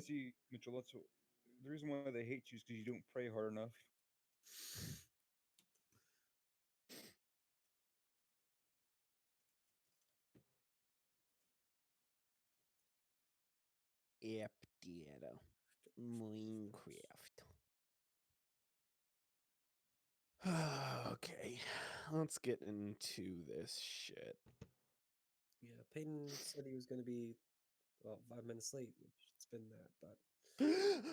See, Mitchell, that's the reason why they hate you is because you don't pray hard enough. Yep, Dietto. Minecraft. Okay, let's get into this shit. Yeah, Peyton said he was going to be 5 minutes late. It's been that, but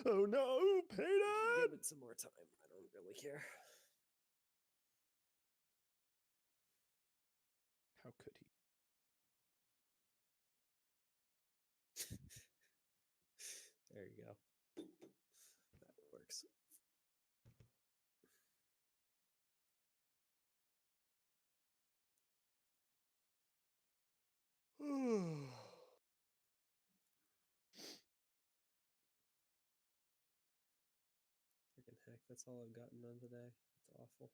Oh no, Peyton! give it some more time. I don't really care. How could he? There you go. That works. Freaking heck, that's all I've gotten done today. It's awful.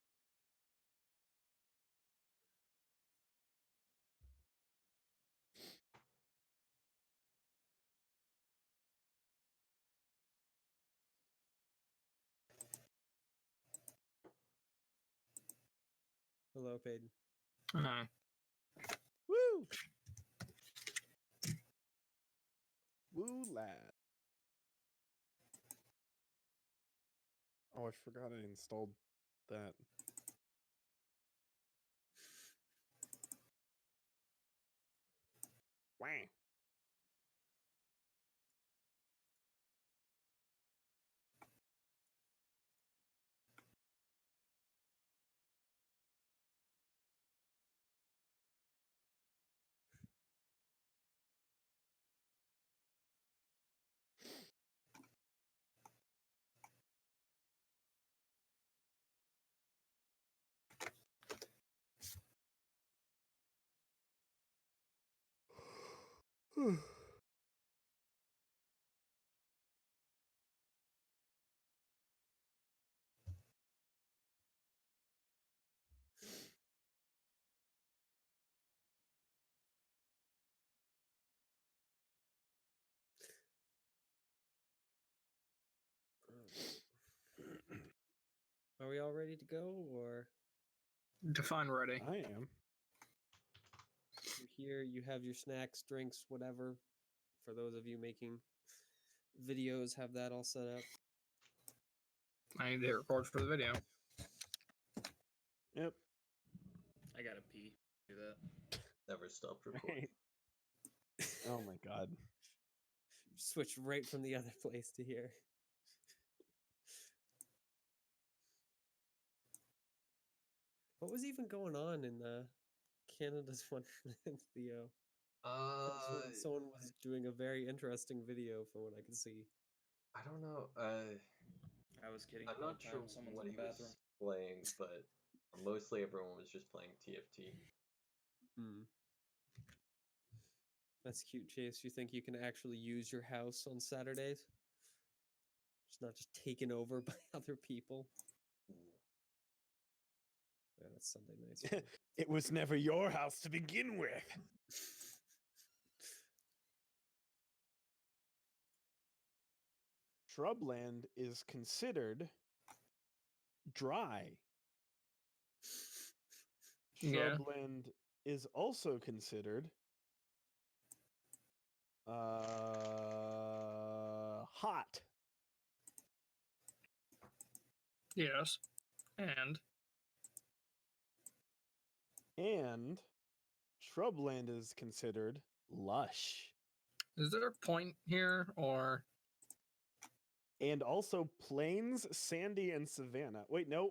Hello, Peyton. Woo! Woo, lad. Oh, I forgot I installed that. Wah. Are we all ready to go, or? Define ready. I am. You're here, you have your snacks, drinks, whatever. For those of you making videos, have that all set up. I need to hit record for the video. Yep. I gotta pee. Do that. Never stop recording. Right. Oh my god. Switch right from the other place to here. What was even going on in the Canada's Wonderland, Theo? Someone was doing a very interesting video from what I can see. I don't know. I was kidding. I'm not sure Someone's what in he the bathroom. was playing, but mostly everyone was just playing TFT. That's cute, Chase. You think you can actually use your house on Saturdays? It's not just taken over by other people. Yeah, that's Sunday nights. It was never your house to begin with. Shrubland is considered dry. Yeah. Shrubland is also considered hot. Yes. And Shrubland is considered lush. is there a point here, or? And also plains, sandy, and savanna. Wait, no.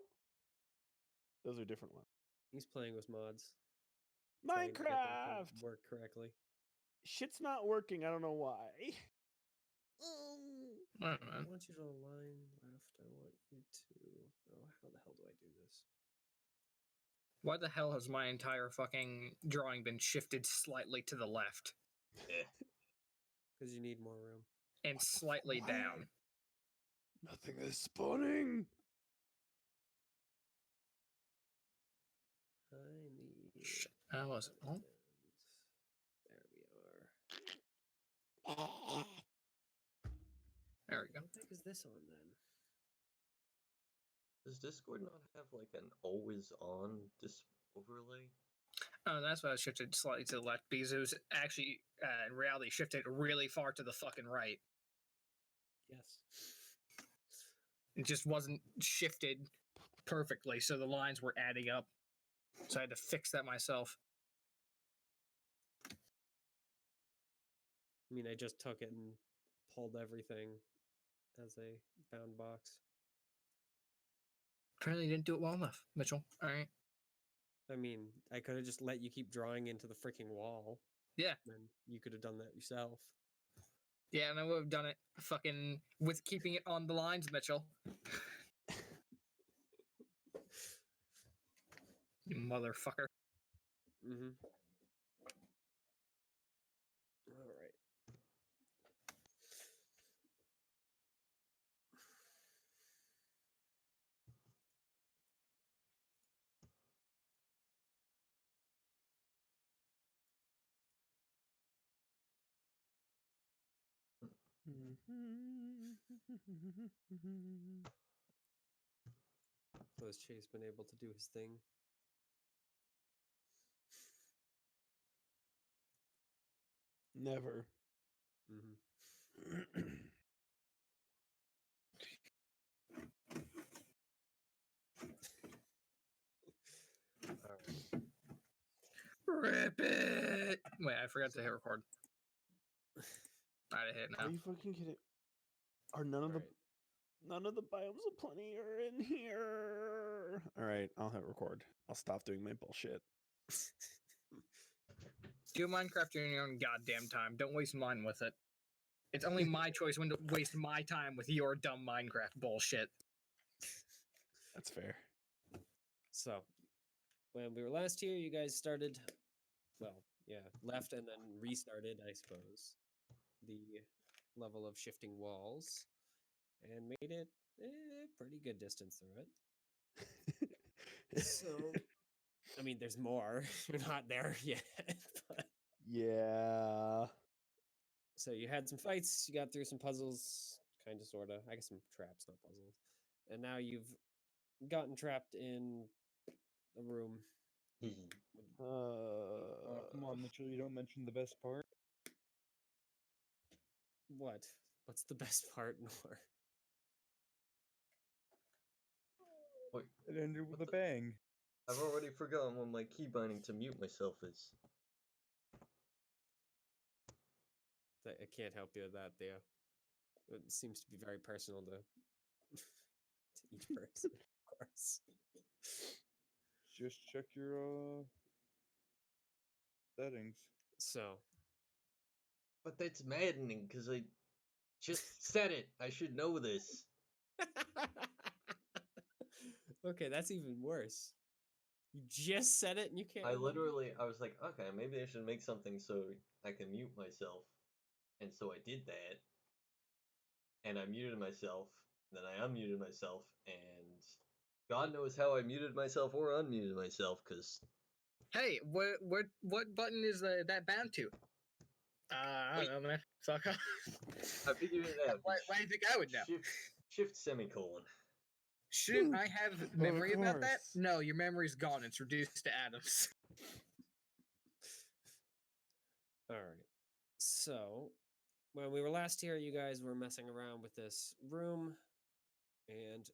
Those are different ones. He's playing with mods. Trying to get them to Minecraft! work correctly. Shit's not working. I don't know why. I want you to align left. I want you to... Oh, how the hell do I do this? Why the hell has my entire fucking drawing been shifted slightly to the left? Because you need more room. And slightly down. Nothing is spawning. I need... Shit. How was it? Oh. There we are. There we go. What the heck is this on then? Does Discord not have like an always on overlay? Oh, that's why I shifted slightly to the left because it was actually in reality shifted really far to the fucking right. Yes. It just wasn't shifted perfectly, so the lines were adding up. So I had to fix that myself. I mean, I just took it and pulled everything as a bound box. Apparently, you didn't do it well enough, Mitchell. All right. I mean, I could have just let you keep drawing into the freaking wall. Yeah. Then you could have done that yourself. Yeah, and I would have done it fucking with keeping it on the lines, Mitchell. You motherfucker. Mm-hmm. All right. So has Chase been able to do his thing? Never. Mm-hmm. All right. Rip it! Wait, I forgot to hit record. I'd hit Are now. you fucking kidding? Are none of the Alright. none of the biomes of plenty are in here? All right, I'll hit record. I'll stop doing my bullshit. Do Minecraft in your own goddamn time. Don't waste mine with it. It's only my choice when to waste my time with your dumb Minecraft bullshit. That's fair. So, when we were last here, you guys started, well, yeah, left and then restarted, I suppose, the level of shifting walls and made it pretty good distance through it. So, I mean, there's more. You're not there yet. But... Yeah. So you had some fights, you got through some puzzles, kind of, sort of. I guess some traps, not puzzles. And now you've gotten trapped in a room. Oh, come on, Mitchell. You don't mention the best part. What? What's the best part, Nor? Wait, It ended with What a the- bang. I've already forgotten what my key binding to mute myself is. I can't help you with that, Theo. It seems to be very personal to, to each person, of course. Just check your settings. So, But that's maddening because I just said it. I should know this. okay, that's even worse. You just said it and you can't. I remember? I was like, okay, maybe I should make something so I can mute myself. And so I did that. And I muted myself. Then I unmuted myself. And God knows how I muted myself or unmuted myself because Hey, what button is that bound to? I don't know, man. Fuck off. I figured it out. Why do you think I would know? Shift semicolon. Shouldn't I have memory about that? course. No, your memory's gone. It's reduced to atoms. All right. So, when we were last here, you guys were messing around with this room, and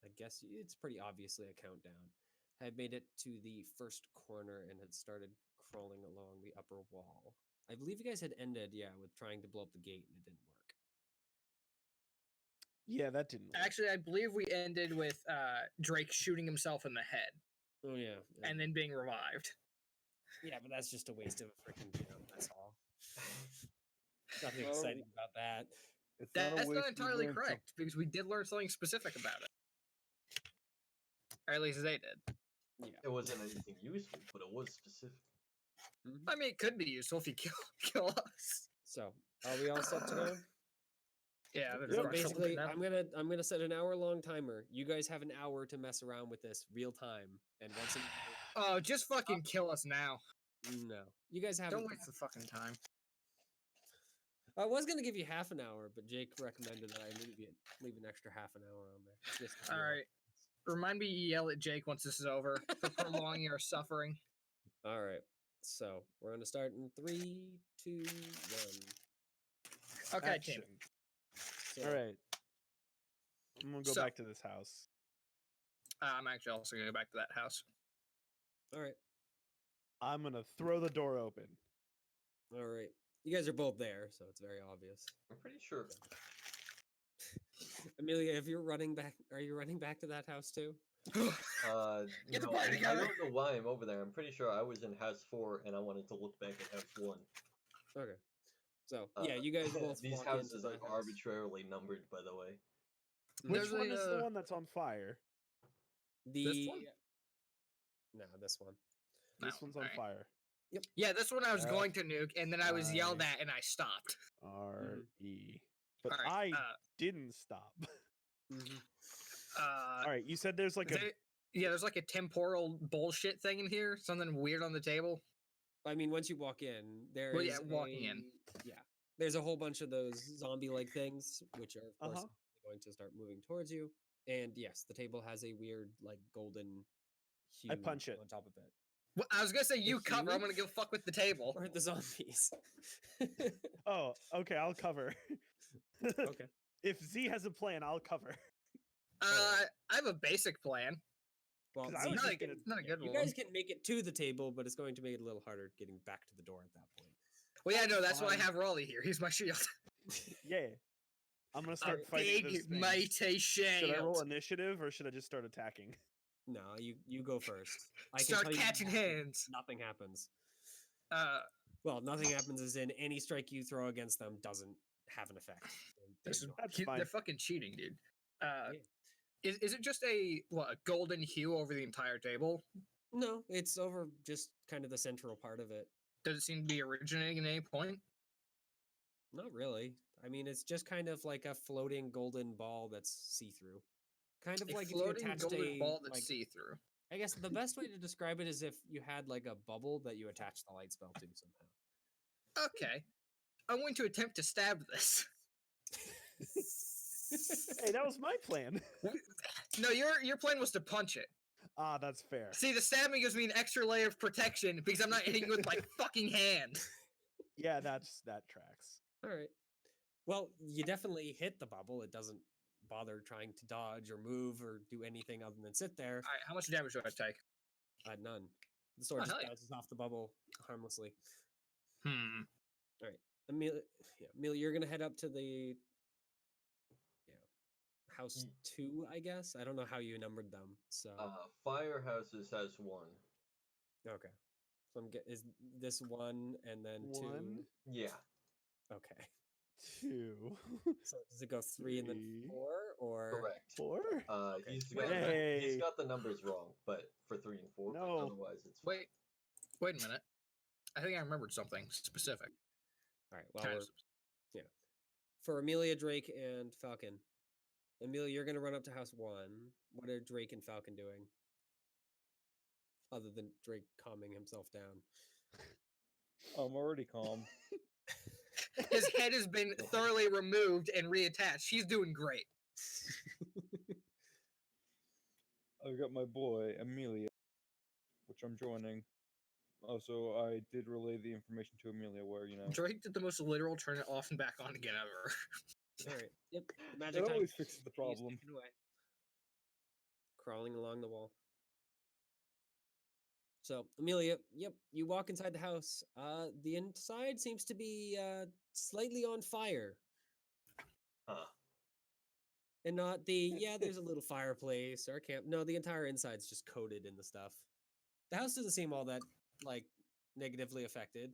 I guess it's pretty obviously a countdown, had made it to the first corner and had started crawling along the upper wall. I believe you guys had ended, with trying to blow up the gate, and it didn't work. Yeah, that didn't work. Actually, I believe we ended with Drake shooting himself in the head Oh, yeah. and then being revived. Yeah, but that's just a waste of a freaking jump, that's all. Nothing Well, exciting about that. It's That's not, a waste not you entirely learned correct because we did learn something specific about it. Or at least they did. Yeah. It wasn't anything useful, but it was specific. I mean, it could be useful if you kill us. So, are we all set to go? Yeah, Yep. but So rush a little basically, bit now. I'm gonna set an hour-long timer. You guys have an hour to mess around with this real time, and once an Oh, just fucking kill us now. no, you guys have Don't waste the fucking time. I was gonna give you half an hour, but Jake recommended that I leave an extra half an hour on there. Just to All be right. Remind me to yell at Jake once this is over for prolonging our suffering. All right. So we're gonna start in 3, 2, 1. Okay, Action. team. So, All right. I'm gonna go So- back to this house. I'm actually also going to go back to that house. All right. I'm gonna throw the door open. All right. You guys are both there, so it's very obvious. I'm pretty sure. Amelia, if you're running back, are you running back to that house too? Get the No, party I together. don't know why I'm over there. I'm pretty sure I was in house 4 and I wanted to look back at house 1. Okay. So yeah, you guys both These walk houses into are that house. arbitrarily numbered, by the way. Which There's one is the a, one that's on fire? The one? no, this one. This No, one's on alright. fire. Yeah, this one I was Uh, going to nuke, and then I was yelled I- at, and I stopped. R-E. But Alright, I didn't stop. Uh, All right, you said there's like a yeah, there's like a temporal bullshit thing in here. Something weird on the table. I mean, once you walk in, there's Well, yeah, walking in. Yeah, there's a whole bunch of those zombie-like things, which are of course Uh-huh. going to start moving towards you. And yes, the table has a weird, like, golden hue I punch it. on top of it. Well, I was gonna say you cover. I'm hue? gonna go fuck with the table. Or the zombies. Oh, okay, I'll cover. Okay. If Z has a plan, I'll cover. I have a basic plan. Well, 'Cause I see, was Not just a, gonna- not a good you one. guys can make it to the table, but it's going to make it a little harder getting back to the door at that point. Well, yeah, no, that's why I Fine. have Raleigh here. He's my shield. Yeah. I'm gonna A start fighting big this thing. mighty shield. Should I roll initiative or should I just start attacking? No, you go first. I can Start tell you catching nothing- hands. Nothing happens. Uh, Nothing happens as in any strike you throw against them doesn't have an effect. this is, That's they're fine. fucking cheating, dude. Yeah. Is it just a golden hue over the entire table? No, it's over just kind of the central part of it. Does it seem to be originating at any point? Not really. I mean, it's just kind of like a floating golden ball that's see-through. Kind of A like if you floating attached golden a, ball that's like, see-through. I guess the best way to describe it is if you had like a bubble that you attached the light spell to somehow. Okay, I'm going to attempt to stab this. Hey, that was my plan. No, your plan was to punch it. Ah, that's fair. See, the stabbing gives me an extra layer of protection because I'm not hitting you with my fucking hand. Yeah, that tracks. All right. Well, you definitely hit the bubble. It doesn't bother trying to dodge or move or do anything other than sit there. All right, how much damage do I take? None. The sword Oh, just hell yeah. bounces off the bubble harmlessly. Hmm. Amelia, you're gonna head up to the house 2, I guess. I don't know how you numbered them. So Firehouses has 1. okay. So is this 1 and then 2? 1, Yeah. Okay. 2, So does it go 3 and then 3, 4 or Correct. 4. Okay. He's Yay. got the numbers wrong, but for 3 and 4. No. Otherwise, it's fine. Wait a minute. I think I remembered something specific. All right. Well, Kind we're, of for Amelia, Drake, and Falcon. Amelia, you're gonna run up to house 1. What are Drake and Falcon doing? Other than Drake calming himself down. I'm already calm. His head has been thoroughly removed and reattached. He's doing great. I've got my boy Amelia, which I'm joining. Also, I did relay the information to Amelia where, Drake did the most literal turn it off and back on again ever. All right. Yep. The magic it time always fixes the continues problem. ticking away. Crawling along the wall. So, Amelia, yep, you walk inside the house. The inside seems to be slightly on fire. Huh. And not the, there's a little fireplace or a camp. No, the entire inside's just coated in the stuff. The house doesn't seem all that, like, negatively affected.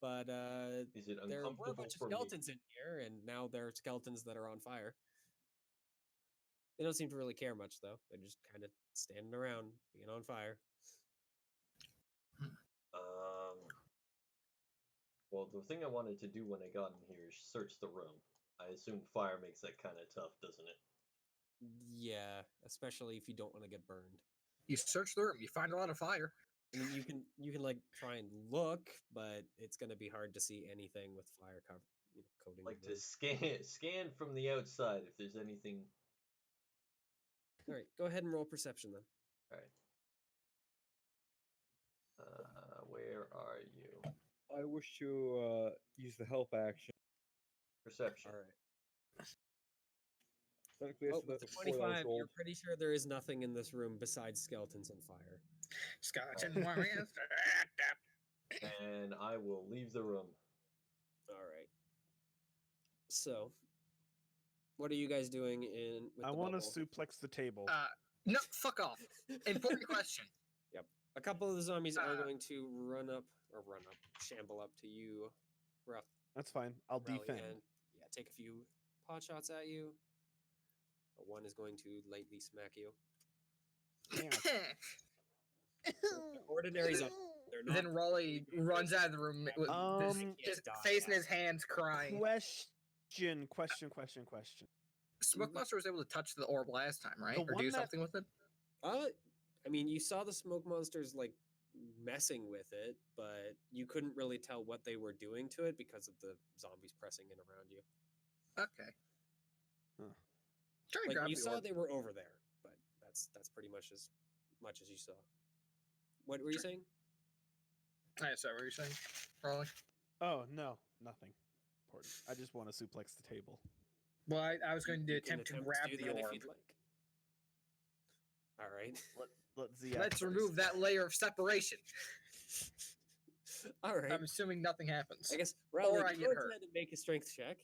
But Is it there were a uncomfortable bunch of for me? skeletons in here, and now there are skeletons that are on fire. They don't seem to really care much, though. They're just kind of standing around, being on fire. Well, the thing I wanted to do when I got in here is search the room. I assume fire makes that kind of tough, doesn't it? Yeah, especially if you don't want to get burned. You search the room, you find a lot of fire. I mean, you can like try and look, but it's going to be hard to see anything with fire like the to room. scan from the outside if there's anything. All right, go ahead and roll perception then. All right. Where are you? I wish to use the help action. Perception. All right. Technically, Oh, after with that, the before that was 25, you're rolled. pretty sure there is nothing in this room besides skeletons and fire. Skeleton warriors. And I will leave the room. All right. So, what are you guys doing with I the want to bubble? suplex the table. No, fuck off. Important question. A couple of the zombies are Uh, going to shamble up to you, That's fine. I'll Rally, defend. and take a few pot shots at you. One is going to lightly smack you. They're ordinary zombies. They're not. Then Raleigh runs out of the room with his die face in yet. his hands, crying. Question. Smoke Monster was able to touch the orb last time, right? The Or one do that- something with it? I mean, you saw the smoke monsters like messing with it, but you couldn't really tell what they were doing to it because of the zombies pressing in around you. Okay. Huh. Try to Like grab you the saw orb. they were over there, but that's pretty much as you saw. What were you saying? Sorry, what were you saying, Raleigh? Oh no, nothing important. I just want to suplex the table. Well, I was going to You can attempt to grab do the that orb. if you'd like. All right. Let's see. Let's remove that layer of separation. All right. I'm assuming nothing happens. I guess Raleigh, I go get hurt. ahead and make a strength check.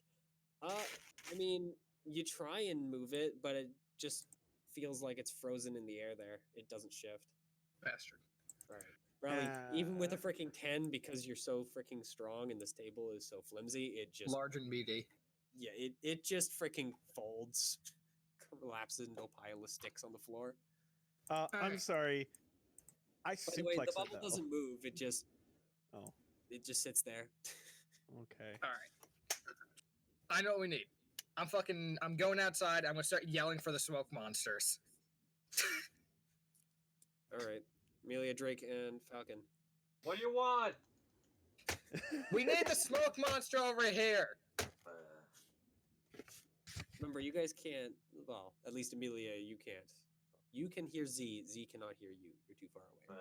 I mean, you try and move it, but it just feels like it's frozen in the air there. It doesn't shift. Bastard. All right. Raleigh, even with a freaking 10, because you're so freaking strong and this table is so flimsy, it just Large and meaty. it just freaking folds, collapses into a pile of sticks on the floor. I'm Alright. sorry. I By the way, suplex the it bubble though. doesn't move. It just Oh, sits there. okay. All right. I know what we need. I'm going outside. I'm gonna start yelling for the smoke monsters. All right. Amelia, Drake, and Falcon. What do you want? We need the smoke monster over here. Remember, you guys can't. Well, at least Amelia, you can't. You can hear Z. Z cannot hear you. You're too far away.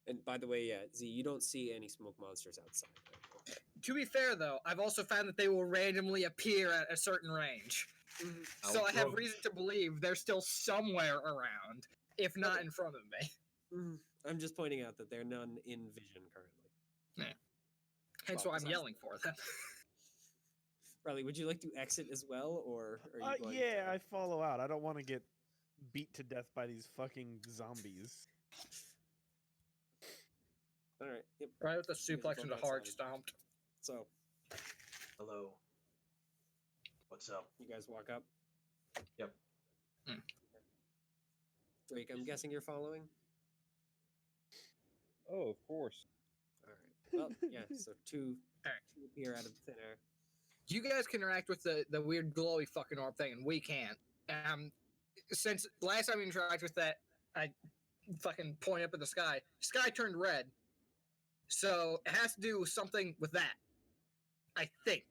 And by the way, Z, you don't see any smoke monsters outside. Right? To be fair, though, I've also found that they will randomly appear at a certain range. So I have Ouch. reason to believe they're still somewhere around, if not in front of me. I'm just pointing out that there are none in vision currently. Hence Well, why I'm besides yelling for them. Riley, would you like to exit as well, or are you going? Yeah, to... I follow out. I don't want to get beat to death by these fucking zombies. All right. Yep. Right with the You guys suplex both and the heart outside. stomped. So Hello. What's up? you guys walk up. Yep. Drake, I'm guessing you're following. Oh, of course. All right. Well, yeah. So two Alright. appear out of thin air. You guys can interact with the weird glowy fucking orb thing, and we can't. Since last time we interacted with that, I fucking point up at the sky. Sky turned red. So it has to do something with that. I think.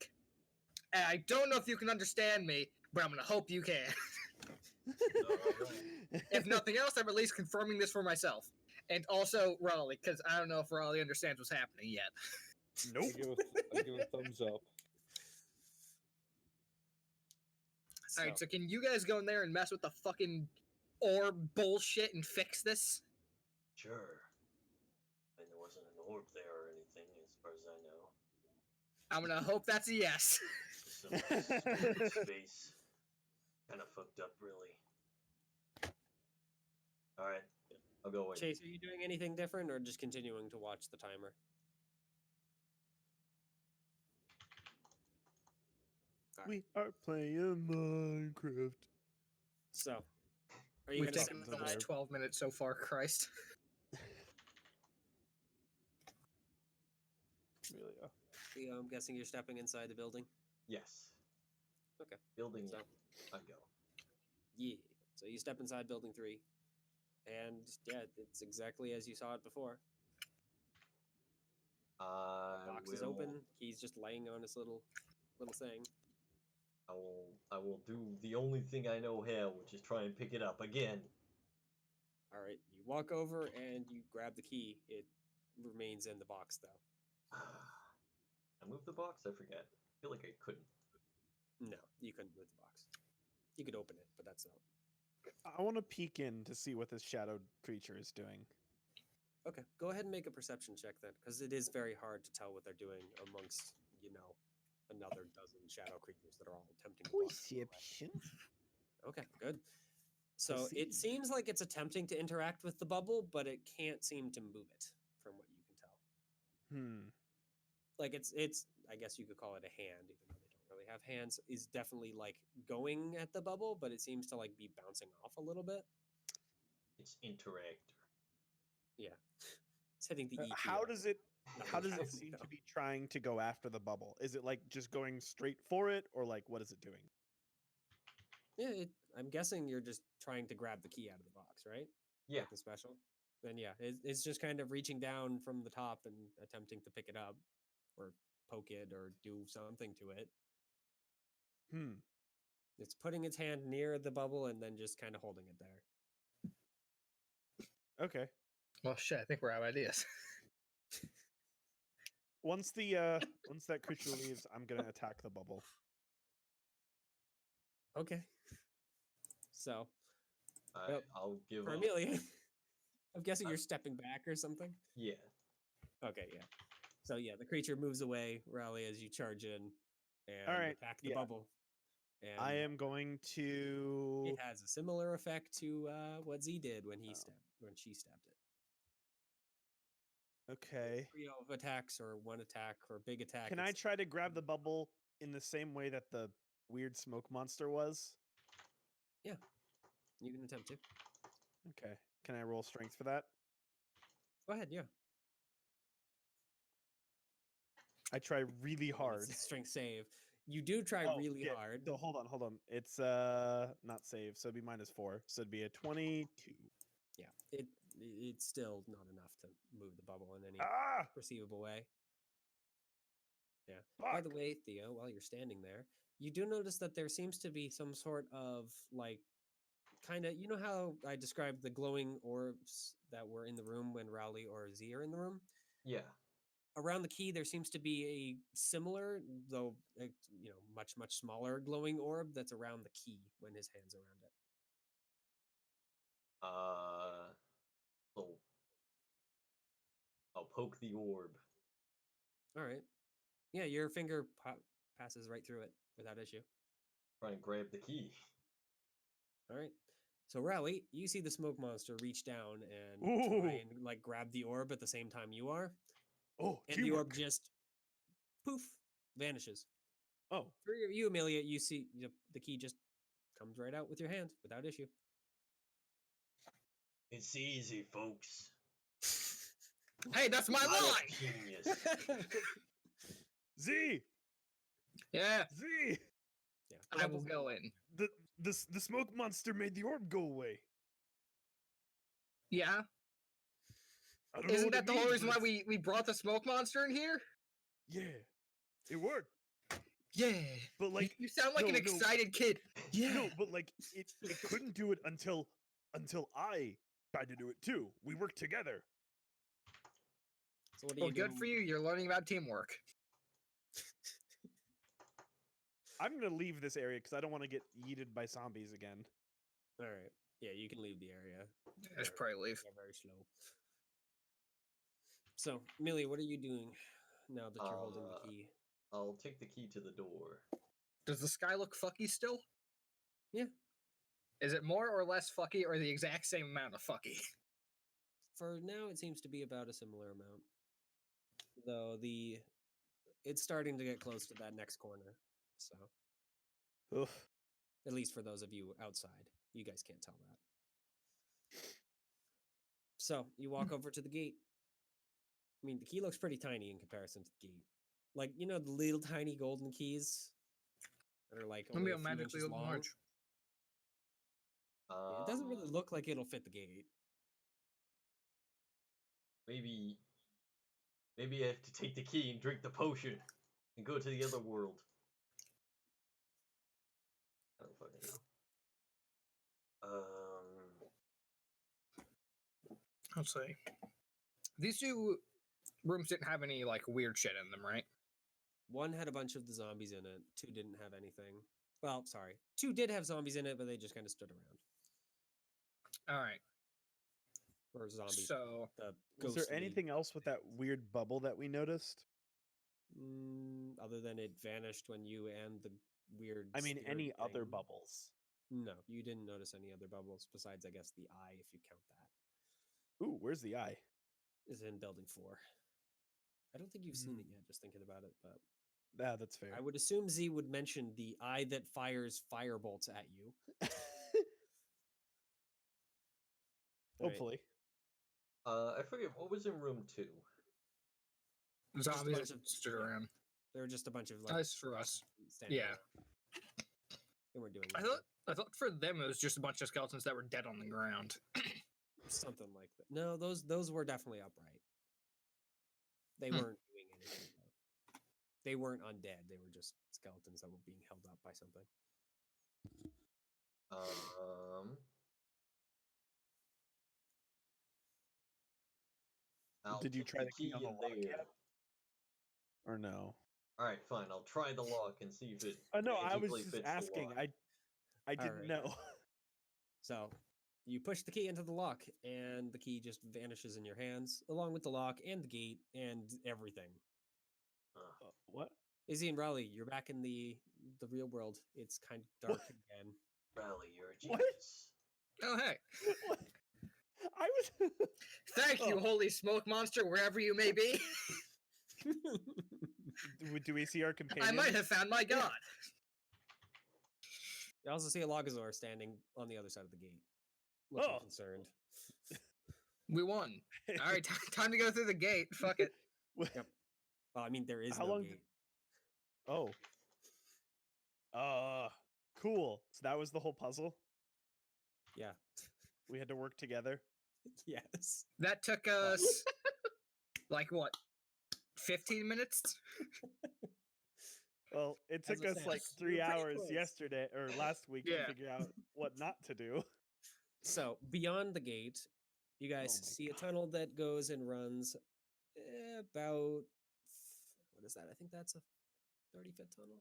And I don't know if you can understand me, but I'm gonna hope you can. If nothing else, I'm at least confirming this for myself. And also Raleigh, because I don't know if Raleigh understands what's happening yet. Nope. I give a thumbs up. Alright, so can you guys go in there and mess with the fucking orb bullshit and fix this? Sure. And there wasn't an orb there or anything, as far as I know. I'm gonna hope that's a yes. Just some nice space. Kind of fucked up, really. All right, I'll go away. Chase, are you doing anything different, or just continuing to watch the timer? We are playing Minecraft. So, are you We've going to taken step almost aside? 12 minutes so far, Christ. Really? Leo, I'm guessing you're stepping inside the building. Yes. Okay. Building So, I go. yeah. So you step inside building 3, and yeah, it's exactly as you saw it before. box is will. open. Key's just laying on his little thing. I will do the only thing I know how, which is try and pick it up again. All right, you walk over and you grab the key. It remains in the box though. I moved the box? I forget. I feel like I couldn't. No, you couldn't move the box. You could open it, but that's not. I want to peek in to see what this shadowed creature is doing. Okay, go ahead and make a perception check then, because it is very hard to tell what they're doing amongst, another dozen shadow creatures that are all attempting to walk through the web. Perception. Okay, good. So it Proceed. seems like it's attempting to interact with the bubble, but it can't seem to move it, from what you can tell. Like it's I guess you could call it a hand, even though they don't really have hands. Is definitely like going at the bubble, but it seems to like be bouncing off a little bit. It's interactor. Yeah, it's hitting the EPO. How does it Nothing happening, seem though. to be trying to go after the bubble? Is it like just going straight for it, or like what is it doing? Yeah, I'm guessing you're just trying to grab the key out of the box, right? Yeah. Like the special. Then yeah, it's just kind of reaching down from the top and attempting to pick it up, or poke it, or do something to it. It's putting its hand near the bubble and then just kind of holding it there. Okay. Well, shit, I think we're out of ideas. Once that creature leaves, I'm gonna attack the bubble. Okay. So, Yep. I'll give for up. Amelia, I'm guessing you're stepping back or something. Yeah. Okay, yeah. So yeah, the creature moves away, Rally, as you charge in and Alright, attack the yeah. bubble. And I am going to. It has a similar effect to what Z did when she stabbed it. Okay. Trio of attacks, or one attack, or big attack. Can I it's- try to grab the bubble in the same way that the weird smoke monster was? You can attempt to. Okay. Can I roll strength for that? Go ahead, yeah. I try really hard. It's a strength save. You do try Oh, really yeah, hard. So hold on. It's not save, so it'd be -4. So it'd be a 22. Yeah, it's still not enough to move the bubble in any Ah! perceivable way. Yeah. By the Fuck! way, Theo, while you're standing there, you do notice that there seems to be some sort of like kind of, you know how I described the glowing orbs that were in the room when Rowley or Z are in the room? Yeah. Around the key, there seems to be a similar, though, much, much smaller glowing orb that's around the key when his hand's around it. So I'll poke the orb. All right. Yeah, your finger passes right through it without issue. Try and grab the key. All right. So Rowley, you see the smoke monster reach down and Ooh. try and like grab the orb at the same time you are, Oh, and the orb teamwork. just poof vanishes. Oh, For you, Amelia, you see the key just comes right out with your hand without issue. It's easy, folks. Hey, that's my I'm a line! genius. Z! Yeah, Z! Yeah. I will go in. The smoke monster made the orb go away. Yeah, I don't know isn't what that it the whole means, reason but why it's- we brought the smoke monster in here? Yeah, it worked. Yeah. But like, you sound like no, an no. excited kid. Yeah. no, but like, it couldn't do it until I tried to do it too. We worked together. So what do Well, you good do? for you. You're learning about teamwork. I'm gonna leave this area because I don't want to get yeeted by zombies again. All right. Yeah, you can leave the area. I should probably leave. They're very slow. So, Amelia, what are you doing now that you're holding the key? I'll take the key to the door. Does the sky look fucky still? Yeah. Is it more or less fucky, or the exact same amount of fucky? For now, it seems to be about a similar amount. Though it's starting to get close to that next corner. So, Ugh. at least for those of you outside, you guys can't tell that. So, you walk over to the gate. I mean, the key looks pretty tiny in comparison to the gate. Like, the little tiny golden keys that are like only Maybe a a few magically inches open long. large. Yeah, it doesn't really look like it'll fit the gate. Maybe Maybe I have to take the key and drink the potion and go to the other world. I don't fucking know. Let's see. These two rooms didn't have any like weird shit in them, right? One had a bunch of the zombies in it. Two didn't have anything. Well, sorry. Two did have zombies in it, but they just kind of stood around. All right. Or zombies. So The Was there ghostly anything else with that things. weird bubble that we noticed? Other than it vanished when you and the weird. I mean, spirit any other thing- bubbles? No, you didn't notice any other bubbles besides, I guess, the eye, if you count that. Ooh, where's the eye? Is in building 4. I don't think you've seen it yet. Just thinking about it, but Yeah, that's fair. I would assume Z would mention the eye that fires fire bolts at you. Right. Hopefully. I forget what was in room 2. zombies bunch that of- stood yeah. around. There were just a bunch of like Nice for us. standing Yeah. there. They weren't doing I anything. thought for them it was just a bunch of skeletons that were dead on the ground. Something like that. No, those were definitely upright. They weren't doing anything though. They weren't undead. They were just skeletons that were being held up by something. I'll Did you put try the key on the in lock there. yet? Or no? All right, fine. I'll try the lock and see if it. No, I was magically just fits the asking. lock. I didn't Alright. know. So you push the key into the lock, and the key just vanishes in your hands, along with the lock and the gate and everything. What? Izzy and Raleigh, you're back in the real world. It's kind of dark again. Rally, you're a What? genius. Oh hey. What? I was. Thank you, Oh. holy smoke monster, wherever you may be. Do we see our companion? I might have found my god. You also see a Logazor standing on the other side of the gate, looking Oh. concerned. We won. All right, time to go through the gate. Fuck it. Well, I mean, there is How no long gate. Oh. Cool. So that was the whole puzzle. Yeah. We had to work together. Yes. That took us like what? 15 minutes? Well, it As took I us said, like we were 3 pretty hours close. yesterday or last week Yeah. to figure out what not to do. So beyond the gate, you guys Oh my see a God. tunnel that goes and runs about what is that? I think that's a 30-foot tunnel.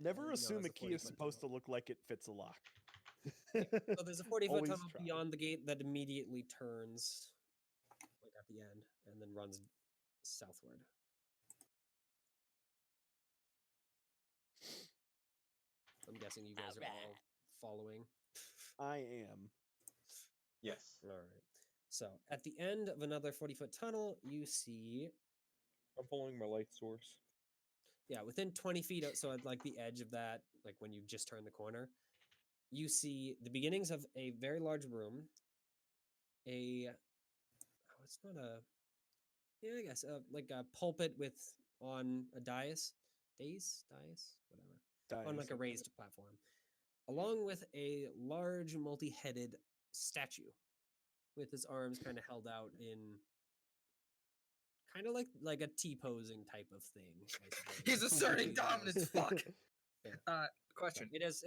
Never No, assume it's a key is 40-foot supposed to tunnel. look like it fits a lock. So there's a 40-foot Always tunnel try. beyond the gate that immediately turns like at the end and then runs southward. I'm guessing you guys are all following. I am. Yes. All right. So at the end of another 40-foot tunnel, you see, I'm following my light source. yeah, within 20 feet, so at like the edge of that, like when you just turn the corner, you see the beginnings of a very large room. It's not a, yeah, I guess, like a pulpit with on a dais, whatever, on like a raised platform, along with a large multi-headed statue with his arms kind of held out in kind of like a T-posing type of thing. I suppose. He's asserting Completely dominance. lost. Fuck. So Question. it is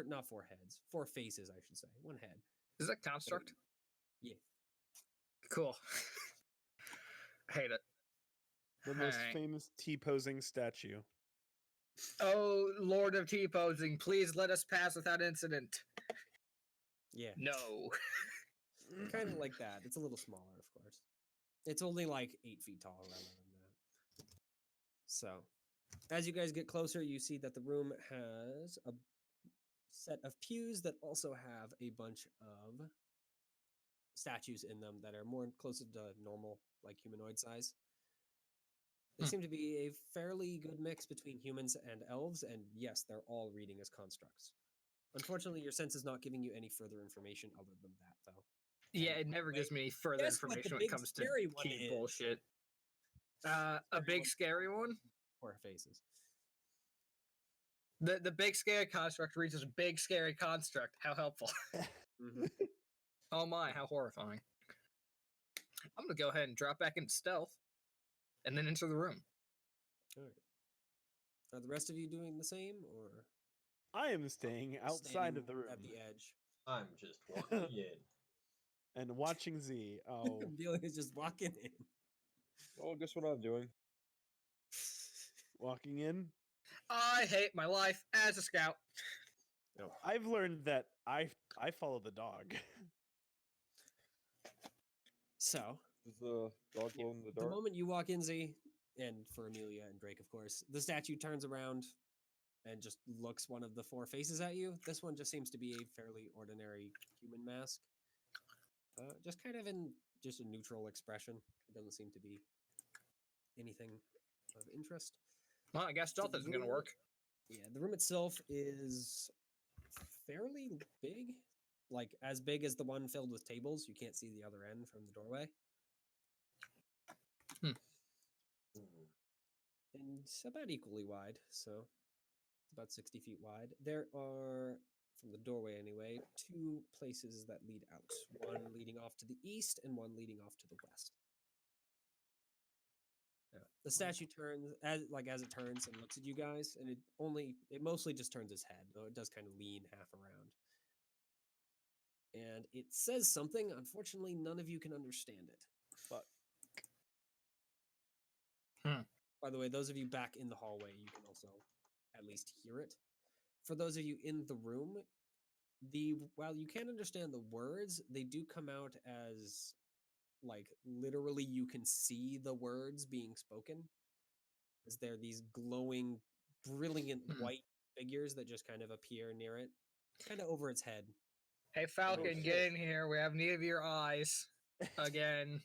not 4 heads, 4 faces, I should say, 1 head. Is that construct? Yeah. Cool. Hate it. The most Alright. famous T-posing statue. Oh, Lord of T-posing, please let us pass without incident. Yeah. No. Kind of like that. It's a little smaller, of course. It's only like 8 feet tall rather than that. So, as you guys get closer, you see that the room has a set of pews that also have a bunch of statues in them that are more closer to normal, like humanoid size. They seem to be a fairly good mix between humans and elves, and yes, they're all reading as constructs. Unfortunately, your sense is not giving you any further information other than that, though. Yeah, it never gives me any further Guess what the information when it big comes to scary one key is? bullshit. A big scary one? Or faces. The big scary construct reads as big scary construct. How helpful. Mm-hmm. Oh my, how horrifying. I'm gonna go ahead and drop back into stealth. and then enter the room. All right. Are the rest of you doing the same, or I am staying outside standing of the room at the edge? I'm just walking in. and watching Z. Oh, Billy is just walking in. Well, guess what I'm doing? walking in. I hate my life as a scout. I've learned that I follow the dog. So, Is the dog glow in the the dark? moment you walk in, Z, and for Amelia and Drake, of course, the statue turns around and just looks one of the four faces at you. This one just seems to be a fairly ordinary human mask. Just kind of in just a neutral expression. It doesn't seem to be anything of interest. Well, I guess stealth isn't going to work. Yeah, the room itself is fairly big. Like, as big as the one filled with tables. You can't see the other end from the doorway. And it's about equally wide, so it's about 60 feet wide. There are, from the doorway anyway, two places that lead out. One leading off to the east and one leading off to the west. Yeah. The statue turns as it turns and looks at you guys, and it mostly just turns its head, though it does kind of lean half around. And it says something. Unfortunately, none of you can understand it. Fuck. By the way, those of you back in the hallway, you can also at least hear it. For those of you in the room, while you can't understand the words, they do come out as like literally you can see the words being spoken. As they're these glowing, brilliant white figures that just kind of appear near it, kind of over its head. Hey, Falcon, shit. get in here. We have need of your eyes again.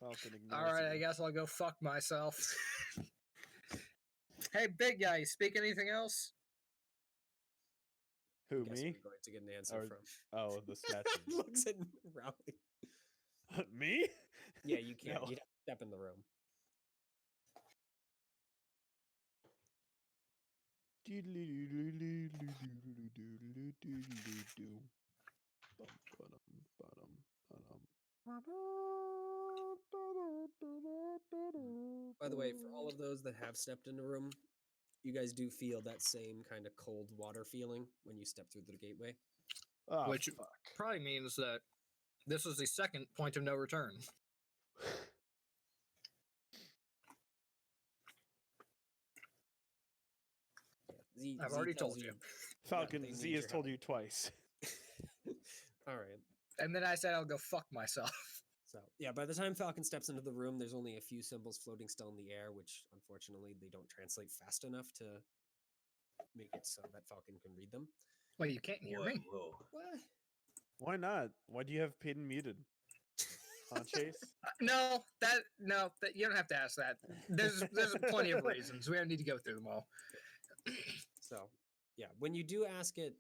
Falcon All ignores right, you. I guess I'll go fuck myself. Hey, big guy, you speak anything else? Who, Guess me? we're going to get an answer Or- from. Oh, the statue. Looks at Rowley. Me? Yeah, you can't. No. You'd have to step in the room. By the way, for all of those that have stepped in the room, you guys do feel that same kind of cold water feeling when you step through the gateway. Oh, Which- fuck. Probably means that this is the second point of no return. Z, I've Z already tells told you. Falcon, they Z need has your told help. you twice. All right. And then I said I'll go fuck myself. So, yeah, by the time Falcon steps into the room, there's only a few symbols floating still in the air, which unfortunately they don't translate fast enough to make it so that Falcon can read them. Wait, you can't hear me? Whoa. What? Why not? Why do you have Peyton muted? Huh, Chase? No, that you don't have to ask that. There's plenty of reasons. We don't need to go through them all. So, yeah, when you do ask it,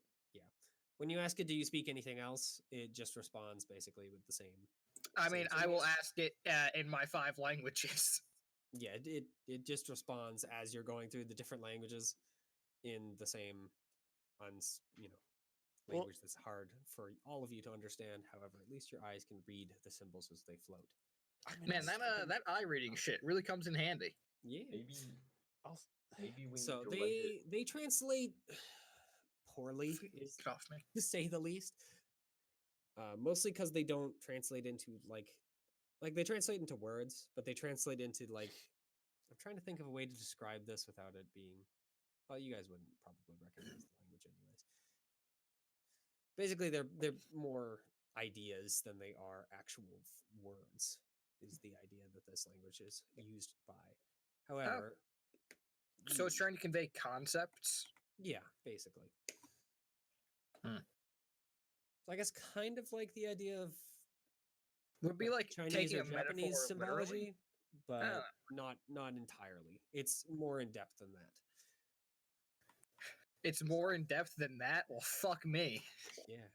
when you ask it, do you speak anything else? It just responds basically with the same. I mean, I will symbols. ask it in my 5 languages. Yeah, it just responds as you're going through the different languages in the same, Well- language that's hard for all of you to understand. However, at least your eyes can read the symbols as they float. Man, that eye reading shit really comes in handy. Yeah. I'll, Maybe we So need to let it. they translate poorly, is Get off me. to say the least. Mostly because they don't translate into like they translate into words, but they translate into like I'm trying to think of a way to describe this without it being. Well, you guys wouldn't probably recognize the language anyways. Basically, they're more ideas than they are actual words. Is the idea that this language is used by. However, So it's trying to convey concepts. yeah, basically. Hmm. So I guess kind of like the idea of Would be like Chinese taking or a metaphor Japanese literally. symbology, but Ah. not entirely. It's more in depth than that. It's more in depth than that. Well, fuck me. Yeah.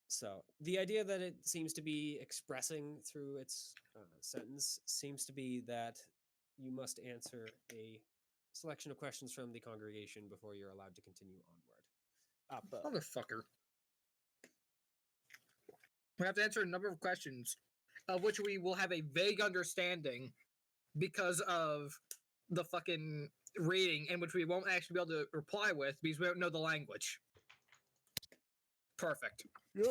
So the idea that it seems to be expressing through its sentence seems to be that you must answer a selection of questions from the congregation before you're allowed to continue onward. Appa. Motherfucker. We have to answer a number of questions, of which we will have a vague understanding because of the fucking reading, in which we won't actually be able to reply with because we don't know the language. Perfect. Yep.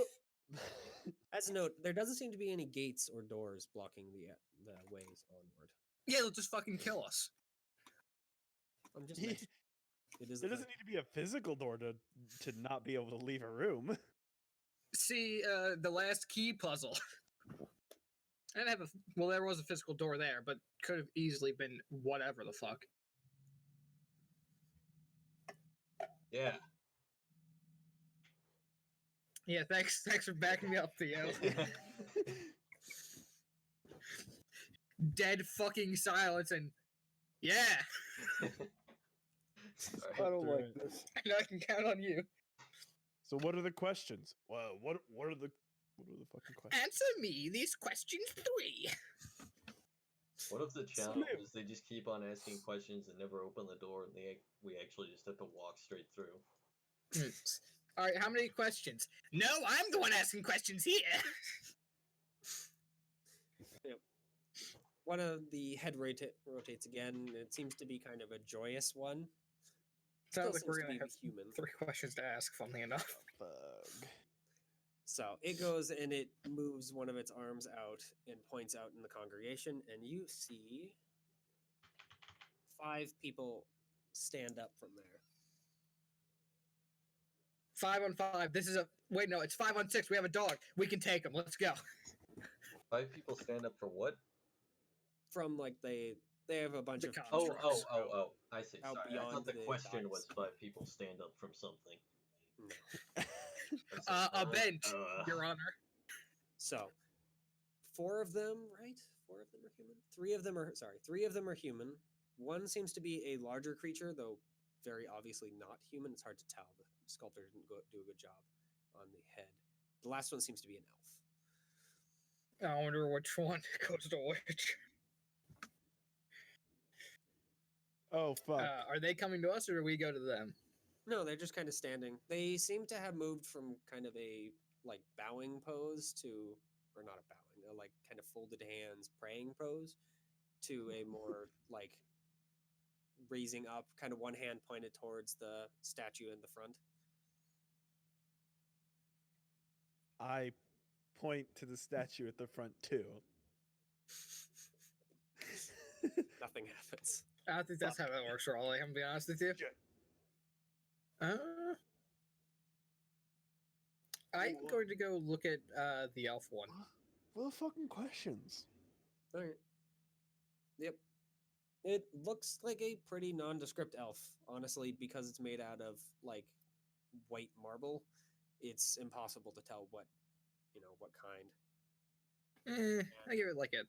As a note, there doesn't seem to be any gates or doors blocking the ways onward. Yeah, they'll just fucking kill us. I'm just He- mentioning. It is There doesn't need to be a physical door to not be able to leave a room. See, the last key puzzle. I didn't have a. Well, there was a physical door there, but could have easily been whatever the fuck. Yeah. Yeah, thanks for backing me up, Theo. Dead fucking silence and yeah, I don't like Alright. this. I know I can count on you. So what are the questions? Well, what are the fucking questions? Answer me these questions 3. What if the So challenge new. is they just keep on asking questions and never open the door, and we actually just have to walk straight through? All right, how many questions? No, I'm the one asking questions here. One of the head rotates again. It seems to be kind of a joyous one. Still Sounds like seems we're to gonna be have human. 3 questions to ask. Funnily enough. Bug. So it goes and it moves one of its arms out and points out in the congregation, and you see 5 people stand up from there. 5 on 5. This is a wait. No, it's 5 on 6. We have a dog. We can take him. Let's go. 5 people stand up for what? From like they have a bunch The of constructs. constructs out. Oh! I see. out Sorry, I beyond thought the the question dice. was 5 people stand up from something. No. I said, A "Oh, bench, Your Honor. So 4 of them, right? 4 of them are human. 3 of them are sorry. 3 of them are human. One seems to be a larger creature, though very obviously not human. It's hard to tell. The sculptor didn't do a good job on the head. The last one seems to be an elf. I wonder which one goes to which. Oh fuck. Are they coming to us or do we go to them? No, they're just kind of standing. They seem to have moved from kind of a like bowing pose to, or not a bowing, a like kind of folded hands praying pose, to a more like raising up, kind of one hand pointed towards the statue in the front. I point to the statue at the front too. Nothing happens. I don't think that's how that works, Raleigh. I'm gonna be honest with you. Shit. I'm Ooh. going to go look at the elf one. What the fucking questions? All right. Yep. It looks like a pretty nondescript elf, honestly, because it's made out of like white marble. It's impossible to tell what kind. I give it like a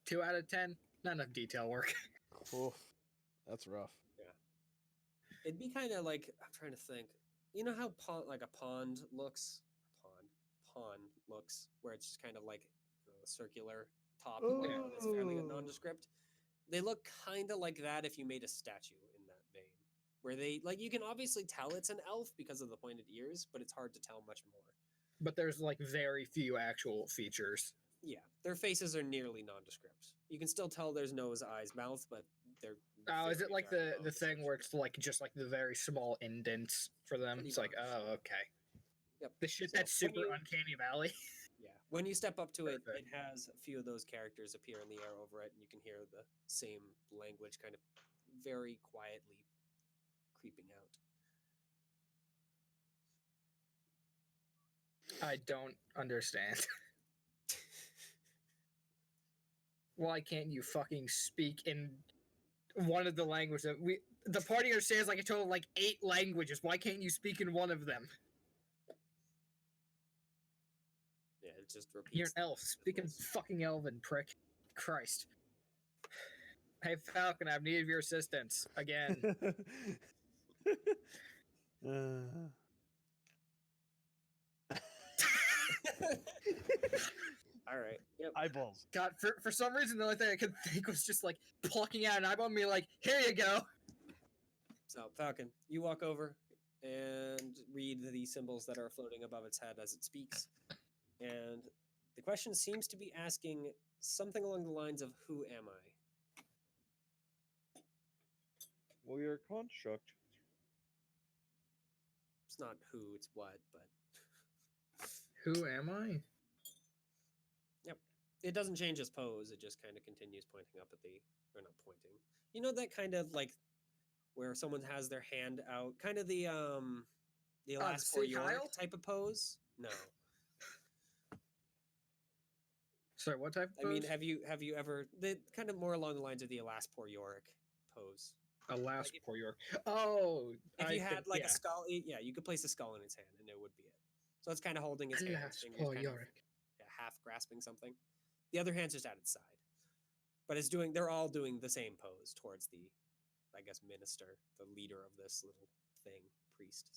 2 out of 10. Not enough detail work. Oof. That's rough. It'd be kind of like, I'm trying to think. You know how a pond looks? Pond looks, where it's just kind of like a circular top and it's fairly Oh. nondescript. They look kind of like that if you made a statue in that vein, where they like you can obviously tell it's an elf because of the pointed ears, but it's hard to tell much more. But there's like very few actual features. Yeah, their faces are nearly nondescript. You can still tell there's nose, eyes, mouth, but they're. Oh, is it very like dark the mouth, thing where essentially. it's like just like the very small indents for them? Pretty It's like, much. oh, okay. Yep. The shit So that's when super you- uncanny valley. Yeah. When you step up to it, it Perfect. has a few of those characters appear in the air over it, and you can hear the same language kind of very quietly creeping out. I don't understand. Why can't you fucking speak in one of the languages that the party understands like a total of like 8 languages. Why can't you speak in one of them? Yeah, it just repeats. You're an the elf. Speaking symbols. fucking elven, prick. Christ. Hey Falcon, I've needed your assistance again. All right. Yep. Eyeballs. God, for some reason the only thing I could think was just like plucking out an eyeball and being like, here you go. So Falcon, you walk over and read the symbols that are floating above its head as it speaks. And the question seems to be asking something along the lines of, "Who am I?" Well, you're a construct. It's not who, it's what, but Who am I? it doesn't change its pose. It just kind of continues pointing up at the, or not pointing. You know that kind of like where someone has their hand out, kind of the Alas for Sea York Kyle? type of pose. No, Sorry, what type of I mean, pose? have you ever the kind of more along the lines of the Alas Poor Yorick pose? Alas, like if- poor York. Oh, If I you had think, like yeah. a skull, yeah, you could place a skull in its hand, and it would be it. So it's kind of holding its hand, Alas, fingers poor kind of Yorick. half grasping something. The other hand's just at its side, but it's doing. They're all doing the same pose towards the, I guess, minister, the leader of this little thing, priest.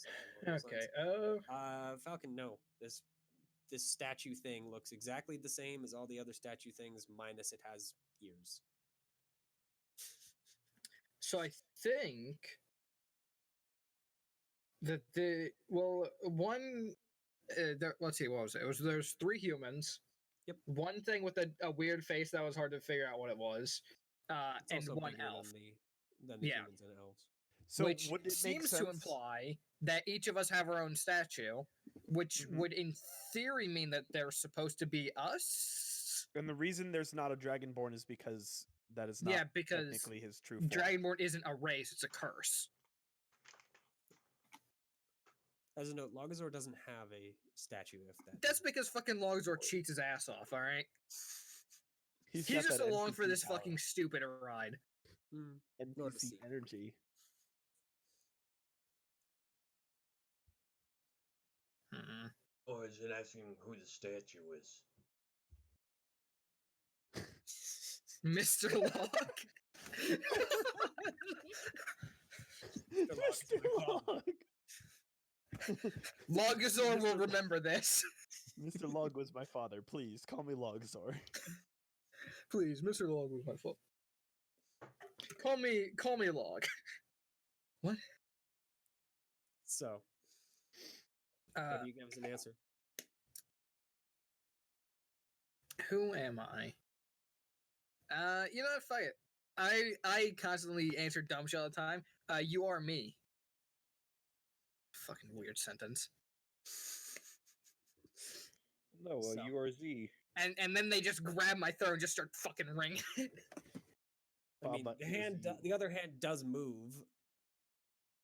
something along those Okay. lines. Falcon, no. This statue thing looks exactly the same as all the other statue things, minus it has ears. So I think that one. Let's see, what was it? There's 3 humans. Yep. One thing with a weird face that was hard to figure out what it was. It's And also one bigger elf, than the Yeah. humans and elves. So which would it make seems sense? to imply that each of us have our own statue, which Mhm. would, in theory, mean that they're supposed to be us. And the reason there's not a Dragonborn is because that is not Yeah, because technically his true form. Dragonborn isn't a race; it's a curse. As a note, Logazor doesn't have a statue. If that That's is- because fucking Logazor cheats his ass off. All right, He's he's got just that along for NPC this power, fucking stupid ride. Hmm. Nor does NPC he. energy. Mm-mm. Or is it asking who the statue is? Mr. Locke. Mr. Log. Logazor will Mr. remember this. Mr. Log was my father. Please call me Logazor. Please, Mr. Log was my fault. Call me Log. What? So, Uh, how do you give us an answer? who am I? You know what? Fuck it. I constantly answer dumb shit all the time. You are me. Fucking weird sentence. No, So- you are Z. And then they just grab my throat and just start fucking ringing. I mean, Baba the hand, is you. the other hand does move.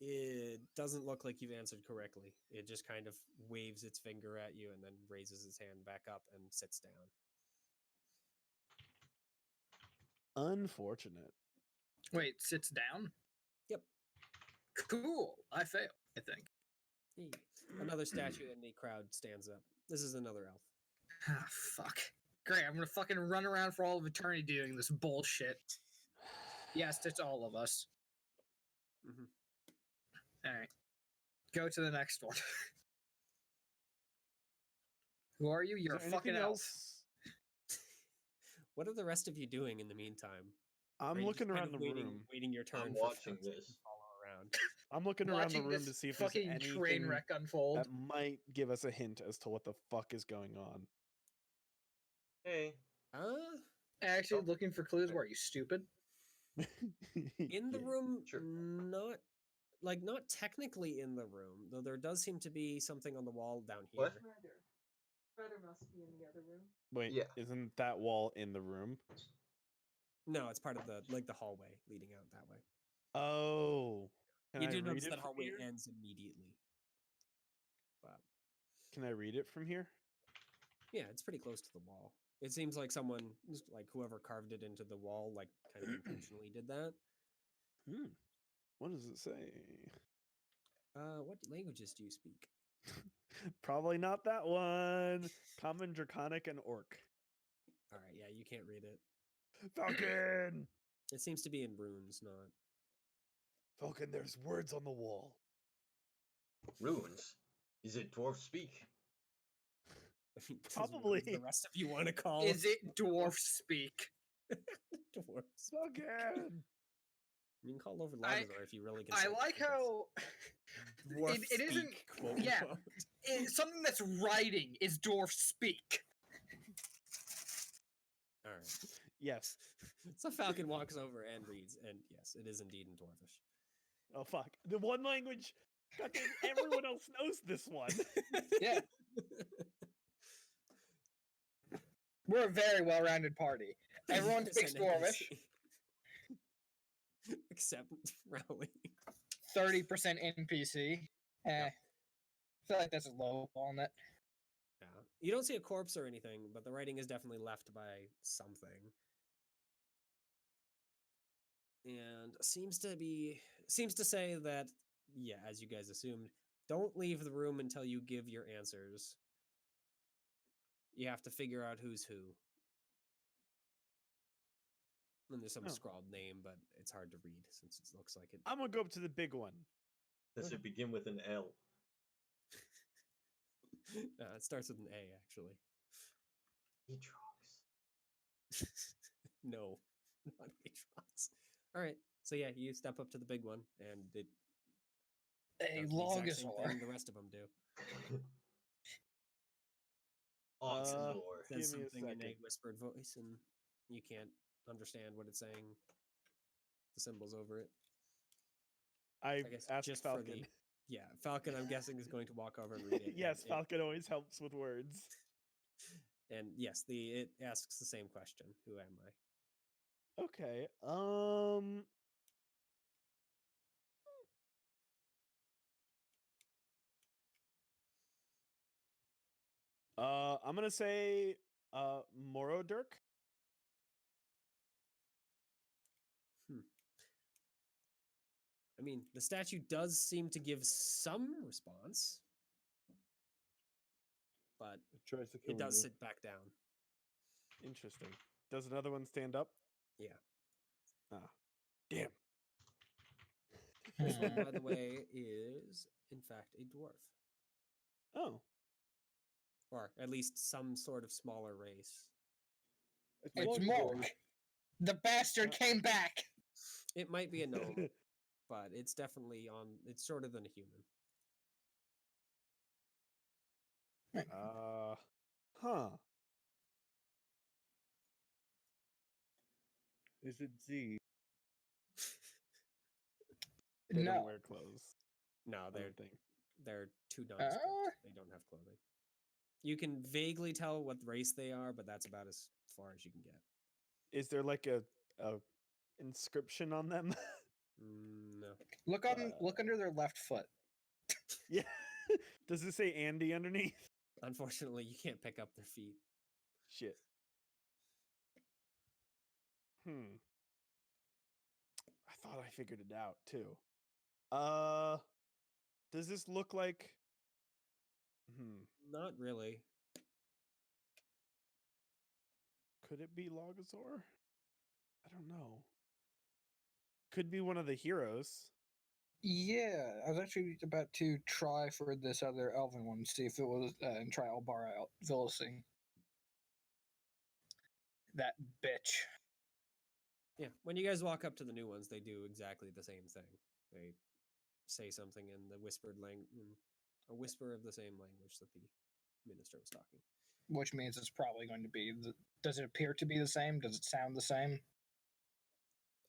It doesn't look like you've answered correctly. It just kind of waves its finger at you and then raises its hand back up and sits down. Unfortunate. Wait, sits down? Yep. Cool. I fail, I think. Hey. Another statue in the crowd stands up. This is another elf. Ah, fuck. Great, I'm gonna fucking run around for all of eternity doing this bullshit. Yes, it's all of us. Mhm. Alright. Go to the next one. Who are you? Is You're a there fucking anything elf. else? What are the rest of you doing in the meantime? Are I'm you just looking kind around of the waiting, room. waiting your turn. I'm for watching Falcon this. to follow around. I'm looking around the Watching room this to see if there's fucking train anything wreck unfold. that might give us a hint as to what the fuck is going on. Hey, Actually, Oh. looking for clues. Where are you stupid? In the Yeah. room, sure. not technically in the room, though there does seem to be something on the wall down here. What? Brother must be in the other room. Wait, Yeah. isn't that wall in the room? No, it's part of the hallway leading out that way. Oh. Can You I do read notice it that from hallway here? ends immediately. But Can I read it from here? yeah, it's pretty close to the wall. It seems like someone, like whoever carved it into the wall, like kind of intentionally did that. Hmm. What does it say? What languages do you speak? Probably not that one. Common, Draconic, and Orc. All right, yeah, you can't read it. Falcon! It seems to be in runes, not. Falcon, there's words on the wall. runes. Is it dwarf speak? I mean, this is Probably. runes the rest of you want to call Is it dwarf speak? dwarves. Falcon! You can call over I- Lagazor if you really can. I like how dwarf it isn't- speak, quote yeah. unquote. something that's writing is dwarf speak. All right. Yes. So Falcon walks over and reads, and yes, it is indeed in Dwarvish. Oh fuck. The one language. Goddamn, everyone else knows this one. Yeah. We're a very well-rounded party. Everyone speaks 30% Dwarvish. NPC. Except Rowley. 30% NPC. I feel like that's a low on that. Yeah. You don't see a corpse or anything, but the writing is definitely left by something. And seems to say that, yeah, as you guys assumed, don't leave the room until you give your answers. You have to figure out who's who. And there's some Oh. scrawled name, but it's hard to read since it looks like it. I'm gonna go up to the big one. Does it begin with an L? It starts with an A, actually. Aatrox. No, not Aatrox. All right, so yeah, you step up to the big one, and it A does the exact same Logosaur. thing the rest of them do. Oxenor. Give Says me a something in a second. whispered voice, and you can't understand what it's saying. The symbols over it. I guess asked just for Falcon. the- Yeah, Falcon, I'm guessing, is going to walk over and read it. and Yes, it- Falcon always helps with words. And yes, it asks the same question: Who am I? Okay. I'm gonna say Morodirk. I mean, the statue does seem to give some response, but It tries to kill it does you. sit back down. Interesting. Does another one stand up? Yeah. Ah. Damn. This one, by the way, is in fact a dwarf, Oh. or at least some sort of smaller race. It's Logosaur. Morg. The bastard came back. It might be a gnome, but it's definitely on. It's shorter than a human. Huh. Is it Z? They don't No. wear clothes. No, I they're don't think. they're too nondescript. They don't have clothing. You can vaguely tell what race they are, but that's about as far as you can get. Is there like a inscription on them? No. Look under their left foot. Yeah. Does it say Andy underneath? Unfortunately, you can't pick up their feet. Shit. I thought I figured it out too. Does this look like Not really. could it be Logosaur? I don't know. Could be one of the heroes. Yeah, I was actually about to try for this other elven one, see if it was, and try Albara out. Villasing. That bitch. Yeah, when you guys walk up to the new ones, they do exactly the same thing. They say something in the whispered language, a whisper of the same language that the minister was talking. Which means it's probably going to be. Does it appear to be the same? Does it sound the same?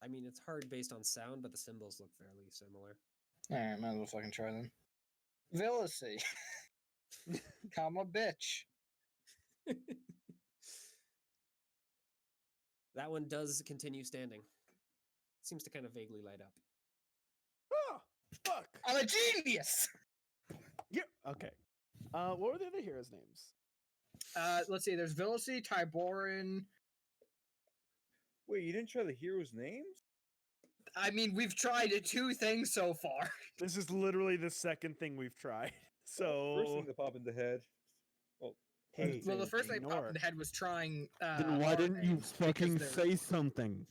I mean, it's hard based on sound, but the symbols look fairly similar. Alright, might as well fucking try then. Villasy. Comma bitch. That one does continue standing. Seems to kind of vaguely light up. Oh, fuck. I'm a genius! Yeah. Okay. What were the other heroes' names? Let's see, there's Villasy, Tiboran. Wait, you didn't try the heroes' names? I mean, we've tried 2 things so far. This is literally the second thing we've tried. So First thing that popped in the head. Well, Hey, Well, the first thing that popped ignore. in the head was trying. then why our didn't you names, because fucking they're- say something?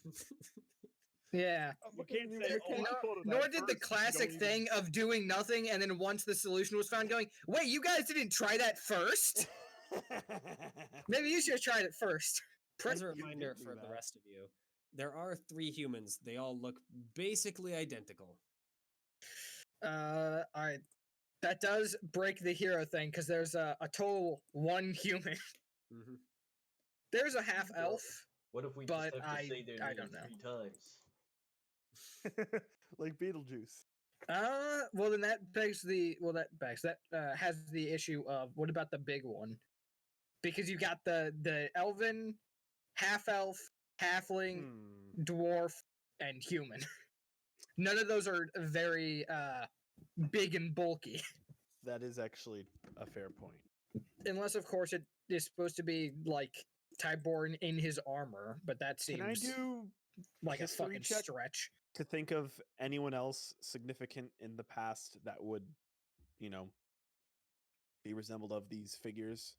Yeah. You can't say. Nor- "Oh, I thought of Nor that did the first," if you classic don't thing of doing nothing, and then once the solution was found, going, "Wait, you guys didn't try that first? even- Maybe you should have tried it first." As a You reminder did do for the that. rest of you, There are 3 humans. They all look basically identical. All right. That does break the hero thing because there's a total 1 human. Hmm. There's a half Well, elf. What if we But just have to say their I name don't know. 3 times? Like Beetlejuice. Well then that has the issue of what about the big one? Because you got the elven, half elf, halfling, Hmm. dwarf, and human. None of those are very big and bulky, That is actually a fair point. unless of course it is supposed to be like Tyborn in his armor, but that seems Can I do like a history fucking check stretch. to think of anyone else significant in the past that would, you know, be resembled of these figures?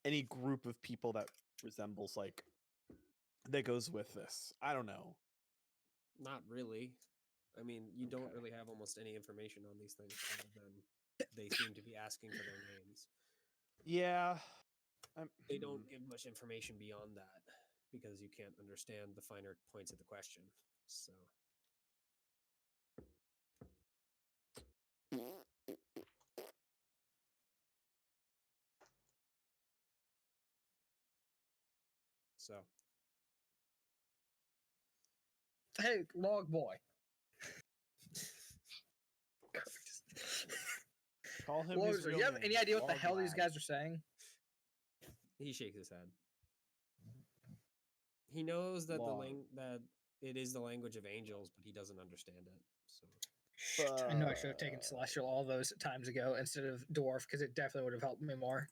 Any group of people that resembles like that goes with this? I don't know. Not really. I mean, you don't Okay. really have almost any information on these things other than they seem to be asking for their names. Yeah. They don't give much information beyond that because you can't understand the finer points of the question. So, so Hey, log boy. Call him Logs, his do real you have name, any idea what the Log hell these Lad. guys are saying? he shakes his head. He knows that Log. that it is the language of angels, but he doesn't understand it. So, Shit, I know I should have taken Celestial all those times ago instead of Dwarf because it definitely would have helped me more.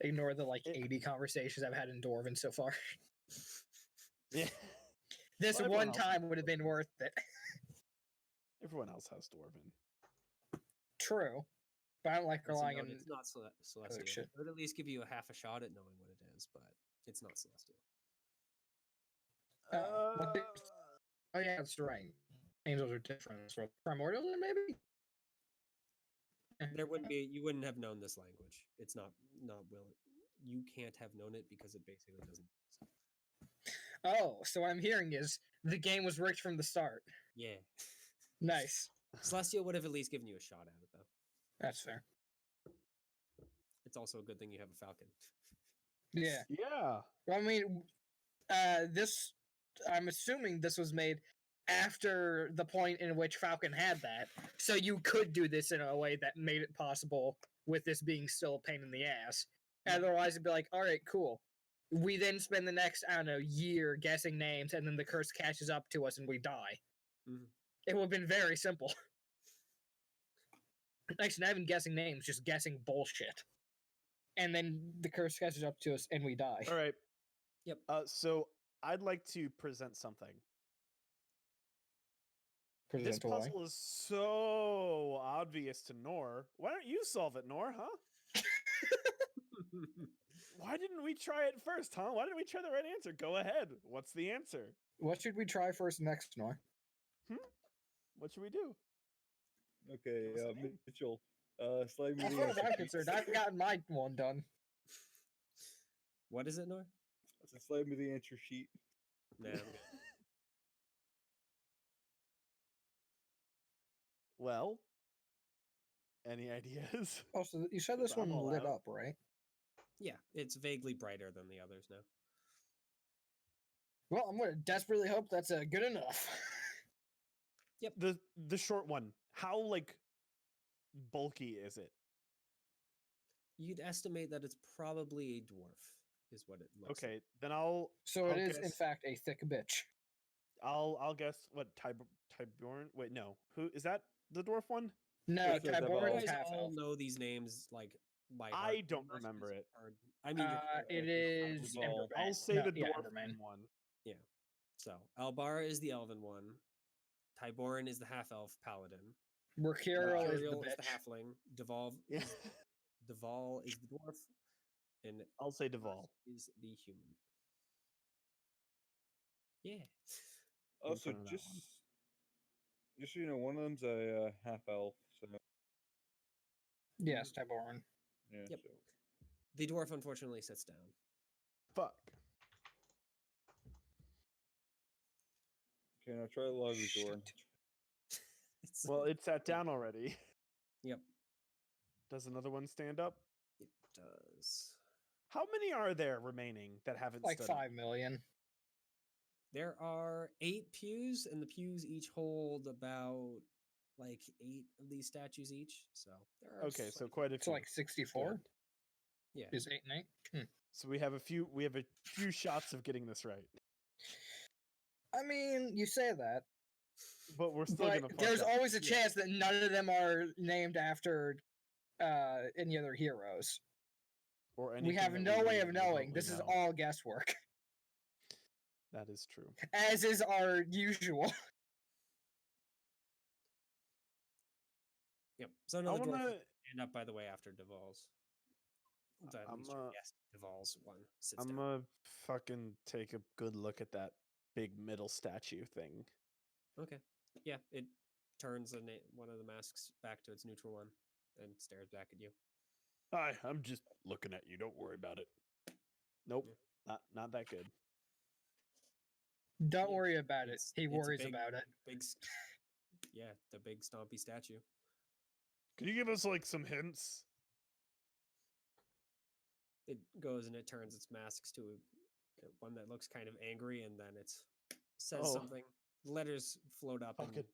Ignore the like 80 conversations I've had in Dwarven so far. Yeah. This Well, everyone one else has time would have been Dwarven. worth it. Everyone else has Dwarven. True. But I don't like and so relying no, on. it's not celestial. shit. It would at least give you a half a shot at knowing what it is, but it's not celestial. What did- Oh, yeah, that's right. Angels are different. So primordials, maybe? There wouldn't be. You wouldn't have known this language. It's not willing. You can't have known it because it basically doesn't. Oh, so what I'm hearing is the game was rigged from the start. Yeah. Nice. Celestial would have at least given you a shot at it, though. That's fair. It's also a good thing you have a falcon. Yeah. Yeah. Well, I mean, this. I'm assuming this was made after the point in which Falcon had that, so you could do this in a way that made it possible with this being still a pain in the ass. Otherwise, it'd be like, all right, cool. We then spend the next, I don't know, year guessing names, and then the curse catches up to us and we die. Mhm. It would have been very simple. Actually, not even guessing names, just guessing bullshit. And then the curse catches up to us and we die. All right. Yep. So I'd like to present something. This Present away. puzzle is so obvious to Nor. Why don't you solve it, Nor, huh? Why didn't we try it first, huh? Why didn't we try the right answer? Go ahead. What's the answer? What should we try first next, Nor? What should we do? Okay, What's the name? Mitchell. Slide me As the far as answer I'm sheet. concerned, I've gotten my one done. What is it, Nor? I said, slide me the answer sheet. Nah, I'm good. Well, any ideas? Oh, so you said this I'm one all lit out. up, right? Yeah, it's vaguely brighter than the others now. Well, I'm gonna desperately hope that's good enough. The short one. How like bulky is it? You'd estimate that it's probably a dwarf, is what it looks like. Okay, then I'll So it I'll is, in guess- fact, a thick bitch. I'll guess what Tyborn. Wait, no. Who is that? The dwarf one? No, Yeah, so You Tyborn is guys half all elf. know these names like by I heart, don't unless remember it's it. hard- I mean, It is Evolve. Enderman. I'll say No, the yeah, dwarf Enderman. one. so Albar is the elven one. Tyborn is the half elf paladin. Mercurial is the Mercurial is the bitch. halfling. Deval Yeah. Deval is the dwarf, and I'll say Deval. is the human. Yeah. Also, front of that just one. just so you know, one of them's a half elf. So Yes, Tyborn. yeah. Yep. So The dwarf unfortunately sits down. Fuck. Okay, now try Laguzor. It's- Well, it sat down already. Yep, Does another one stand up? it does. How many are there remaining that haven't Like stood up? 5 million. There are 8 pews, and the pews each hold about like 8 of these statues each. So there are Okay, so some- quite a It's few. like 64. Good. yeah. Is 8 and 8? So we have a few shots of getting this right, I mean, you say that, but we're still but gonna. Fuck there's up. always a Yeah. chance that none of them are named after any other heroes. Or We anything have that no way of knowing. remotely This is know. all guesswork, That is true. as is our usual. Yep. So I another dwarf wanna. will stand up, by the way, after Deval's. At I'm least your a- guest Deval's one sits I'm down. gonna fucking take a good look at that big middle statue thing. Okay. Yeah, it turns one of the masks back to its neutral one and stares back at you. Hi, I'm just looking at you. Don't worry about it. Nope, not that good. Don't Yeah, worry about it. it's- He it's a worries big- about it. Big, yeah, the big stompy statue. Can you give us like some hints? It goes and it turns its masks to one that looks kind of angry, and then it says Oh. something. Letters float up in Fucking-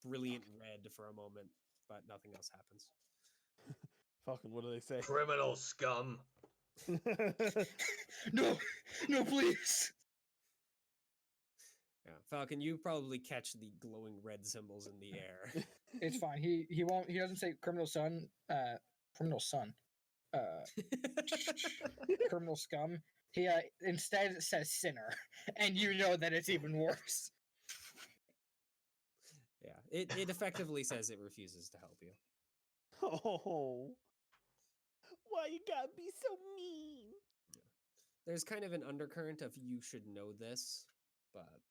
brilliant red for a moment, but nothing else happens. Fucking, what do they say? Criminal scum. No, no, please. Yeah, Falcon, you probably catch the glowing red symbols in the air. It's fine. He won't. He doesn't say criminal son. Criminal son. Criminal scum. He instead says sinner, and you know that it's even worse. Yeah, it effectively says it refuses to help you. Oh, why you gotta be so mean? There's kind of an undercurrent of you should know this, but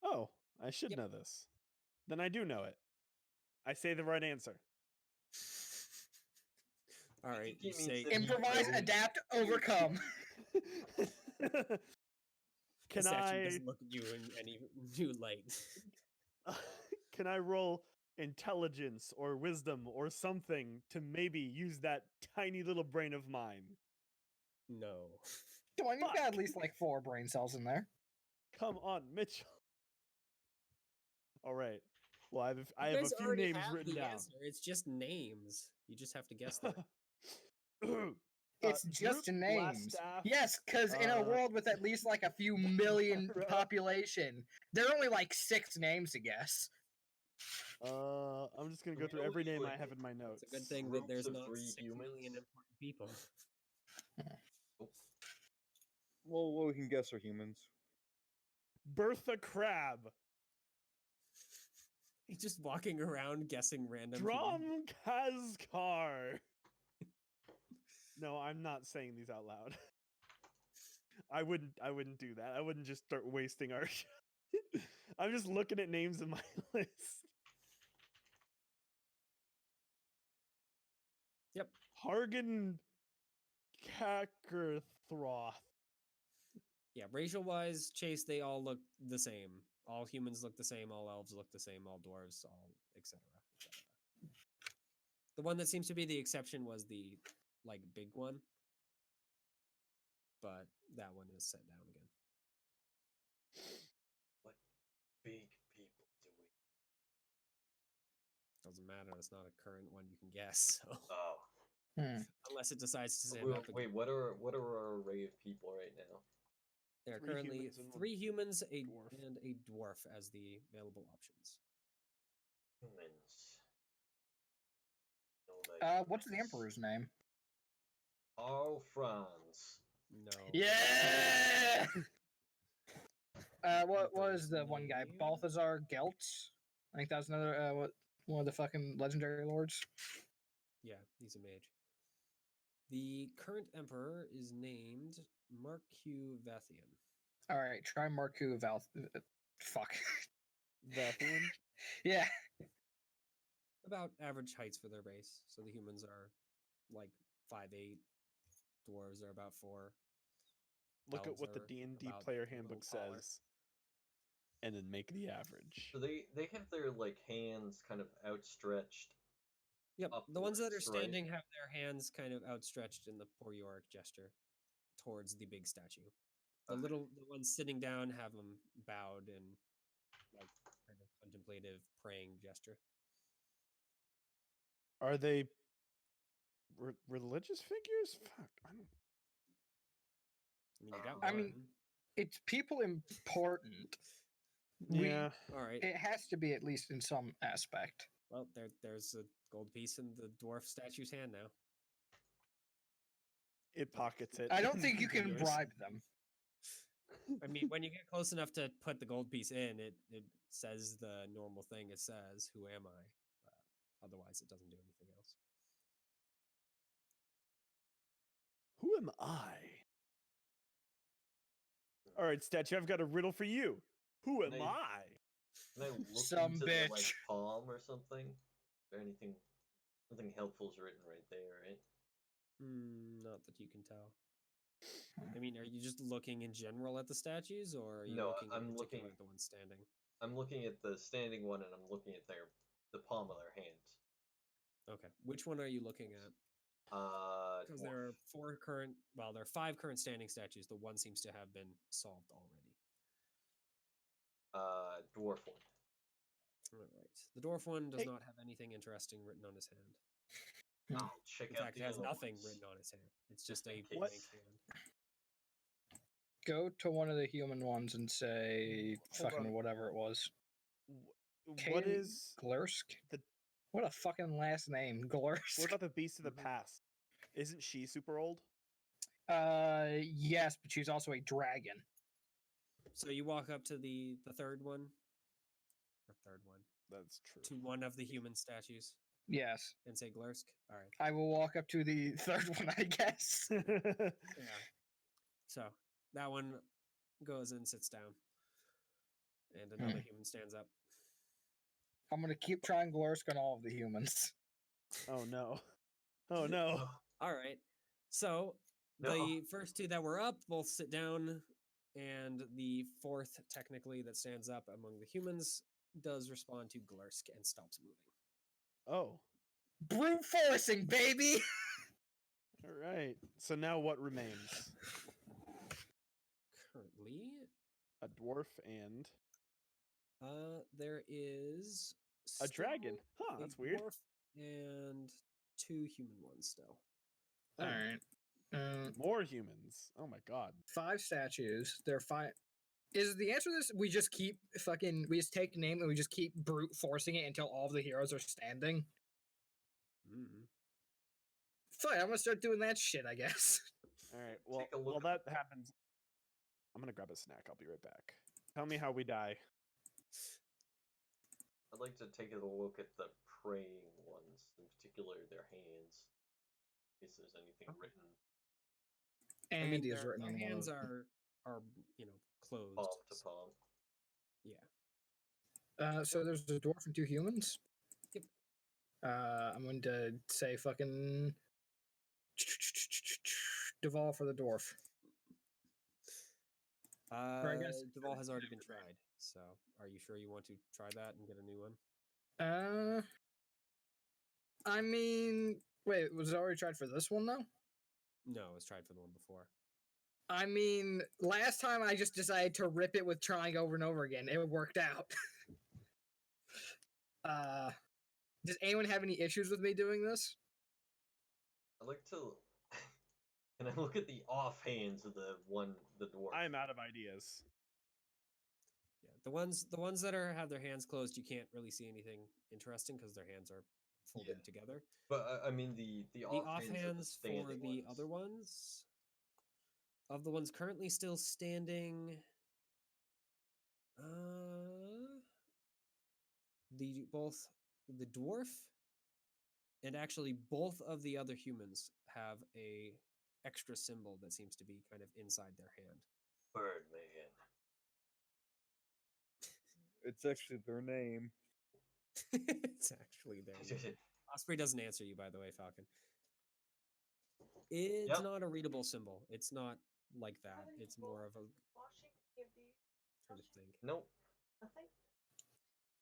Oh, I should Yep. know this. Then I do know it. I say the right answer. all right, you he means say that Improvise, know- adapt, overcome. the Can statue I doesn't look at you in any new light. can I roll intelligence or wisdom or something to maybe use that tiny little brain of mine? No. Come on, you've got Fuck. at least like 4 brain cells in there. Come on, Mitchell. All right. Well, I You have a guys few already names have written the down. answer. It's just names. You just have to guess them. It's just Droop, names. Blaststaff, Yes, because in a Uh, world with at least like a few million Right. population, there are only like 6 names to guess. I'm just gonna Do go we through know every which name I way- have in my notes. It's a good thing that Groups there's of not 3 6 million humans? important people. Well, what we can guess are humans. Bertha Crab, He's just walking around guessing random Drum Kazkar. No, I'm not saying these out loud. I wouldn't do that. I wouldn't just start wasting our I'm just looking at names in my list. Yep. Hargan Kakarthroth. Yeah, racial wise, Chase, they all look the same. All humans look the same, all elves look the same, all dwarves, all etc. The one that seems to be the exception was the like big one. But that one is set down again. Big people do we? Doesn't matter, it's not a current one you can guess, so Oh. unless it decides to stand Wait, up again. wait, what are our array of people right now? There are 3 currently humans and 1 3 humans dwarf. and a dwarf as the available options. Humans. No, What's the emperor's name? All Franz. No. Yeah. What was Emperor's the one guy? name? Balthazar Gelt. I think that's another one of the fucking legendary lords. Yeah, he's a mage. The current emperor is named Marku Vathian. All right, try Marku Val. Fuck. Vathian? Yeah. About average heights for their race. So the humans are like 5'8", dwarves are about 4. Look at Elves what the are D&D about player a little handbook taller. says. and then make the average. So they have their like hands kind of outstretched. Yep, the ones that are upwards, right? standing have their hands kind of outstretched in the poor Yorick gesture towards the big statue. The Okay. the ones sitting down have them bowed in like kind of contemplative praying gesture. Are they religious figures? Fuck, I don't. I mean, you got I one. mean, it's people important. Yeah. All right. It has to be at least in some aspect. Well, there's a gold piece in the dwarf statue's hand now. It pockets it. I don't think you can Yours. bribe them. I mean, when you get close enough to put the gold piece in, it says the normal thing. It says, "Who am I?" Otherwise, it doesn't do anything else. Who am I? All right, statue. I've got a riddle for you. Who am Nice. I? Can I look Some into their like bitch. palm or something? Is there anything helpful's written right there, right? Not that you can tell. I mean, are you just looking in general at the statues, or are you No, looking in I'm particular looking- at the one standing? I'm looking at the standing one and I'm looking at the palm of their hands. Okay, which one are you looking at? Because there are there are 5 current standing statues. The one seems to have been solved already. Dwarf one. All right, the dwarf one does Hey. not have anything interesting written on his hand. I'll check In out fact, the it has other nothing ones. written on his hand. It's Just just a in case. blank hand. Go to one of the human ones and say Hold fucking on. whatever it was. What Kain is? Glursk? the- What a fucking last name, Glursk. What about the Beast of the Mhm. Past? Isn't she super old? Yes, but she's also a dragon. So you walk up to the third one, or third one, That's true. to one of the human statues Yes, and say Glursk. All right. I will walk up to the third one, I guess. Yeah. So that one goes and sits down, and another human stands up. I'm gonna keep trying Glursk on all of the humans. Oh no. Oh no. All right. So No. the first 2 that were up both sit down, and the fourth, technically, that stands up among the humans does respond to Glursk and stops moving. Oh. Brute forcing, baby. All right. So now what remains? Currently, A dwarf and there is a dragon. still Huh, a that's weird. dwarf and 2 human ones still. All right. More humans. Oh my god. 5 statues. They're 5. Is the answer to this? We just take the name and we just keep brute forcing it until all of the heroes are standing. Fine, I'm gonna start doing that shit, I guess. All right. Well, Take a look while at that happens, I'm gonna grab a snack. I'll be right back. Tell me how we die. I'd like to take a look at the praying ones, in particular their hands, in case there's anything written I And mean, is their, written their on one of hands them. are closed. palm to so- palm. Yeah. So there's a dwarf and 2 humans. Yep. I'm going to say fucking Duval for the dwarf. I guess- Duval has already been tried. So, are you sure you want to try that and get a new one? I mean, wait, was it already tried for this one though? No, it was tried for the one before. I mean, last time I just decided to rip it with trying over and over again. It worked out. Does anyone have any issues with me doing this? I'd like to. Can I look at the offhands of the dwarf? I'm out of ideas. Yeah, the ones that have their hands closed, you can't really see anything interesting because their hands are folded Yeah. together. But I mean the The offhands, offhands for standing the ones. other ones, of the ones currently still standing, both the dwarf and actually both of the other humans have a extra symbol that seems to be kind of inside their hand. Birdman. It's actually their name. It's actually there. Osprey doesn't answer you, by the way, Falcon. It's Yep. not a readable symbol. It's not like that. It's more of a Washing any of these? trying to think. Nope. Nothing?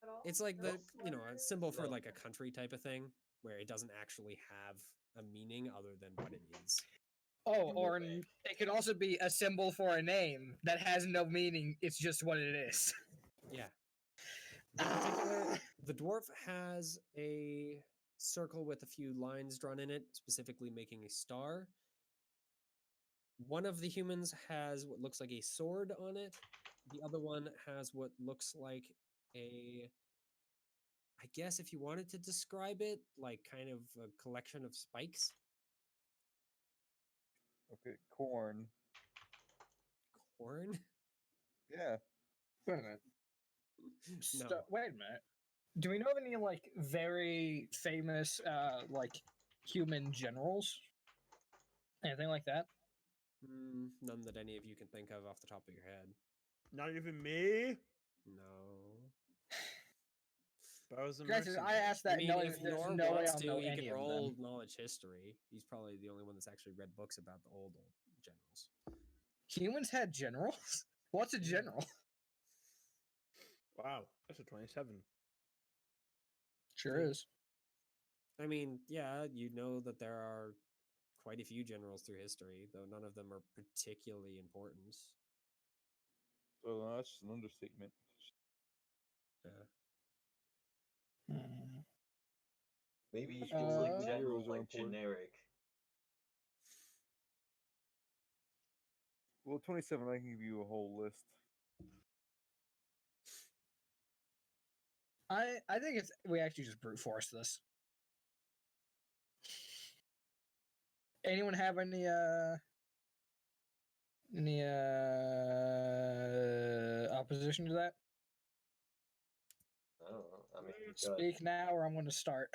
At all? It's like No the a slurs? symbol for No. like a country type of thing, where it doesn't actually have a meaning other than what it is. Oh, or Norway. it could also be a symbol for a name that has no meaning. It's just what it is. Yeah. In particular, Ah. the dwarf has a circle with a few lines drawn in it, specifically making a star. One of the humans has what looks like a sword on it. The other one has what looks like a, I guess if you wanted to describe it, like kind of a collection of spikes. Okay, corn. Corn? Yeah. Wait a minute. No. Wait a minute. Do we know of any like very famous like human generals? Anything like that? None that any of you can think of off the top of your head. Not even me. No. But I was a Granted, I mercenary. asked that I mean, knowing if that there's Nor no way wants I'll to, know he any can of roll them. knowledge history. He's probably the only one that's actually read books about the old generals. Humans had generals? What's a general? Wow, that's a 27. Sure is. I mean, yeah, you know that there are quite a few generals through history, though none of them are particularly important. So that's just an understatement. Yeah. Hmm. Maybe it's People like with general, heroes are like important. generic. Well, 27, I can give you a whole list. I think it's we actually just brute force this. Anyone have any opposition to that? I don't know. I mean, go ahead. Speak now or I'm going to start.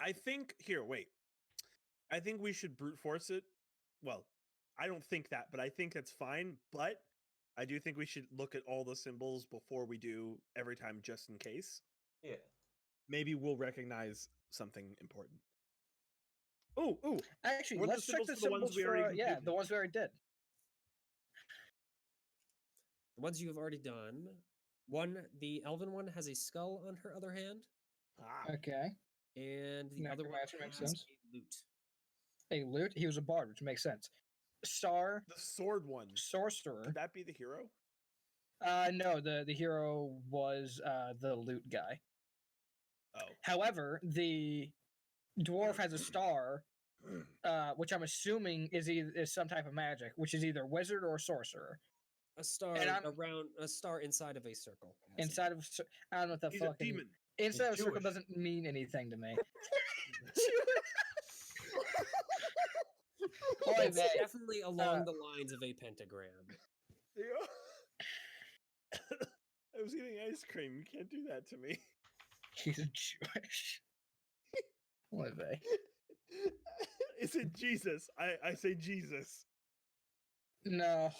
I think here, wait. I think we should brute force it. Well, I don't think that, but I think that's fine. But I do think we should look at all the symbols before we do every time, just in case. Yeah. Maybe we'll recognize something important. Oh, Actually, What are the let's check the symbols for the ones symbols we for already yeah, completed? the ones we already did. The ones you have already done. The elven one has a skull on her other hand, Okay. and the other one Necromancer makes has sense. a lute. A lute. He was a bard, which makes sense. Star, the sword one. sorcerer. Could that be the hero? No, the hero was the lute guy. Oh, However, the dwarf has a star, which I'm assuming is some type of magic, which is either wizard or sorcerer. A star And I'm- around a star inside of a circle. has it. Inside of I don't know what the he's a fucking demon. inside of a He's circle Jewish. doesn't mean anything to me. Boy, It's they- definitely along the lines of a pentagram. I was eating ice cream. You can't do that to me. He's Jewish. What are they? Is it Jesus? I say Jesus. No.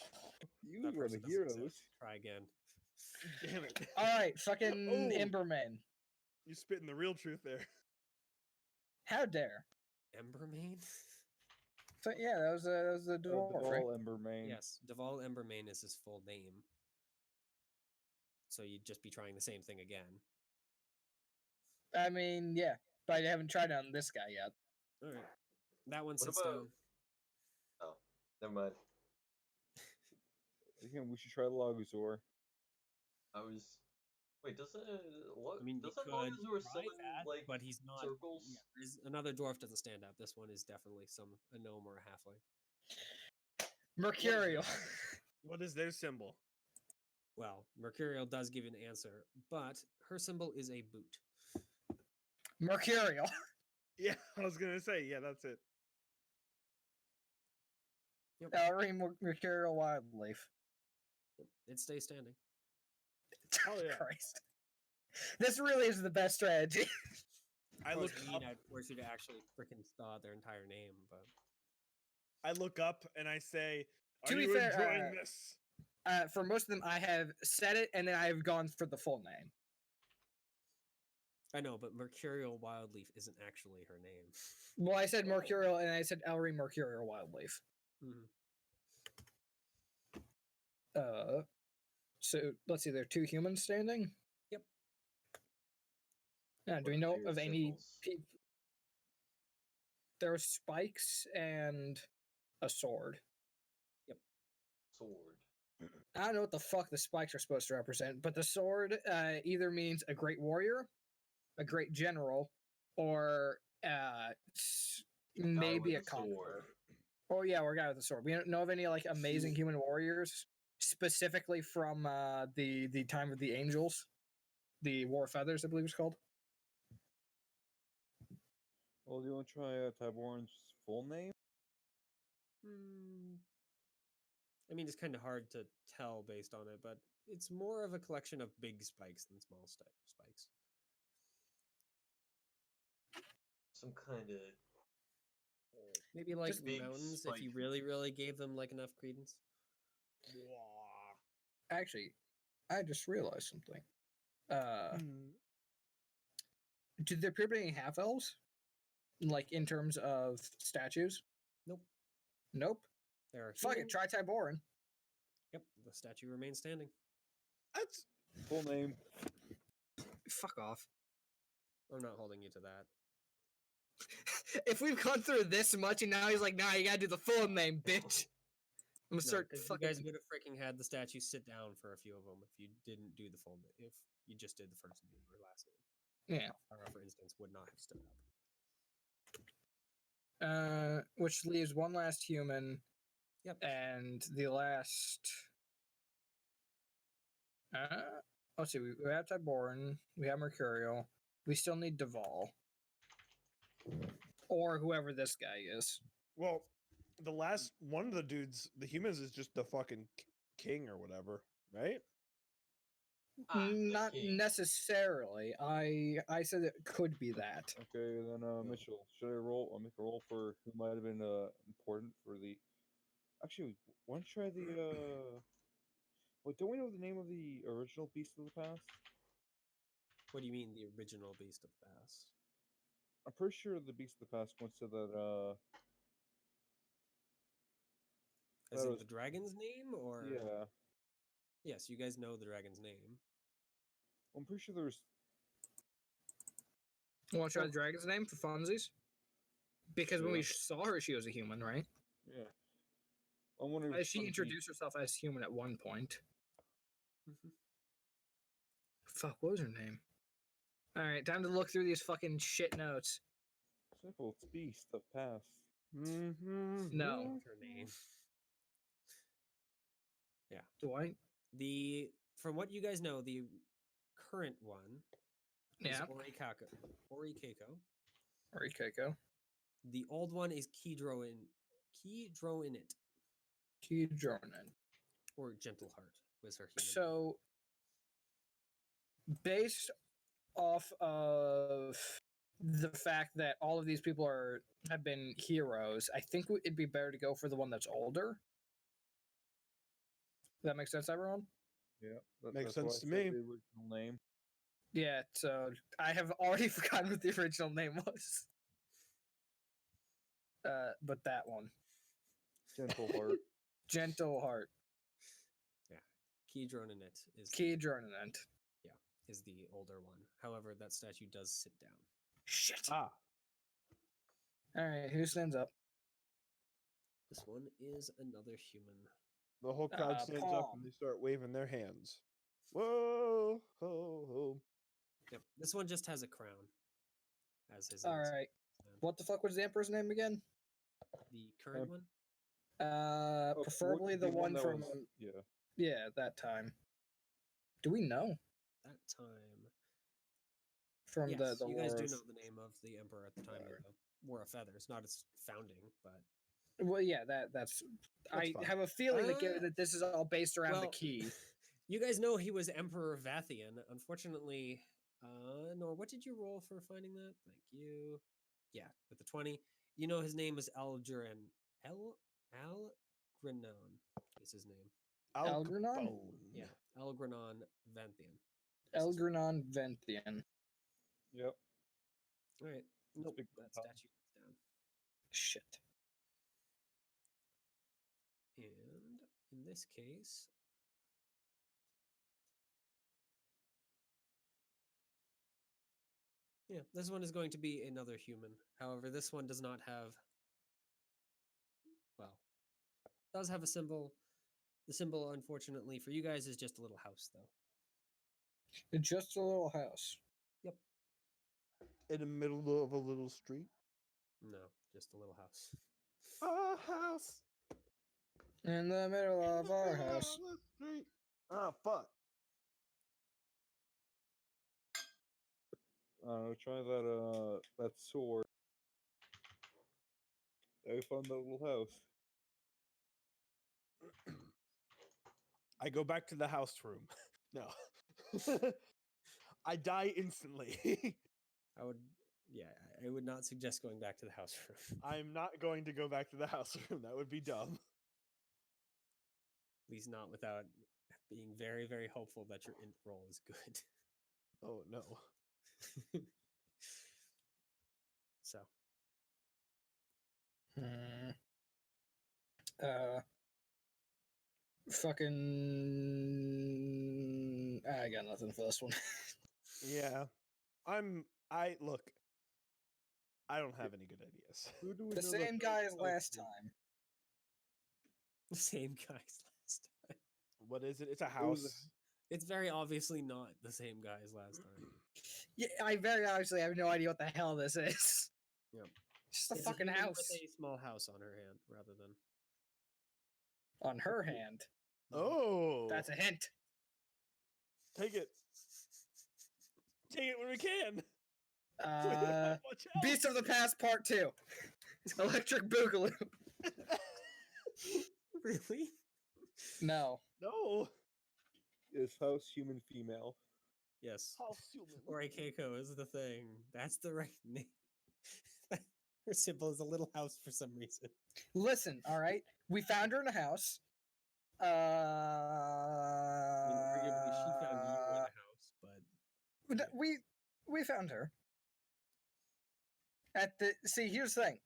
You That are the person doesn't heroes. exist. Try again. Damn it. All right, fucking Oh. Emberman. You spitting the real truth there. How dare? Embermane? So yeah, that was the dwarf, right? Deval Embermane. Yes, Deval Embermane is his full name. So you'd just be trying the same thing again. I mean, yeah, but I haven't tried on this guy yet. All right. That one What sits about- down. Oh, never mind. Again, we should try Laguzor. I was. Wait, doesn't I mean, you doesn't could Laguzor try summon that, like but he's not. circles? Yeah, another dwarf doesn't stand out. This one is definitely a gnome or a halfling. Mercurial. What is their symbol? Well, Mercurial does give an answer, but her symbol is a boot. Mercurial. Yeah, I was gonna say, yeah, that's it. Mercurial wildlife. It stays standing. Oh, yeah. Christ. This really is the best strategy. I Of look course, up, I'd force you to actually freaking spell out their entire name, but I look up and I say, To "Are be you fair, enjoying this?" For most of them, I have said it and then I have gone for the full name. I know, but Mercurial Wildleaf isn't actually her name. Well, I said Mercurial and I said Elry Mercurial wildlife. Mhm. So let's see, there are 2 humans standing. Yep. Yeah, do What we are know their of any symbols? people? There are spikes and a sword. Sword. I don't know what the fuck the spikes are supposed to represent, but the sword either means a great warrior, a great general, or A guy maybe with a conqueror. sword. Oh yeah, we're a guy with a sword. We don't know of any like amazing human warriors specifically from the time of the angels, the War of Feathers, I believe it's called. Well, do you want to try Tyborn's full name? I mean, it's kind of hard to tell based on it, but it's more of a collection of big spikes than small spikes. Some kind of Maybe like Just big mountains if you spike. really gave them like enough credence. Actually, I just realized something. Did there appear to be any half elves? Like in terms of statues? Nope. Nope. There are Fuck it, humans. try Tyboran. Yep, the statue remains standing. That's Full name. Fuck off. I'm not holding you to that. If we've gone through this much and now he's like, nah, you gotta do the full name, bitch. I'm gonna No, start 'cause you fucking. guys would have freaking had the statue sit down for a few of them if you didn't do the full name. If you just did the first name or last name. Yeah. Tara, for instance, would not have stood up. Which leaves one last human Yep. and the last. Let's see. We have Tyboran. We have Mercurial. We still need Duval. Or whoever this guy is. well, the last one of the dudes, the humans, is just the fucking king or whatever, right? the Not king. necessarily. I said it could be that. Okay, then Mitchell, should I roll? I'll make a roll for who might have been important for the. Actually, why don't you try the Wait, don't we know the name of the original Beast of the Past? What do you mean the original Beast of the Past? I'm pretty sure the Beast of the Past once said that. As That in was- the dragon's name, or Yeah, yes, you guys know the dragon's name. I'm pretty sure there's. Want to try the dragon's name for funsies? Because when we Yeah. saw her, she was a human, right? Yeah. I'm wondering. if She some introduced herself as human at one point. Fuck, what was her name? Alright, time to look through these fucking shit notes. Simple, it's Beast of Past. Mm-hmm. No. What's her name? Do I? From what you guys know, the current one is Yeah. Orikako. Or Keiko. The old one is Kidroinit, Key Jordan. or Gentleheart was her human name. So, based off of the fact that all of these people have been heroes, I think it'd be better to go for the one that's older. Does that make sense, everyone? Yeah, Makes that's why sense I to said me. The original name. Yeah, so I have already forgotten what the original name was. But that one. Gentle Heart. Gentle Heart. Kidroinit is Key Jordan. is the older one. However, that statue does sit down. Shit. Ah, Alright, who stands up? This one is another human. the whole crowd stands up Palm. and they start waving their hands. Whoa, ho, ho. Yep. This one just has a crown as his. own Alright. stand. What the fuck was the Emperor's name again? The current one? Oh, Preferably the one that from. was- yeah. Yeah, that time. Do we know? That time. From Yes, the you guys War do of- know the name of the emperor at the time of the War of Feathers, not its founding, but Well, yeah, that's. I fine. have a feeling that given Uh, that this is all based around the well, key. You guys know he was Emperor Vathian. Unfortunately, Nor, what did you roll for finding that? Thank you. Yeah, with the 20. You know his name is Algernon. Algernon is his name. Algernon? Capone. Yeah, Algernon Vanthian. Elgranon Venthian. Yep. All right. Nope, big that problem. statue is down. Shit. And in this case, Yeah, this one is going to be another human. However, this one does not have. Well, does have a symbol. The symbol, unfortunately for you guys, is just a little house, though. It's just a little house. In the middle of a little street. No, just a little house. A house. In the middle of our house. the street. Ah, fuck. Try that sword. I found that little house. I go back to the house room. No. I die instantly. I would, yeah, I would not suggest going back to the house room. I'm not going to go back to the house room. That would be dumb. At least not without being very, very hopeful that your int roll is good. Oh no. So, Hmm. Fucking. I got nothing for this one. Yeah. Look. I don't have any good ideas. Who do we The know that same built guy the as house last here? time. the same guys last time. What is it? It's a It was a- house. It's very obviously not the same guy as last time. Yeah, I very obviously have no idea what the hell this is. Yep. Just a It's fucking human house with a small house on her hand, rather than. on her hand. Oh. That's a hint. Take it. Take it when we can. We don't Uh, have much else. Beast of the Past Part 2. Electric Boogaloo. Really? No. No. Is house human female? Yes. House human. Or a Keiko is the thing. That's the right name. Her symbol is a little house for some reason. Listen, all right. We found her in a house. I mean, arguably, she found you in a house, but We found her. See, here's the thing.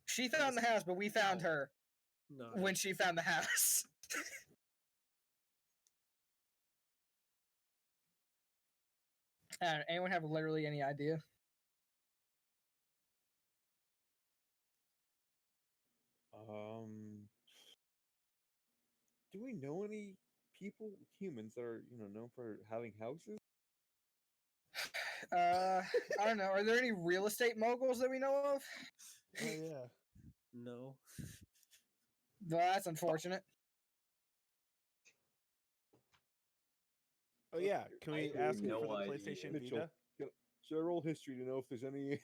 She found the house, but we found How? her not. when she found the house. Anyone have literally any idea? Do we know any humans that are known for having houses? I don't know. Are there any real estate moguls that we know of? Oh yeah. No. Well, that's unfortunate. Oh yeah. Can I we have ask him no for the idea. PlayStation Mitchell. Vita? Should I roll history to know if there's any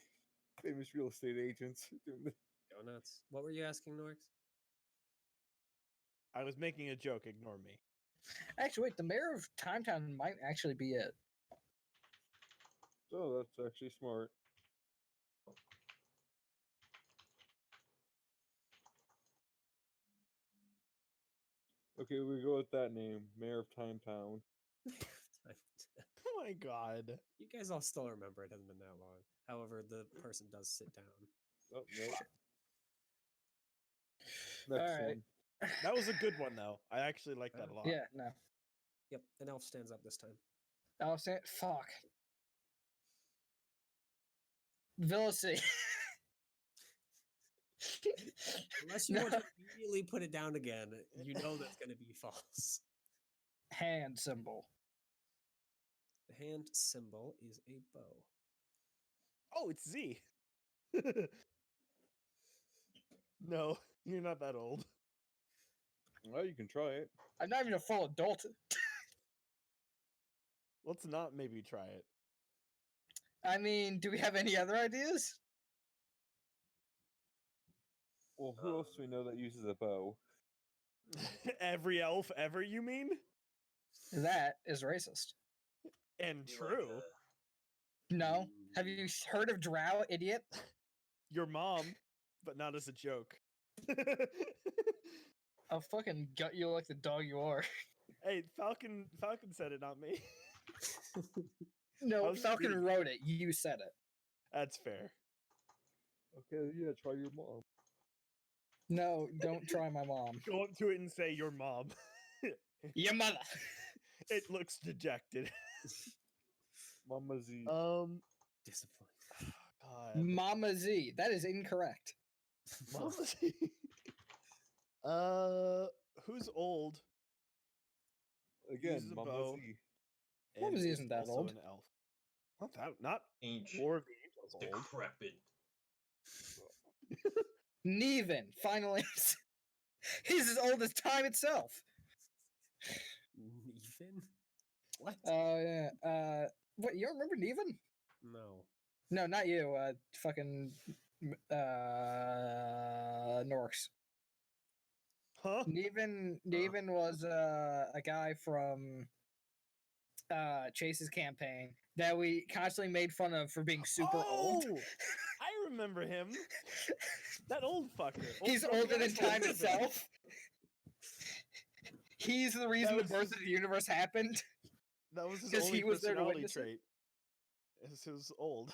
famous real estate agents doing this? Go nuts. What were you asking, Norx? I was making a joke. Ignore me. Actually, wait. The mayor of Timetown might actually be it. Oh, that's actually smart. Okay, we go with that name, Mayor of Time Town. Oh my god. You guys all still remember it hasn't been that long. However, the person does sit down. Oh no. Next Alright. one. That was a good one though. I actually like that a lot. Yeah, no. Yep, an elf stands up this time. I'll say it. Fuck. Villacy. Unless you No. want to immediately put it down again, you know that's going to be false. Hand symbol. The hand symbol is a bow. Oh, it's Z. No, you're not that old. Well, you can try it. I'm not even a full adult. Let's not maybe try it. I mean, do we have any other ideas? Well, who else do we know that uses a bow? Every elf ever, you mean? That is racist. And Be true. No. Have you heard of Drow, idiot? Your mom, but not as a joke. I'll fucking gut you like the dog you are. Hey, Falcon said it, not me. No, How's Falcon Steve? wrote it. You said it. That's fair. Okay, yeah, try your mom. No, don't try my mom. Go up to it and say your mom. Your mother. It looks dejected. Mama Z. Disappointing. Mama Z. That is incorrect. Mama Z. Who's old? Again, Uses a Mama bow. Z. Mama and Z is isn't that also old. an elf. Not that. Not Ancient, War of the Angels old. decrepit. Neven. Finally. He's as old as time itself. Even? What? Yeah. What? You don't remember Neven? No. No, not you. Fucking. Norks. Huh? Neven was a guy from Chase's campaign that we constantly made fun of for being super old. Oh, I remember him. That old fucker. He's Old older than asshole time Neven. itself. He's the reason the was birth his- of the universe happened. That was his 'Cause only he was there to personality witness it? trait. He was old.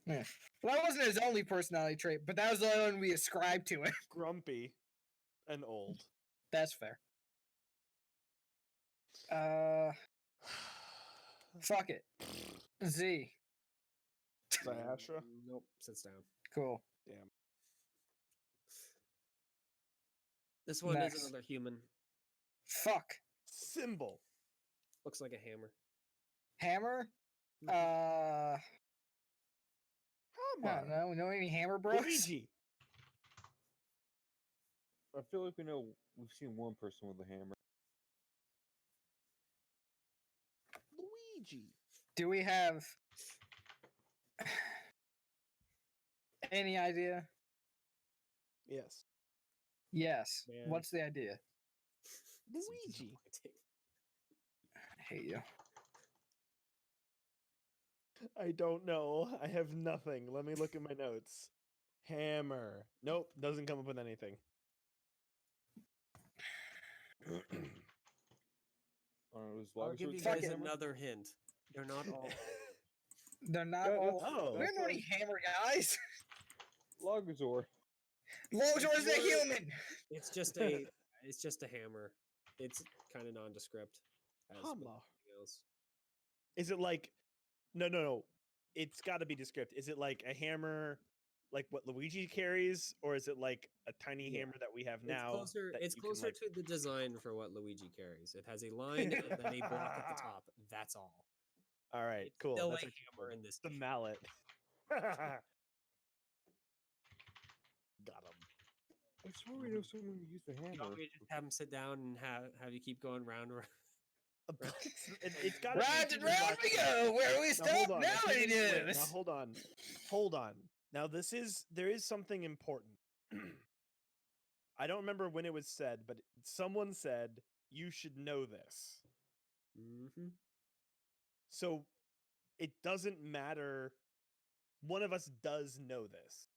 Well, that wasn't his only personality trait, but that was the only one we ascribed to him. Grumpy and old. That's fair. Fuck it. Z. Zayashra? Nope. Sits down. Cool. Damn. This one Next. is another human. Fuck. Symbol. Looks like a hammer. Hammer? Mhm. I Hammer. don't know. Know any hammer bros? Luigi. I feel like we've seen one person with a hammer. Luigi. Do we have any idea? Yes. Yes. Man. What's the idea? This is Luigi. disappointing. I hate you. I don't know. I have nothing. Let me look at my notes. Hammer. Nope. Doesn't come up with anything. It was I'll give you Longsword Fuck guys it. hammer? another hint. They're not all. They're not Yeah, all. Oh. We don't know any hammer guys. Logazor. Logor's a you're- human. It's just a. It's just a hammer. It's kind of nondescript. As with Hammer. everything else. Is it like no. It's gotta be descriptive. Is it like a hammer like what Luigi carries, or is it like a tiny Yeah. hammer that we have It's now? closer. that It's you can, closer like- to the design for what Luigi carries. It has a line and then a block at the top. That's all. All right, It's cool. Still That's a actually hammer cool. in this. The game. mallet. Got him. I swear we know someone who used a You hammer. want me to just have him sit down and have you keep going round? It's got Round and round we go. Where we Now, stop? hold on. Now if you it didn't- wait, is. Now hold on. Hold on. Now there is something important. I don't remember when it was said, but someone said you should know this. Mm-hmm. So it doesn't matter. One of us does know this.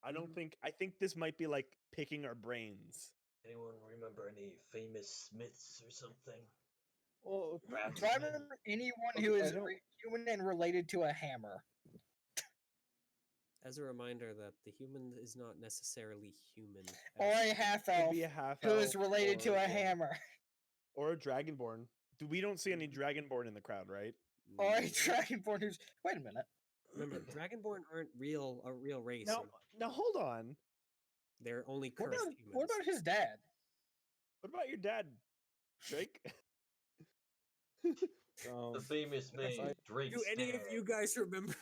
I think this might be like picking our brains. Anyone remember any famous Smiths or something? Well, Do I Craftsmen? remember anyone Okay, who I is don't- human and related to a hammer? As a reminder that the human is not necessarily human. Or as- a half Could elf be a half who is elf related to or- a yeah, hammer? or a dragonborn. We don't see any dragonborn in the crowd, right? Or a No. dragonborn who's. Wait a minute. Remember, Dragonborn aren't a real race. Now, and now hold on. they're only What cursed about, humans. what about his dad? What about your dad, Drake? The famous man, I- Drake. Do any of you guys remember?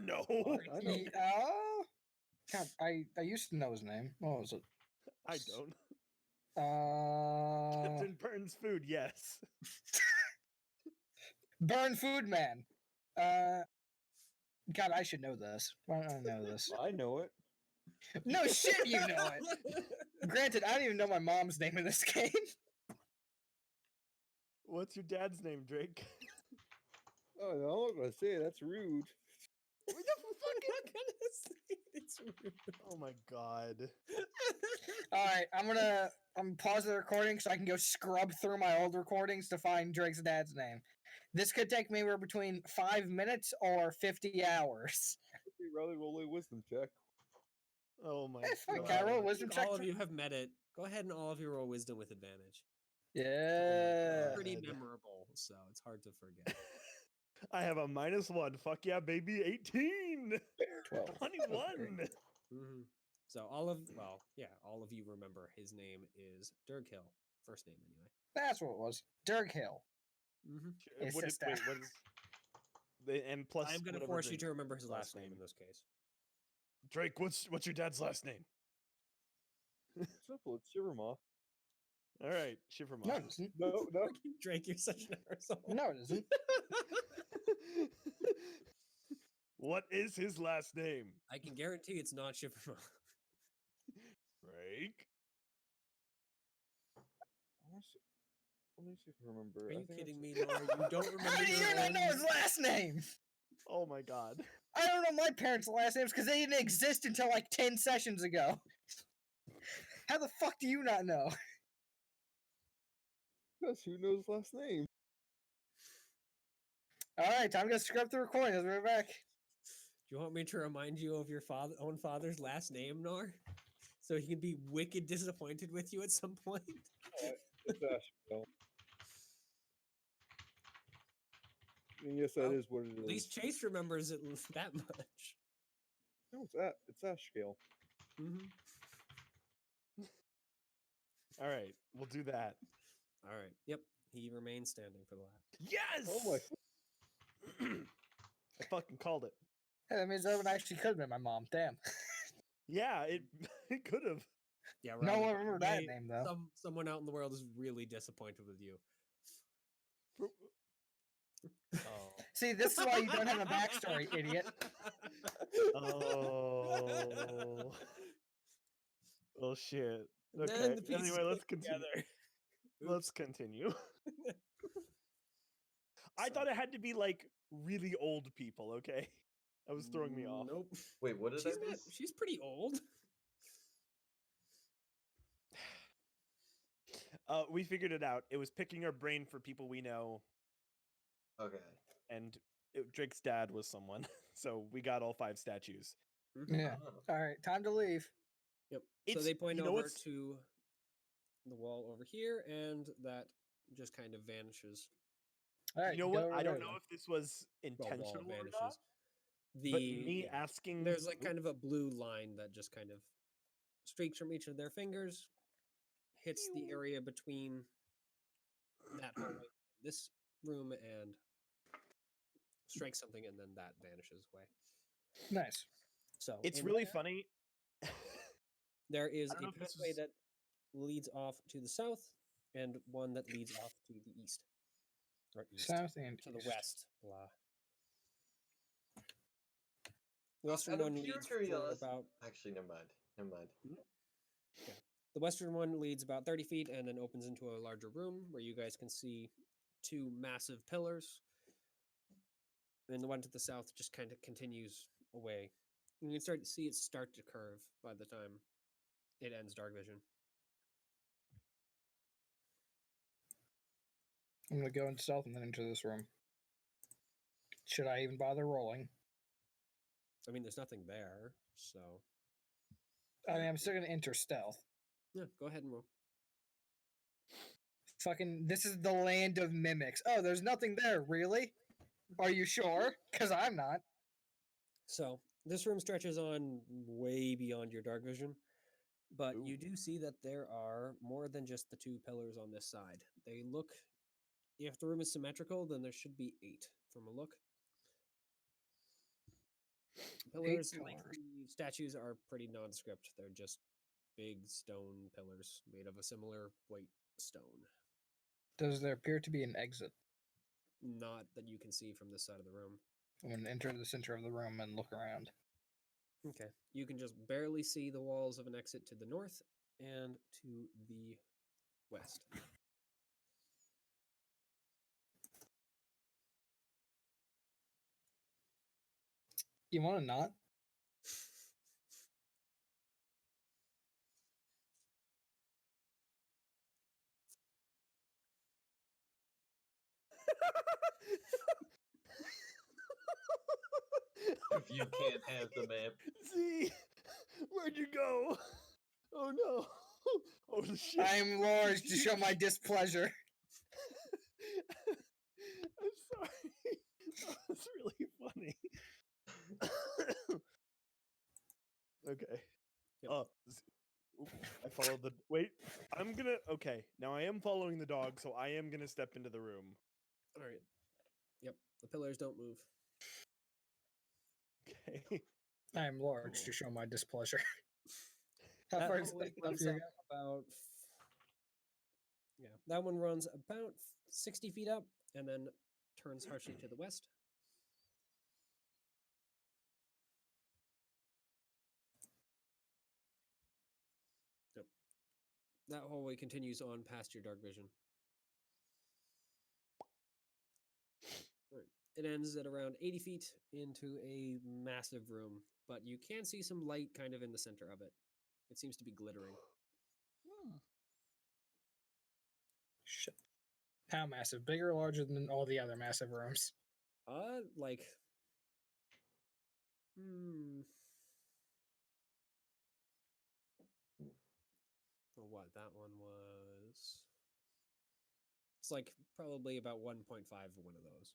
No, I know. God, I used to know his name. What was it? I don't. Uh, Captain Burns Food, yes. Burn Food Man. God, I should know this. Why don't I know this? I know it. No shit, you know it. Granted, I don't even know my mom's name in this game. What's your dad's name, Drake? Oh, no, I'm not gonna say it. That's rude. What the fuck? I'm gonna say it's rude. Oh my god. All right, I'm gonna pause the recording so I can go scrub through my old recordings to find Drake's dad's name. This could take me between 5 minutes or 50 hours. Roll a wisdom check. Oh my Eh, fuck, god. can I roll a I wisdom think check? all of you have met it. Go ahead and all of you roll wisdom with advantage. Yeah. Pretty God. memorable, so it's hard to forget. I have a -1. Fuck yeah, baby. 18. 12. 21. Mm-hmm. So all of you remember his name is Durghill. First name, anyway. That's what it was. Durghill. Mm-hmm. His What sister. wait, what is and plus I'm going to whatever force you the to remember his last last name name. in this case. Drake, what's your dad's last name? Simple. It's Shivermoth. All right, Shivermoth. No, it isn't. No, no. Drake, you're such an arsehole. No, it isn't. What is his last name? I can guarantee it's not Shivermoth. Drake. Let me see if I remember. Are I you think kidding it's- me, Nora? You don't remember How do you your not know own- his last name? Oh my god. I don't know my parents' last names because they didn't exist until like 10 sessions ago. How the fuck do you not know? Yes, who knows his last name? Alright, time to scrub the recording. Let's be right back. Do you want me to remind you of your own father's last name, Nor? So he can be wicked disappointed with you at some point? It's Asheville. And yes, that Well, is what it At is. least Chase remembers it that much. No, it's Ashgale. Mm-hmm. All right, we'll do that. All right. Yep. He remains standing for the last. Yes. Oh my! I fucking called it. Hey, that means that one actually could have been my mom. Damn. Yeah, it it could have. Yeah, No Robbie, one remembered that may- name, though. Someone out in the world is really disappointed with you. Oh. See, this is why you don't have a backstory, idiot. Oh. Oh shit. And then Okay. the pieces Anyway, let's click continue. together. Let's continue. I thought it had to be like really old people, okay? That was throwing me off. Nope. Wait, what did She's I not. miss? She's pretty old. We figured it out. It was picking our brain for people we know, Okay. and Drake's dad was someone, so we got all 5 statues. Yeah. Ah. Alright, time to leave. Yep. So It's- they point you know over what's- to the wall over here, and that just kind of vanishes. Alright, You know go what? over I don't there know then. if this was Well, wall intentional or vanishes. not, The but me yeah, asking there's like kind of a blue line that just kind of streaks from each of their fingers, hits the area between that hallway, this room, and strikes something, and then that vanishes away. Nice. So it's in really there, funny. There is I don't a know if this pathway was- that leads off to the south, and one that leads off to the east, or east South and to the east. west. Blah. The western Out of one pure leads for curiosity- about Actually, never mind. Never mind. the western one leads about 30 feet and then opens into a larger room where you guys can see 2 massive pillars. And the one to the south just kind of continues away. And you can start to see it start to curve by the time it ends dark vision. I'm gonna go into stealth and then into this room. Should I even bother rolling? I mean, there's nothing there, so I mean, I'm still gonna enter stealth. yeah, go ahead and roll. Fucking, this is the land of mimics. Oh, there's nothing there, really? Are you sure? Because I'm not. So this room stretches on way beyond your dark vision, but you Ooh. do see that there are more than just the 2 pillars on this side. They look, if the room is symmetrical, then there should be 8 from a look. Pillars, like pillars. the statues, are pretty nondescript. They're just big stone pillars made of a similar white stone. Does there appear to be an exit? Not that you can see from this side of the room. I'm gonna enter the center of the room and look around. Okay. You can just barely see the walls of an exit to the north and to the west. You want to not? If you can't have the map, Z, where'd you go? Oh no! Oh shit! I am large to show my displeasure. I'm sorry. That's really funny. Okay. Yep. Oop, I followed the. Wait, I'm gonna. Okay, now I am following the dog, so I am gonna step into the room. All right. Yep. The pillars don't move. Okay. I am large Cool. to show my displeasure. How That far is hallway that left comes here? up about. Yeah, that one runs about 60 feet up and then turns harshly to the west. Yep. That hallway continues on past your dark vision. Right. It ends at around 80 feet into a massive room, but you can see some light kind of in the center of it. It seems to be glittering. Shit. How massive? Bigger or larger than all the other massive rooms? Like. Well, what that one was. It's like probably about 1.5 of one of those.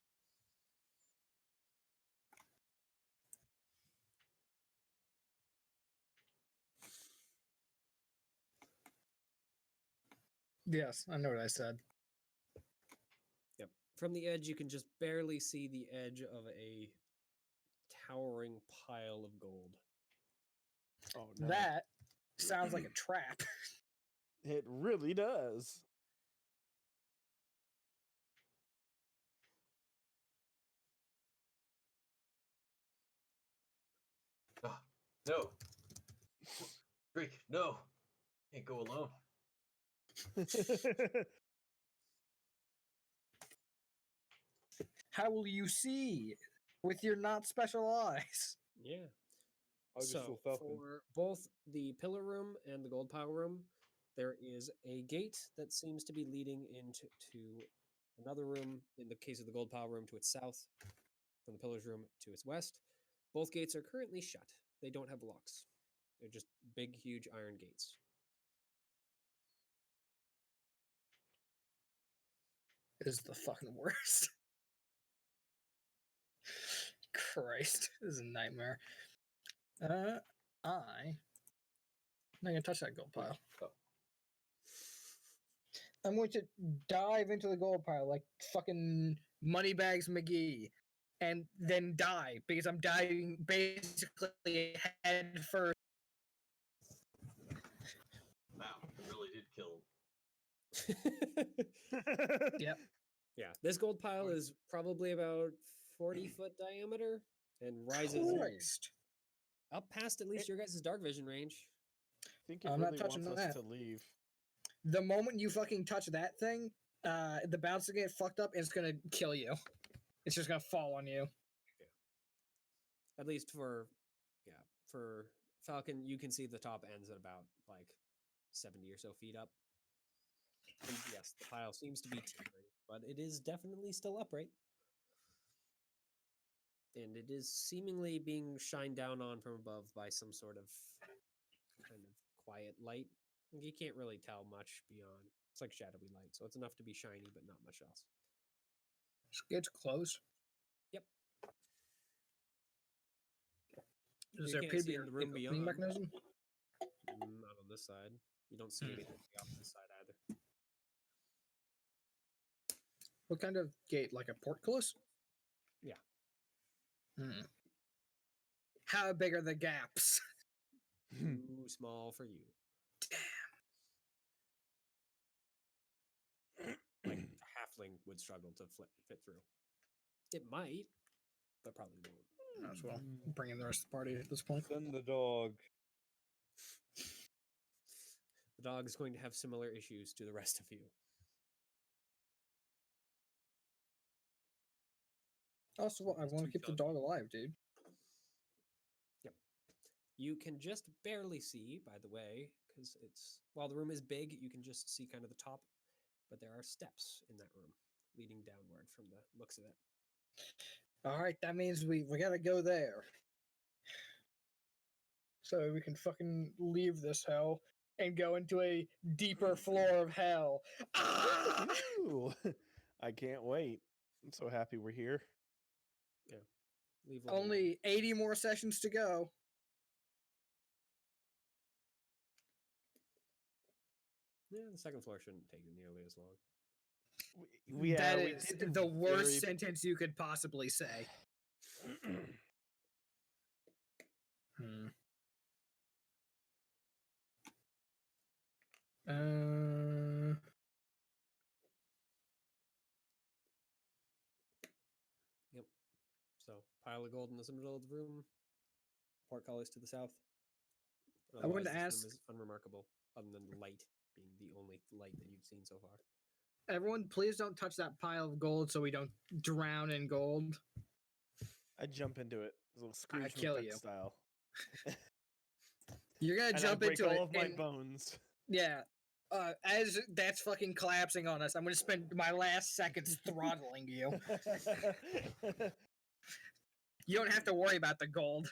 Yes, I know what I said. Yep. From the edge, you can just barely see the edge of a towering pile of gold. Oh no. That sounds like a trap. It really does. Ah, no. Freak, no. Can't go alone. How will you see with your not special eyes? Yeah. I'll just do So a falcon. for both the pillar room and the gold pile room, there is a gate that seems to be leading into another room. In the case of the gold pile room, to its south. From the pillars room to its west. Both gates are currently shut. They don't have locks. They're just big, huge iron gates. Is the fucking worst. Christ, this is a nightmare. I'm not gonna touch that gold pile. Oh. I'm going to dive into the gold pile like fucking Moneybags McGee, and then die because I'm diving basically head first. Wow, it really did kill. Yep. Yeah, this gold pile is probably about 40-foot diameter and rises Christ. up past at least your guys' dark vision range. I think it I'm not really touching wants us that. to leave. The moment you fucking touch that thing, the bounce will get fucked up and it's gonna kill you. It's just gonna fall on you. At least for Falcon, you can see the top ends at about like 70 or so feet up. And yes, the pile seems to be teetering, but it is definitely still upright. And it is seemingly being shined down on from above by some sort of kind of quiet light. You can't really tell much beyond. It's like shadowy light, so it's enough to be shiny, but not much else. It's closed. Yep. Does You there can't appear to see be in a the room opening beyond. mechanism? Not on this side. You don't see anything on the opposite side either. What kind of gate? Like a portcullis? Yeah. Hmm. How big are the gaps? Too small for you. Like a halfling would struggle to fit through. It might, but probably won't. Might as well bring in the rest of the party at this point. Send the dog. The dog is going to have similar issues to the rest of you. Also, I want to Too keep the tough. dog alive, dude. Yep. You can just barely see, by the way, because while the room is big, you can just see kind of the top, but there are steps in that room leading downward from the looks of it. All right, that means we gotta go there. So we can fucking leave this hell and go into a deeper floor of hell. Ah! Woohoo! I can't wait. I'm so happy we're here. Leave level one. Only 80 more sessions to go. Yeah, the second floor shouldn't take nearly as long. That we is did the worst very- sentence you could possibly say. Hmm. Yep. So pile of gold in the middle of the room. Portcullis to the south. I wanted to Otherwise, this ask- room is unremarkable, other than the light being the only light that you've seen so far. Everyone, please don't touch that pile of gold so we don't drown in gold. I jump into it, little Scrooge kill McDuck you. style, You're gonna and jump I break into all it. of my and- bones. Yeah. As that's fucking collapsing on us, I'm gonna spend my last seconds throttling you. You don't have to worry about the gold.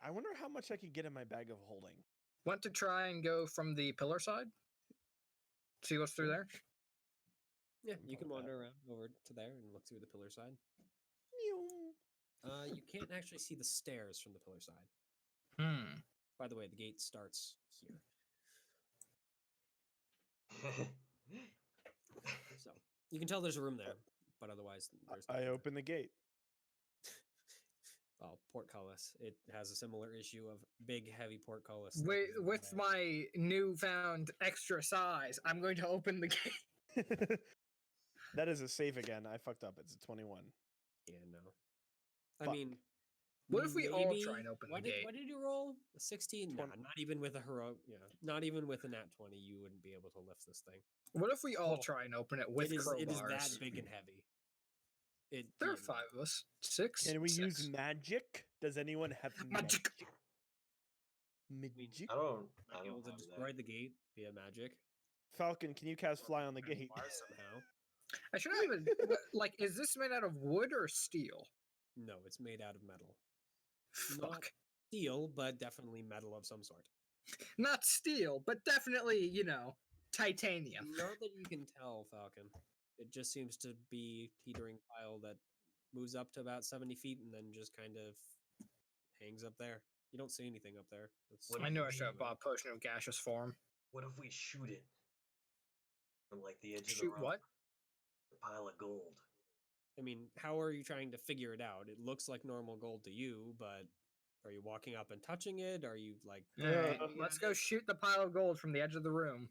I wonder how much I could get in my bag of holding. Want to try and go from the pillar side? See what's through there? Yeah, I'm you fine can with that. wander around over to there and look through the pillar side. Meow. You can't actually see the stairs from the pillar side. By the way, the gate starts here. So you can tell there's a room there, but otherwise there's I nothing there. open the gate. Well, portcullis. It has a similar issue of big, heavy portcullis. that With, is in with there. my newfound extra size, I'm going to open the gate. That is a save again. I fucked up. It's a 21. Yeah, no. I Fuck. mean, What if we all try maybe- and open the what did, gate? What did you roll? A 16? Nah, 20. not even with a heroic. Yeah, not even with a nat 20, you wouldn't be able to lift this thing. What if we all Oh. try and open it with it is crowbars? that big and heavy. There are yeah, 5 of us. 6. Can we use 6. magic? Does anyone have Magic. Magic? I don't. might I be able don't to have destroy that. the gate via magic. Falcon, can you cast fly on the gate? Fire somehow. I should have like, is this made out of wood or steel? No, it's made out of metal. Fuck. Not steel, but definitely metal of some sort. Not steel, but definitely, titanium. Not that you can tell, Falcon. It just seems to be teetering pile that moves up to about 70 feet and then just kind of hangs up there. You don't see anything up there. That's What I knew I if should have we- bought a potion of gaseous form. What if we shoot it from like the edge of the Shoot rock? what? The pile of gold. I mean, how are you trying to figure it out? It looks like normal gold to you, but are you walking up and touching it? Are you like Alright, poking let's at go it? shoot the pile of gold from the edge of the room.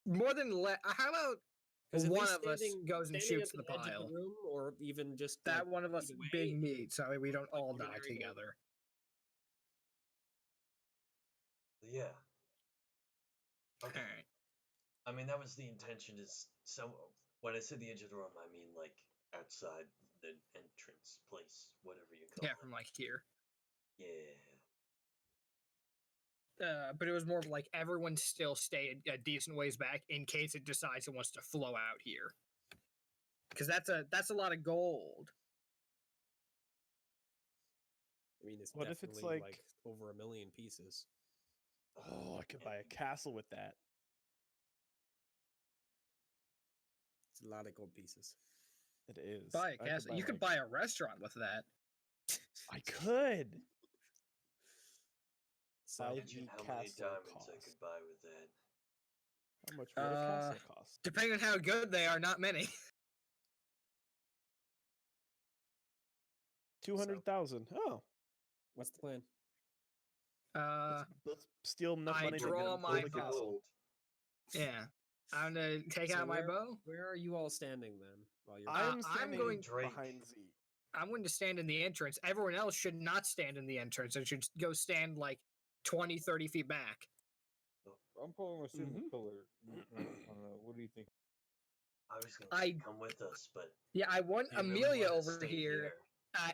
More than how about 'Cause at one least of us goes and standing shoots at the edge of pile? the room, or even just That like, one of us feet away, big meat, so we don't like all die ordinary gold. together. Yeah. Okay. Alright. I mean, that was the intention. Is some when I said the edge of the room, I mean like outside the entrance place, whatever you call Yeah, it. from like here. Yeah. But it was more of like everyone still stay a decent ways back in case it decides it wants to flow out here. Because that's a lot of gold. I mean, it's What if definitely it's like- over 1 million pieces. Oh, I could buy a castle with that. It's a lot of gold pieces. It is. Buy I a could castle. You could like- buy a restaurant with that. I could. So I- Imagine how many castle diamonds I cost? could buy with that. How much would a castle cost? Depending on how good they are, not many. 200,000. Oh, what's the plan? let's steal enough I money to draw build my a bow. castle. Yeah. I'm gonna take So out my where- bow. Where are you all standing then? While you're I'm I'm standing going- Drake. behind Z. I'm going to stand in the entrance. Everyone else should not stand in the entrance. They should go stand like 20, 30 feet back. I'm probably gonna sit in Mhm. the pillar. I don't know. What do you think? I was gonna I- say, come with us, but Yeah, I want you really Amelia wanna over stay here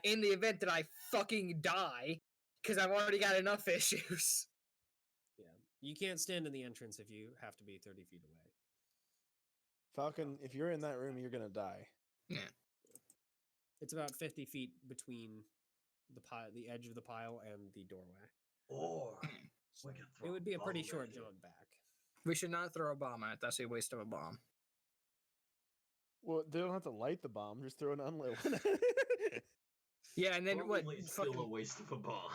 in the event that I fucking die because I've already got enough issues. yeah, you can't stand in the entrance if you have to be 30 feet away. Falcon, if you're in that room, you're gonna die. It's about 50 feet between the edge of the pile, and the doorway. Or we could throw It would be a pretty bomb short at it. jaunt back. We should not throw a bomb at it. That's a waste of a bomb. Well, they don't have to light the bomb. Just throw an unlit one. Yeah, and then what? Probably still a Fucking, waste of a bomb.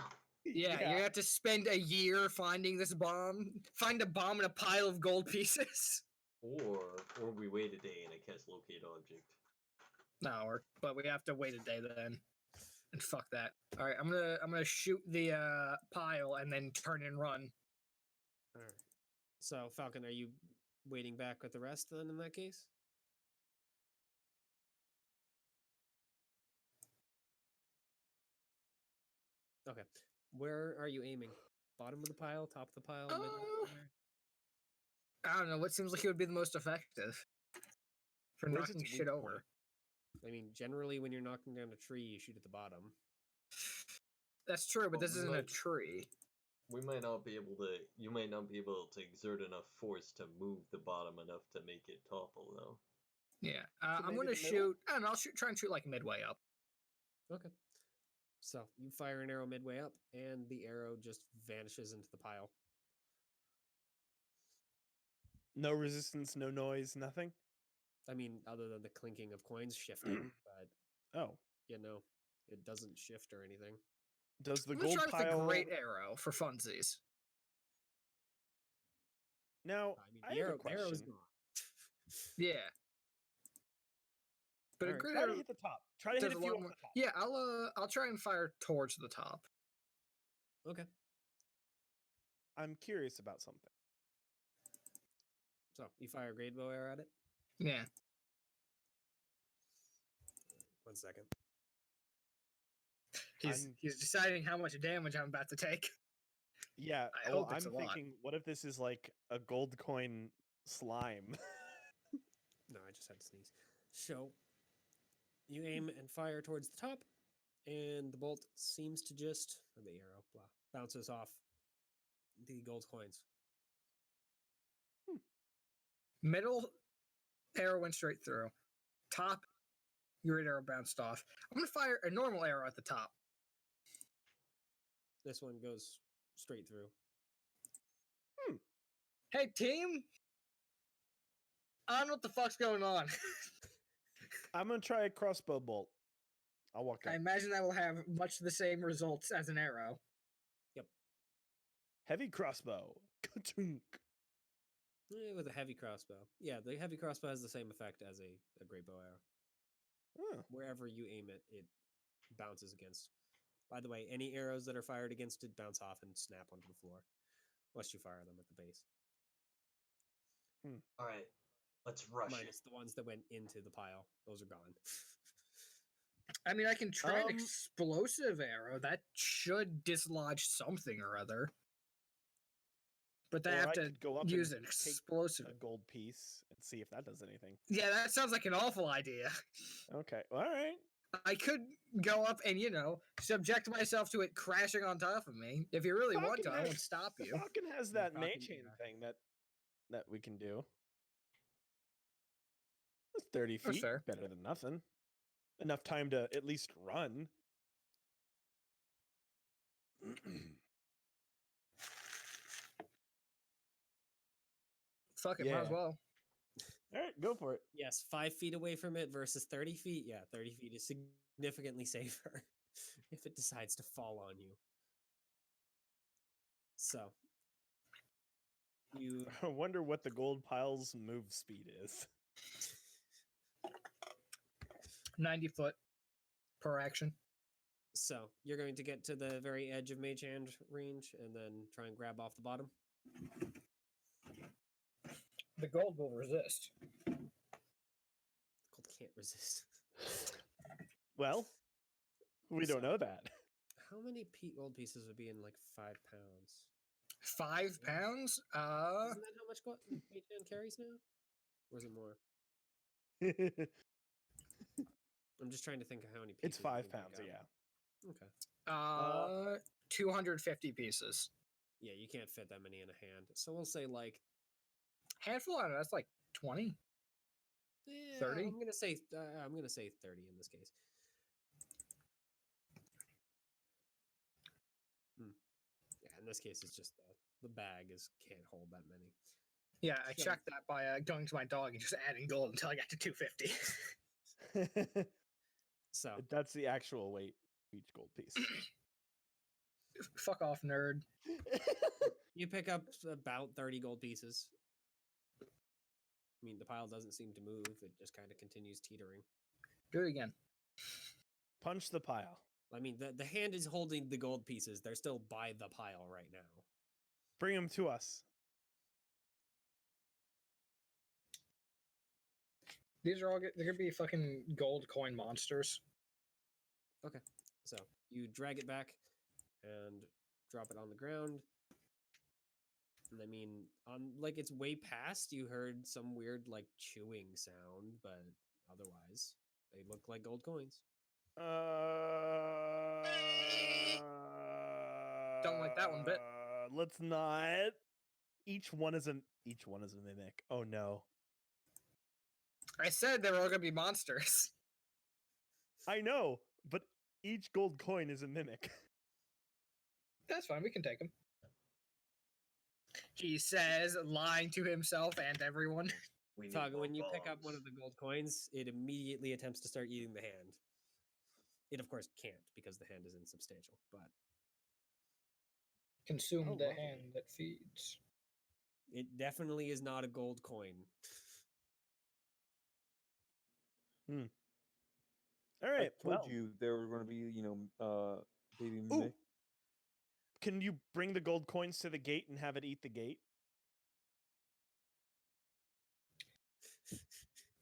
yeah, you have to spend a year finding this bomb. Find a bomb in a pile of gold pieces. Or we wait a day and it casts locate object. No, but we have to wait a day then. And fuck that. All right, I'm gonna shoot the pile and then turn and run. All right. So Falcon, are you waiting back with the rest then? In that case. Okay. Where are you aiming? Bottom of the pile, top of the pile, middle? Where? I don't know. What seems like it would be the most effective for Where's knocking its shit weak over? point? I mean, generally, when you're knocking down a tree, you shoot at the bottom. That's true, but Well, this we isn't a might- tree. We might not be able to. You might not be able to exert enough force to move the bottom enough to make it topple, though. Yeah, So I'm maybe gonna the middle? shoot. I don't know. I'll try and shoot like midway up. Okay. So you fire an arrow midway up, and the arrow just vanishes into the pile. No resistance, no noise, nothing. I mean, other than the clinking of coins shifting, but Oh, you know, it doesn't shift or anything. does the I'm gonna gold try with pile? a great arrow for funsies. Now, I mean, I the have a arrow, the arrow is question. gone. Yeah, but a Alright, great Try to arrow hit the top. Try to hit does a a few lot off more. the top. Yeah, I'll try and fire towards the top. Okay. I'm curious about something. So you fire a great bow arrow at it. Yeah. 1 second. I'm- He's deciding how much damage I'm about to take. Yeah, I well, hope it's I'm a lot. thinking, what if this is like a gold coin slime? No, I just had to sneeze. So you aim and fire towards the top, and the bolt seems to just, or the arrow, blah, bounces off the gold coins. Middle arrow went straight through. Top, your arrow bounced off. I'm gonna fire a normal arrow at the top. This one goes straight through. Hey team, I don't know what the fuck's going on. I'm gonna try a crossbow bolt. I'll walk I up. imagine that will have much the same results as an arrow. Heavy crossbow. Ka-chunk. With a heavy crossbow. Yeah, the heavy crossbow has the same effect as a great bow arrow. Oh, Wherever you aim it, it bounces against. By the way, any arrows that are fired against it bounce off and snap onto the floor, unless you fire them at the base. All right, let's rush Minus the ones that went into the pile; those are gone. I mean, I can try an Um, explosive arrow. That should dislodge something or other. But they or have I to could go up use and an take explosive. a gold piece and see if that does anything. Yeah, that sounds like an awful idea. Okay, all right. I could go up and, subject myself to it crashing on top of me. If you really want to, Falcon I won't has- stop The you. Falcon has Yeah, that Falcon, May chain yeah. thing that we can do. That's 30 That's feet. fair. Better than nothing. Enough time to at least run. Fuck it, might as Yeah. well. All right, go for it. Yes, 5 feet away from it versus 30 feet. Yeah, 30 feet is significantly safer if it decides to fall on you. So, you I wonder what the gold pile's move speed is. 90 foot per action. so you're going to get to the very edge of Mage Hand range and then try and grab off the bottom. The gold will resist. Gold can't resist. Well, we don't So- know that. How many gold pieces would be in like 5 pounds? 5 pounds? Isn't that how much gold Mage Hand carries now? Or is it more? I'm just trying to think of how many pieces. It's it 5 would make pounds, up. yeah. Okay. 250 pieces. Yeah, you can't fit that many in a hand. So we'll say like Handful? I don't know, that's like 20. 30? I'm gonna say 30 in this case. Yeah, in this case, it's just the bag can't hold that many. Yeah, I So- checked that by going to my dog and just adding gold until I got to 250. So That's the actual weight of each gold piece. Fuck off, nerd. you pick up about 30 gold pieces. I mean, the pile doesn't seem to move; it just kind of continues teetering. Do it again. Punch the pile. I mean, the hand is holding the gold pieces; they're still by the pile right now. Bring them to us. These are all they're gonna be fucking gold coin monsters. So you drag it back and drop it on the ground. And I mean, on like it's way past, you heard some weird like chewing sound, but otherwise they look like gold coins. Don't like that one bit. Let's not. Each one is a mimic. Oh no. I said they were all gonna be monsters. I know, but each gold coin is a mimic. That's fine. We can take them. He says, lying to himself and everyone. We need Tog, more when you pick up one bombs. of the gold coins, it immediately attempts to start eating the hand. It of course can't because the hand is insubstantial, but Consume Oh, the lovely. hand that feeds. it definitely is not a gold coin. All right. I told Well, you there were going to be, baby mimic. can you bring the gold coins to the gate and have it eat the gate?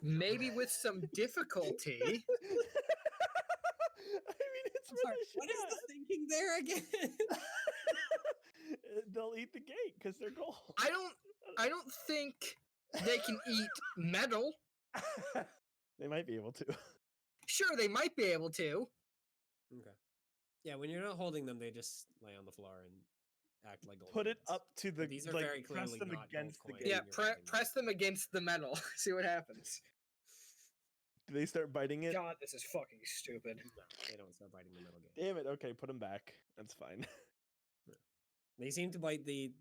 Maybe with some difficulty. I mean, it's I'm sorry, really what is the thinking there again? They'll eat the gate because they're gold. I don't think they can eat metal. They might be able to. Sure, they might be able to. Okay. Yeah, when you're not holding them, they just lay on the floor and act like gold Put it coins. up to the. These are like, very press clearly them not gold against the coins. gate. Yeah, you're holding them. press them against the metal. See what happens. Do they start biting it? God, this is fucking stupid. No, they don't start biting the metal gate. Damn it. Okay, put them back. That's fine. They seem to bite the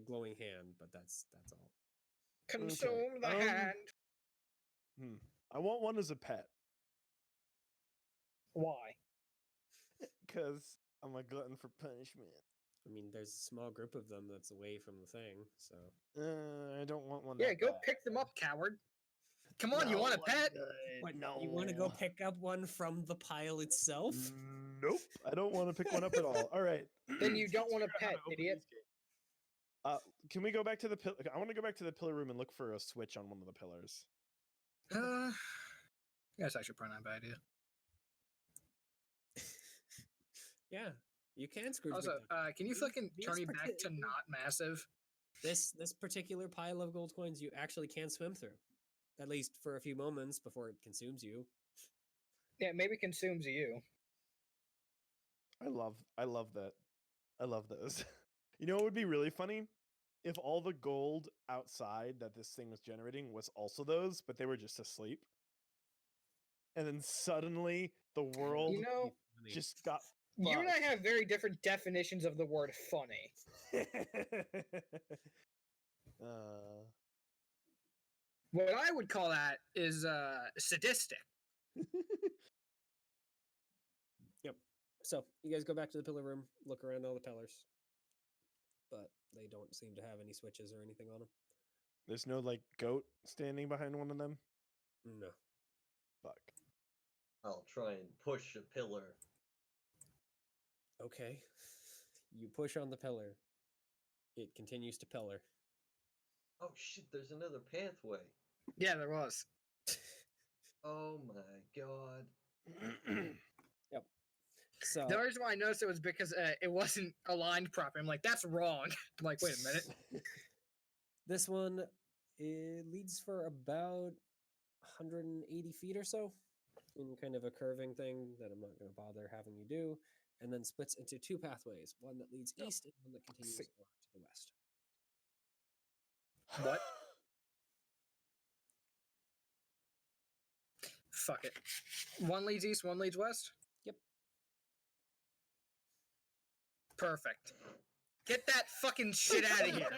glowing hand, but that's all. Consume the um, hand. I want one as a pet Why? because I'm a glutton for punishment. I mean, there's a small group of them that's away from the thing, so I don't want one. Yeah, that go bad. pick them up, coward. Come on, you want a No, pet? what, No. you want to go pick up one from the pile itself? Nope. I don't want to pick one up at all. All right. Then you don't want a Let's figure out how pet, to open idiot. these gates. Can we go back to the pillar? I want to go back to the pillar room and look for a switch on one of the pillars. That's actually probably not a bad idea. Yeah, you can Scrooge. Also, McDuck. can you These- fucking these turn me back to parti- not massive? this particular pile of gold coins you actually can swim through, at least for a few moments before it consumes you. Yeah, maybe consumes you. I love that. I love those. You know what would be really funny? If all the gold outside that this thing was generating was also those, but they were just asleep. And then suddenly the world You know, just got you and I fucked. have very different definitions of the word funny. What I would call that is sadistic. So you guys go back to the pillar room, look around all the pillars, but they don't seem to have any switches or anything on them. There's no like goat standing behind one of them. No. Fuck. I'll try and push a pillar. Okay. You push on the pillar. It continues to pillar. Oh shit, there's another pathway. Yeah, there was. Oh my god. So The reason why I noticed it was because it wasn't aligned properly. I'm like, that's wrong. I'm like, wait a minute. this one it leads for about 180 feet or so in kind of a curving thing that I'm not going to bother having you do, and then splits into two pathways, one that leads east and one that continues Sick. over to the west. What? Fuck it. One leads east, one leads west? Yep. Perfect. Get that fucking shit out of here.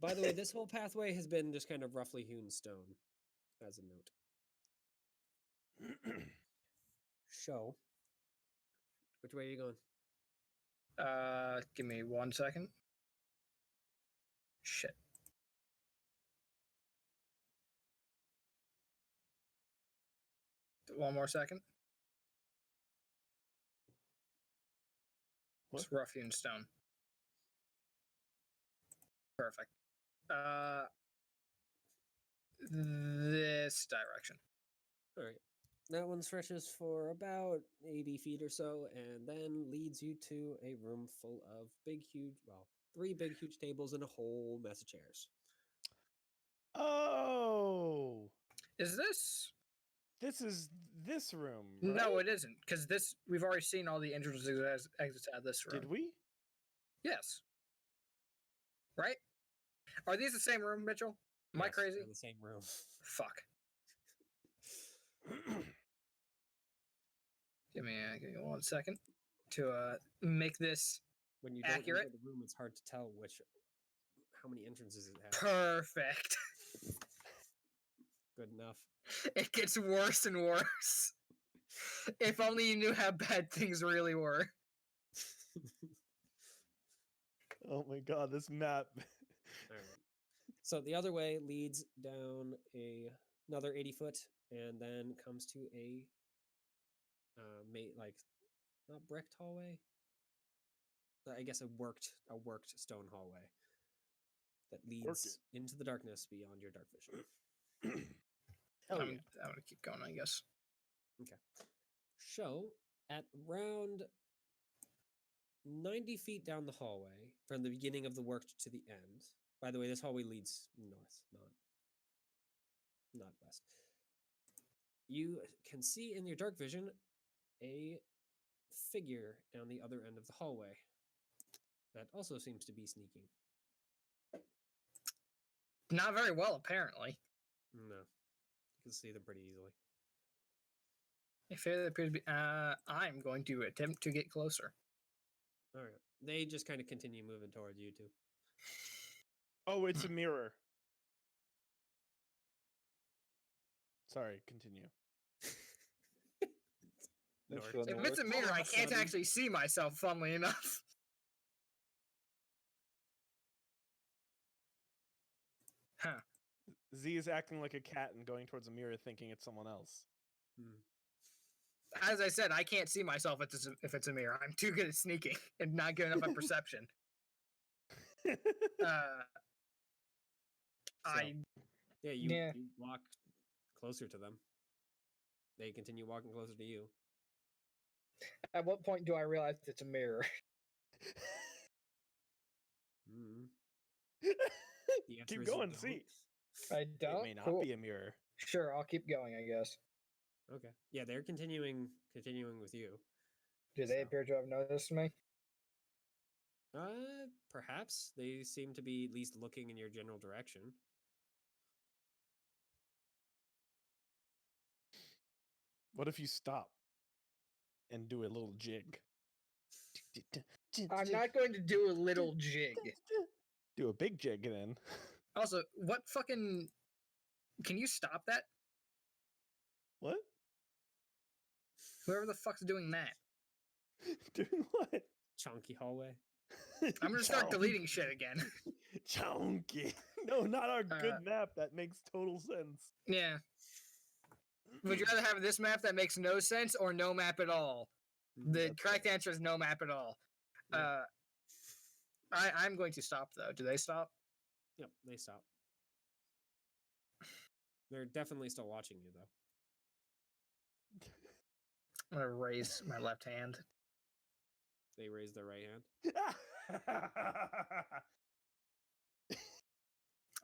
By the way, this whole pathway has been just kind of roughly hewn stone, as a note. So, which way are you going? Give me 1 second. Shit. One more second. What? It's rough hewn stone. Perfect. This direction. All right. That one stretches for about 80 feet or so, and then leads you to a room full of three big, huge tables and a whole mess of chairs. Oh, Is this? this is this room. No, right? it isn't. Because we've already seen all the entrances and exits out of this room. Did we? Yes. Right? Are these the same room, Mitchell? Am I Yes, crazy? they're in the same room. Fuck. Give me 1 second to make this When you don't accurate. enter the room, it's hard to tell how many entrances it has. Perfect. Good enough. It gets worse and worse. If only you knew how bad things really were. Oh my god, this map. All right. So the other way leads down another 80 foot, and then comes to a not bricked hallway. I guess a worked stone hallway that leads into the darkness beyond your dark vision. Hell I'm yeah. gonna keep going, I guess. So at around 90 feet down the hallway, from the beginning of the worked to the end. By the way, this hallway leads north, not west. You can see in your dark vision a figure down the other end of the hallway that also seems to be sneaking. Not very well, apparently. No, you can see them pretty easily. If it appears to be, I'm going to attempt to get closer. All right, they just kind of continue moving towards you two. Oh, it's a mirror. Sorry, continue. Thanks North. for the If it's a north. mirror, I Almost can't done. actually see myself, funnily enough. Huh. Z is acting like a cat and going towards a mirror thinking it's someone else. As I said, I can't see myself if it's a mirror. I'm too good at sneaking and not good enough at perception. I Yeah, Yeah. you walk closer to them. They continue walking closer to you. At what point do I realize it's a mirror? The answer Keep is you going, don't. see. I It don't. may not Cool. be a mirror. Sure, I'll keep going, I guess. Okay. Yeah, they're continuing with you. Do they So. appear to have noticed me? Perhaps they seem to be at least looking in your general direction. What if you stop and do a little jig? I'm not going to do a little jig. Do a big jig then. Also, what fucking... Can you stop that? What? Whoever the fuck's doing that. Doing what? Chunky hallway. I'm gonna start Chonky. deleting shit again. Chonky. No, not our good Uh, map. That makes total sense. Yeah. Would you rather have this map that makes no sense or no map at all? The That's correct fair. answer is no map at all. Yeah. I'm going to stop though. Do they stop? Yep, they stop. They're definitely still watching you, though. I'm gonna raise my left hand. They raise their right hand.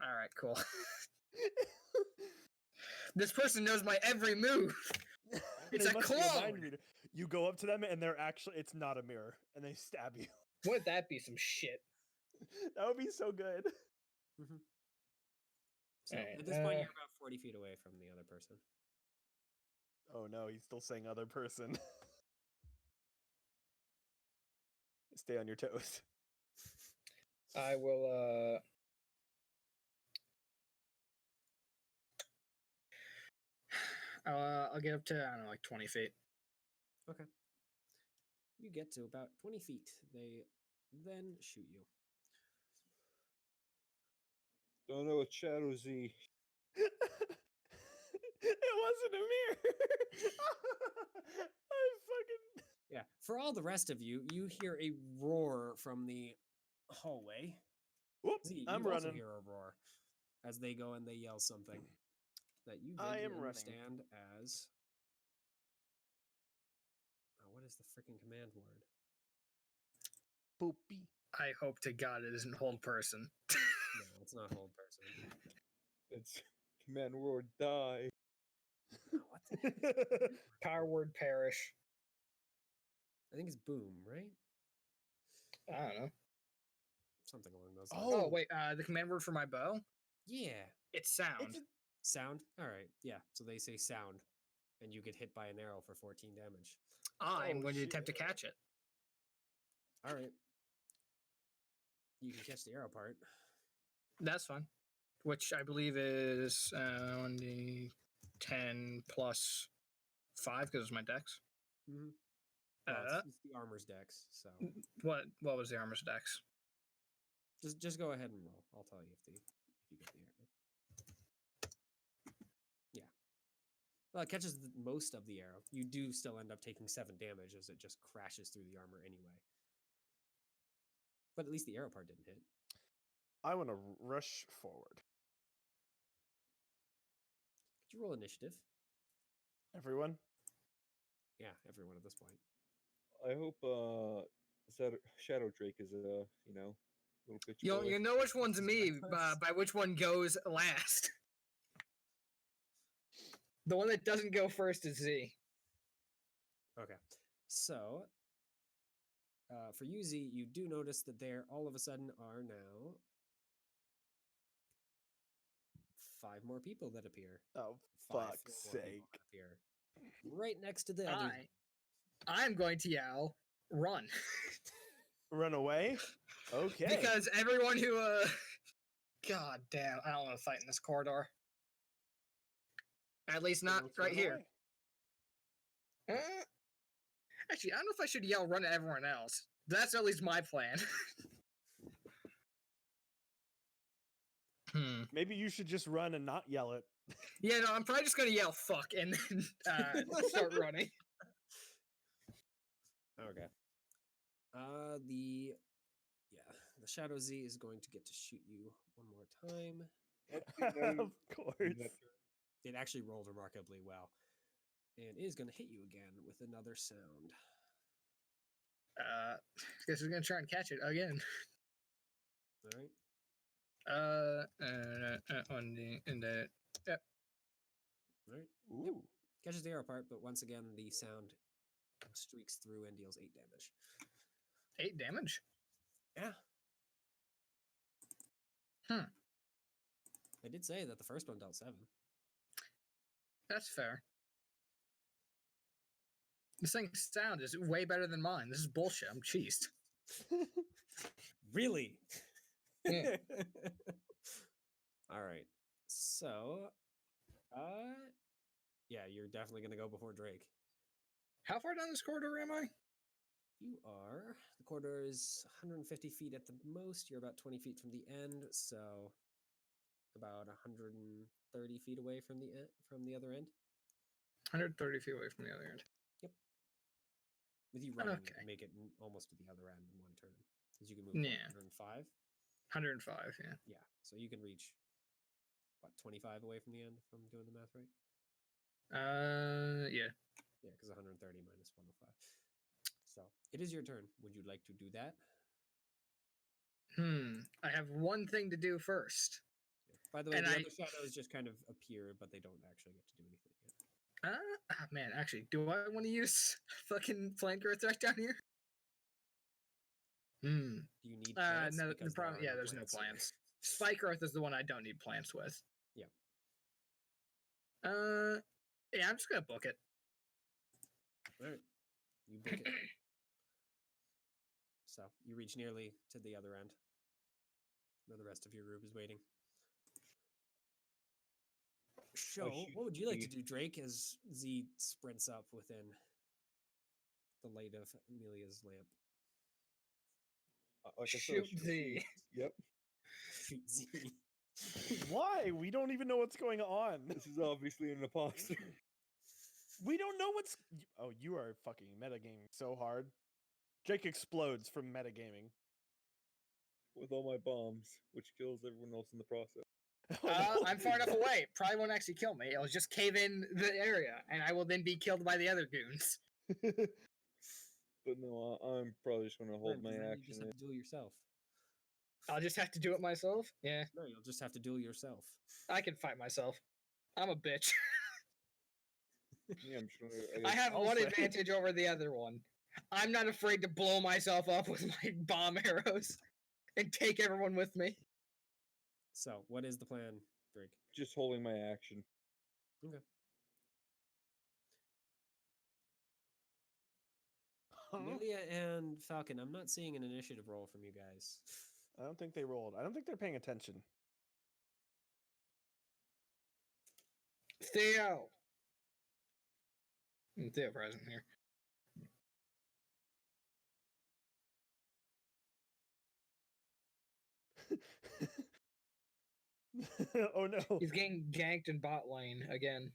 All right, cool. This person knows my every move. It's They a must be mind clone. reader. You go up to them and they're actually, it's not a mirror, and they stab you. Wouldn't that be some shit? That would be so good. So Alright, at this point, you're about 40 feet away from the other person. Oh no, he's still saying other person. Stay on your toes. I will. I'll get up to I don't know, like 20 feet. Okay. You get to about 20 feet. They then shoot you. Don't know what Shadow Z. It wasn't a mirror. I fucking. Yeah. For all the rest of you, you hear a roar from the hallway. Whoop! Z, I'm you also running. hear a roar as they go and they yell something that you I vaguely am running. understand as. Oh, what is the freaking command word? Boopy. I hope to God it isn't hold person. No, it's not hold person. It's Command Word die. Oh, what the heck is the command word? Power word perish. I think it's boom, right? I don't know. Something along those lines. Oh Oh. wait, the command word for my bow? Yeah. It's sound. It's a- Sound? All right. Yeah. So they say sound, and you get hit by an arrow for 14 damage. I'm Oh, going to attempt to shit. catch it. All right. You can catch the arrow part. That's fine. Which I believe is 1d10 plus 5 because it's my dex. Mm-hmm. Well, Uh, it's the armor's dex, so what was the armor's dex? just go ahead and roll. I'll tell you if you get the arrow. Yeah. Well, it catches most of the arrow. You do still end up taking 7 damage as it just crashes through the armor anyway. But at least the arrow part didn't hit. I want to rush forward. Could you roll initiative? Everyone. Yeah, everyone at this point. I hope Shadow Drake is a little bitch You boy. know which one's This is me reckless. by which one goes last. The one that doesn't go first is Z. Okay. So, for you, Z, you do notice that there all of a sudden are now 5 more people that appear. Oh, 5 fuck's more people sake. that appear. Right next to the other. I'm going to yell, run. Run away? Okay. Because everyone who God damn, I don't want to fight in this corridor. At least Then not let's right run here. away. Actually, I don't know if I should yell run at everyone else. That's at least my plan. Maybe you should just run and not yell it. Yeah, no, I'm probably just gonna yell fuck and then start running. Okay. The Shadow Z is going to get to shoot you one more time. Of course. It actually rolled remarkably well. And it is going to hit you again with another sound. Guess we're gonna try and catch it again. All right. On the in the All right. Ooh. Catches the arrow part, but once again, the sound streaks through and deals 8 damage. 8 damage. Yeah. Hmm. I did say that the first one dealt 7. That's fair. This thing's sound is way better than mine. This is bullshit. I'm cheesed. Really? Yeah. All right. So, yeah, you're definitely going to go before Drake. How far down this corridor am I? You are. The corridor is 150 feet at the most. You're about 20 feet from the end, so about 130 feet away from the other end. 130 feet away from the other end. With you running, Okay. make it almost to the other end in one turn. Because you can move Yeah. 105. 105, yeah. Yeah, so you can reach, what, 25 away from the end, if I'm doing the math right? Yeah. Yeah, because 130 minus 105. So, it is your turn. Would you like to do that? I have one thing to do first. Yeah. By the way, And the I- other shadows just kind of appear, but they don't actually get to do anything yet. Man, actually, do I want to use fucking flanker attack down here? Do you need plants? No, the Because there problem, are yeah, there's no here. plants. Spike Earth is the one I don't need plants with. Yeah. Yeah, I'm just gonna book it. All right. You book it. So you reach nearly to the other end. where the rest of your group is waiting. Show, shoot what would you like to the- do, Drake, as Z sprints up within the light of Amelia's lamp? Like I said, Shoot shoot Z. Yep. Shoot Z. Why? We don't even know what's going on. This is obviously an imposter. We don't know what's. Oh, you are fucking metagaming so hard. Jake explodes from metagaming. With all my bombs, which kills everyone else in the process. I'm far enough away. Probably won't actually kill me. It'll just cave in the area, and I will then be killed by the other goons. But no, I'm probably just gonna hold Right, my because then you action. just have to duel yourself. I'll just have to do it myself. Yeah, No, you'll just have to duel yourself. I can fight myself. I'm a bitch. Yeah, I'm just gonna. I have I'll one say- advantage over the other one. I'm not afraid to blow myself up with my bomb arrows and take everyone with me. So, what is the plan, Drake? Just holding my action. Okay. Amelia and Falcon, I'm not seeing an initiative roll from you guys. I don't think they rolled. I don't think they're paying attention. Theo. Theo present here. Oh no. He's getting ganked in bot lane again.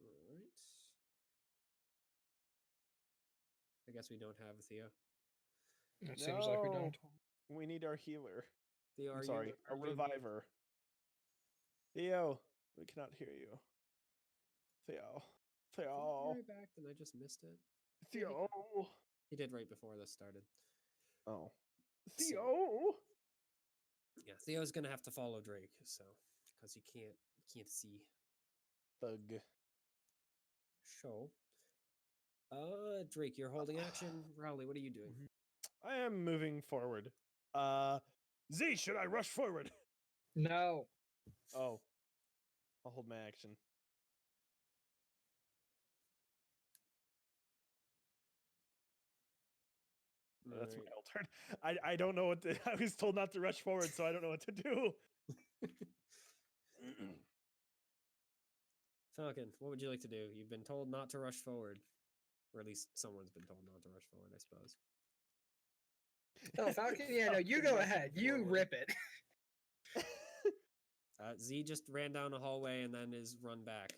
Alright. I guess we don't have Theo. It seems like we don't. No, we need our healer. Theo, I'm are sorry, you, a are you- reviver. Theo, we cannot hear you. Theo. Did he be Theo. right back, then I just missed it. Theo. He did right before this started. Oh. So- Theo. Yeah, Theo's gonna have to follow Drake, so because he can't see. Thug. Show. Drake, you're holding action. Rowley, what are you doing? I am moving forward. Z, should I rush forward? No. Oh. I'll hold my action. That's my Alright. turn. I don't know what to, I was told not to rush forward, so I don't know what to do. Falcon, what would you like to do? You've been told not to rush forward. Or at least someone's been told not to rush forward, I suppose. Oh, Falcon, yeah, no, you go ahead. You rip it. Z just ran down a hallway and then is run back.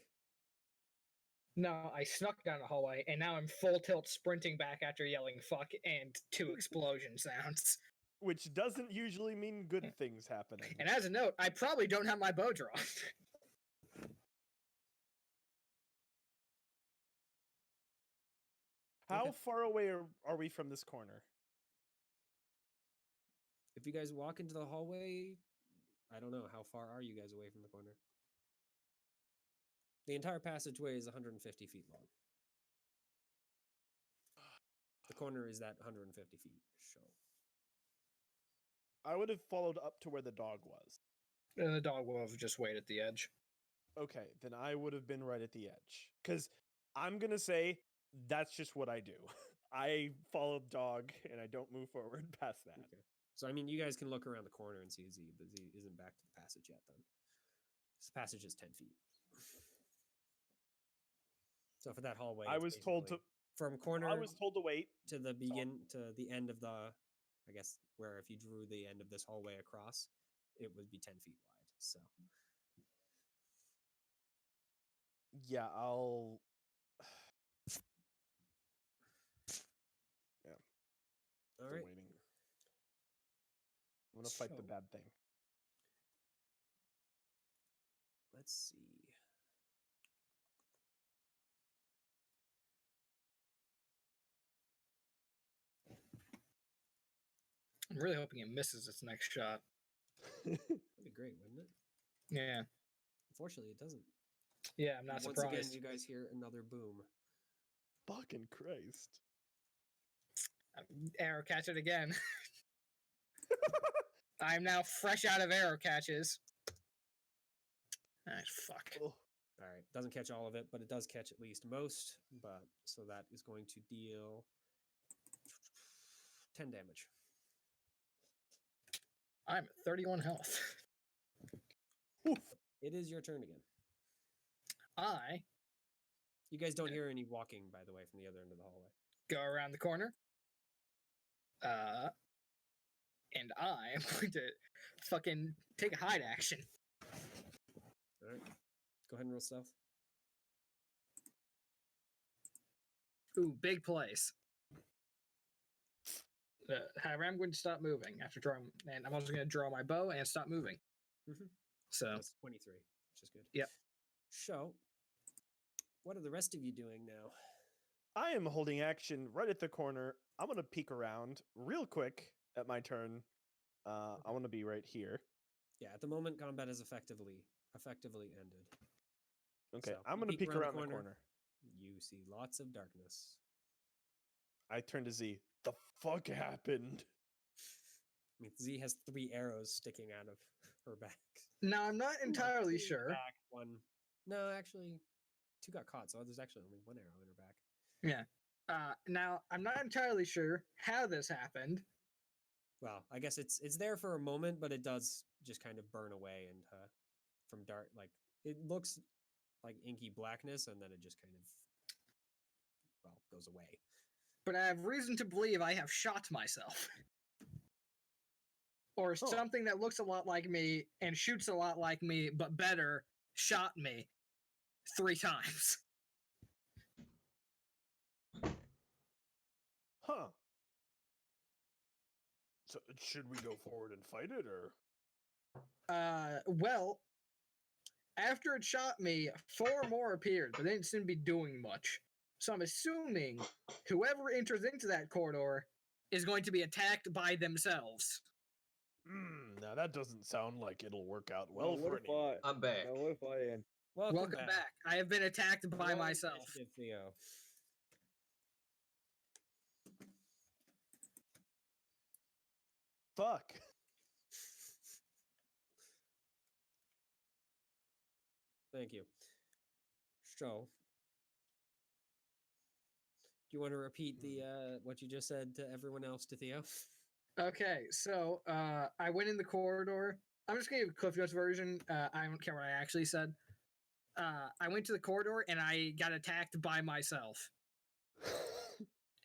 No, I snuck down the hallway, and now I'm full tilt sprinting back after yelling fuck and 2 explosion sounds. Which doesn't usually mean good things happening. And as a note, I probably don't have my bow drawn. How Okay. far away are we from this corner? If you guys walk into the hallway, I don't know. How far are you guys away from the corner? The entire passageway is 150 feet long. The corner is that 150 feet. Show. I would have followed up to where the dog was. And the dog will have just wait at the edge. Okay, then I would have been right at the edge. Because I'm going to say that's just what I do. I follow the dog and I don't move forward past that. Okay. So, I mean, you guys can look around the corner and see Z, but Z isn't back to the passage yet then. This passage is 10 feet. So, for that hallway, I it's was told to. basically from corner I was told to wait. to the end of the, I guess, where if you drew the end of this hallway across, it would be 10 feet wide. So, Yeah, I'll. Yeah, all still right. waiting. I'm gonna fight the So- bad thing. Let's see. I'm really hoping it misses its next shot. That'd be great, wouldn't it? Yeah. Unfortunately, it doesn't. Yeah, I'm not Once surprised. again, you guys hear another boom. fucking Christ. Arrow catch it again. I'm now fresh out of arrow catches. Ah, fuck. Oh, All right, doesn't catch all of it, but it does catch at least most. But so that is going to deal 10 damage. I'm at 31 health. oof. It is your turn again. I You guys don't hear any walking, by the way, from the other end of the hallway. go around the corner. And I am going to fucking take a hide action. All right, go ahead and roll stealth. Ooh, big place. However, I'm going to stop moving after drawing, and I'm also going to draw my bow and stop moving. Mhm. So That's 23, which is good. Yep. So, what are the rest of you doing now? I am holding action right at the corner. I'm gonna peek around real quick at my turn. I want to be right here. Yeah, at the moment, combat is effectively ended. Okay, So, I'm you gonna peek peek around around the the corner. corner. You see lots of darkness. I turn to Z. The fuck happened? I mean, Z has 3 arrows sticking out of her back. now I'm not entirely 2 in the sure. Back, 1. No, actually, 2 got caught, so there's actually only 1 arrow in her back. Now I'm not entirely sure how this happened. Well, I guess it's there for a moment, but it does just kind of burn away and from dark, like it looks like inky blackness, and then it just kind of goes away. But I have reason to believe I have shot myself. Or Oh. something that looks a lot like me and shoots a lot like me, but better, shot me 3 times. Huh. So should we go forward and fight it, or? Well, after it shot me, 4 more appeared, but they didn't seem to be doing much. So I'm assuming whoever enters into that corridor is going to be attacked by themselves. Now that doesn't sound like it'll work out well what for if anyone. I'm back. Now, what if I am? Welcome, Welcome back. I have been attacked by Roll myself. initiative, Theo. Fuck. Thank you. So, do you want to repeat the what you just said to everyone else, to Theo? Okay, so I went in the corridor. I'm just gonna give Cliff Notes version. I don't care what I actually said. I went to the corridor and I got attacked by myself.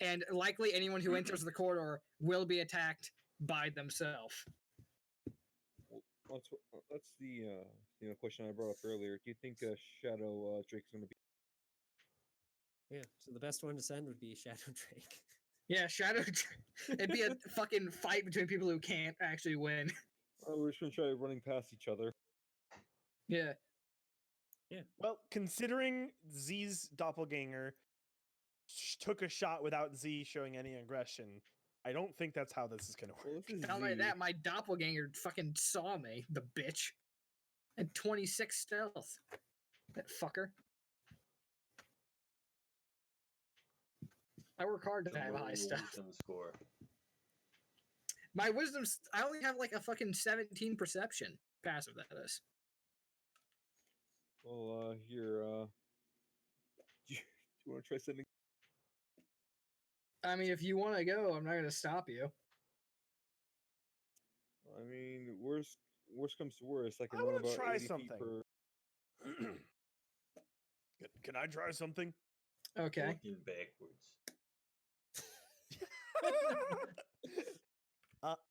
And likely anyone who enters the corridor will be attacked by themselves. That's the question I brought up earlier. Do you think Shadow Drake's going to be? Yeah. So the best one to send would be Shadow Drake. Yeah, Shadow. It'd be a fucking fight between people who can't actually win. We're just going to try running past each other. Yeah. Well, considering Z's doppelganger took a shot without Z showing any aggression, I don't think that's how this is gonna work. Well, this is Not only Z. that, my doppelganger fucking saw me, the bitch. And 26 stealth. That fucker. I work hard to Tell have me high your stuff. wisdom score. My wisdom's. I only have like a fucking 17 perception. Passive, that is. Well, here. Do you want to try sending? I mean, if you want to go, I'm not going to stop you. I mean, worst comes to worst. I can I run wanna about try 80 feet something. per. Can I try something? Okay. Walking backwards.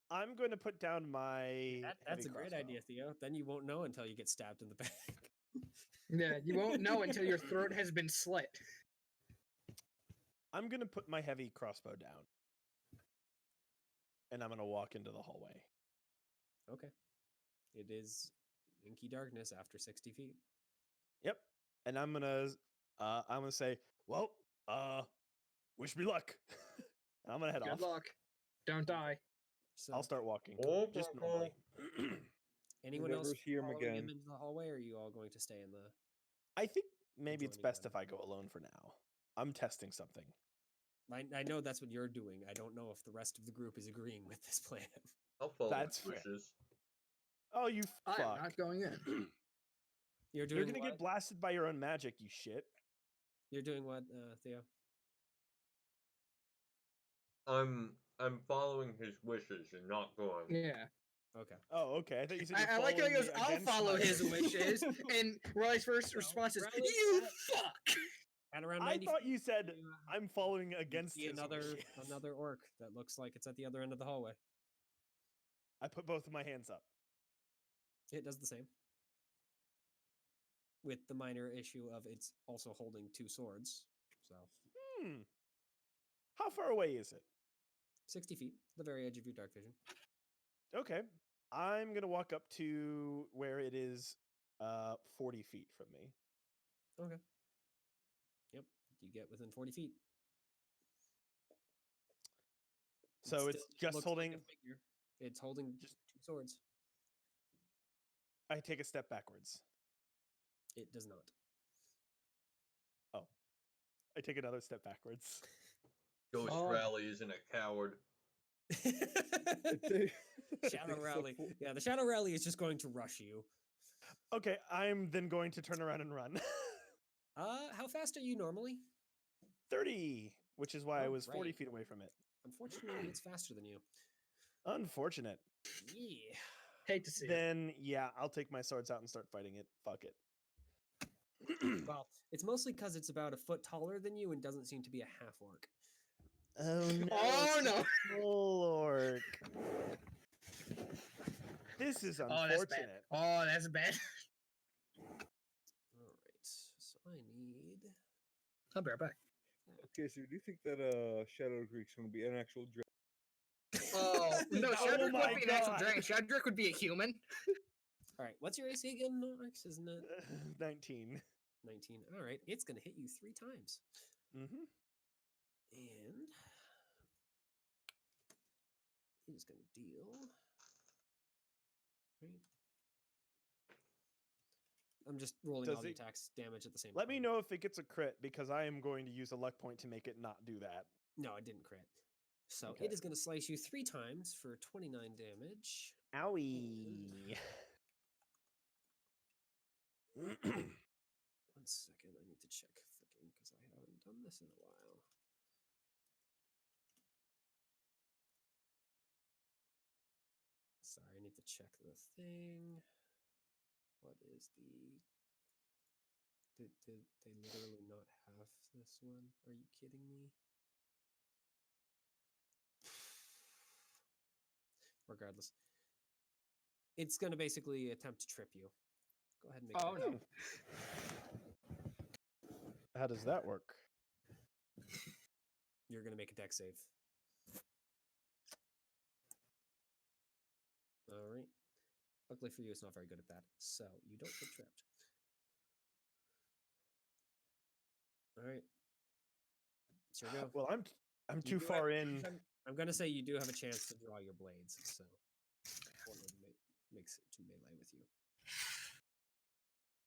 I'm going to put down my. That's heavy a great crossbow. idea, Theo. Then you won't know until you get stabbed in the back. Yeah, you won't know until your throat has been slit. I'm going to put my heavy crossbow down. And I'm going to walk into the hallway. Okay. It is inky darkness after 60 feet. Yep. And I'm gonna say, well, wish me luck. And I'm gonna head off. Good luck. Don't die. So, I'll start walking. Oh, Just okay. normally. anyone never else see him following again. him into the hallway, or are you all going to stay in the... I think maybe it's Joining best them. if I go alone for now. I'm testing something. I know that's what you're doing. I don't know if the rest of the group is agreeing with this plan. I'll follow That's his fair. wishes. Oh, you I am fuck! not going in. You're You're doing gonna what? get blasted by your own magic, you shit. You're doing what, Theo? I'm following his wishes and not going. Yeah. Okay. Oh, okay. I thought you said you're I like how he following goes, me I'll against follow my his wishes. wishes." And Riley's first No, response is, Riley, you that- fuck! At around I 90 thought feet, you said you, I'm following you against see his another wishes. another orc that looks like it's at the other end of the hallway. I put both of my hands up. It does the same. With the minor issue of it's also holding two swords. So Hmm. How far away is it? 60 feet, the very edge of your dark vision. Okay. I'm gonna walk up to where it is 40 feet from me. Okay. Yep. You get within 40 feet. It So it's still just looks holding like a figure. It's holding just two swords. I take a step backwards. It does not. I take another step backwards. Ghost Oh. Rally isn't a coward. Shadow Rally. Yeah, the Shadow Rally is just going to rush you. Okay, I'm then going to turn around and run. How fast are you normally? 30, which is why I Oh, was 40 right. feet away from it. Unfortunately, it's faster than you. Unfortunate. Yeah. Hate to see it. Then yeah, I'll take my swords out and start fighting it. Fuck it. Well, it's mostly because it's about a foot taller than you and doesn't seem to be a half orc. Oh no. Oh, it's a no. full orc. This is Oh, that's bad. unfortunate. Oh, that's bad. All right. So I need. I'll be right back. Okay, so do you think that Shadow Creek's going to be an actual dragon? Oh, no, Oh Shadrick my wouldn't be an actual God. dragon. Shadrick would be a human. All right. What's your AC again, Nox? Isn't it 19. 19? All right. It's going to hit you 3 times. Mm-hmm. And it is going to deal. Right. I'm just rolling Does all the it- attacks damage at the same Let time. me know if it gets a crit because I am going to use a luck point to make it not do that. No, I didn't crit. So Okay. it is going to slice you 3 times for 29 damage. Owie. 1 second. I need to check freaking because I haven't done this in a while. Sorry, I need to check the thing. What is the... Did they literally not have this one? Are you kidding me? Regardless. It's going to basically attempt to trip you. Go ahead and make Oh, that. no. How does that work? You're going to make a deck save. All right. Luckily for you, it's not very good at that. So you don't get tripped. All right. So here we go. Well, I'm You too do far have- in. I'm going to say you do have a chance to draw your blades. So one of them makes it to melee with you.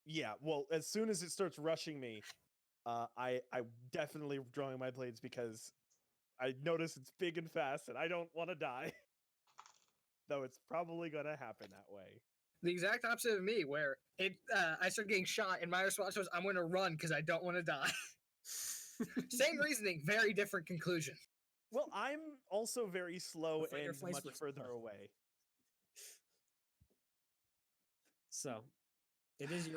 Yeah, well, as soon as it starts rushing me, I'm definitely drawing my blades because I notice it's big and fast, and I don't want to die. Though it's probably gonna happen that way. The exact opposite of me, where I started getting shot, and my response was, I'm going to run because I don't want to die. Same reasoning, very different conclusion. Well, I'm also very slow fight or and flight much response. further away. So it is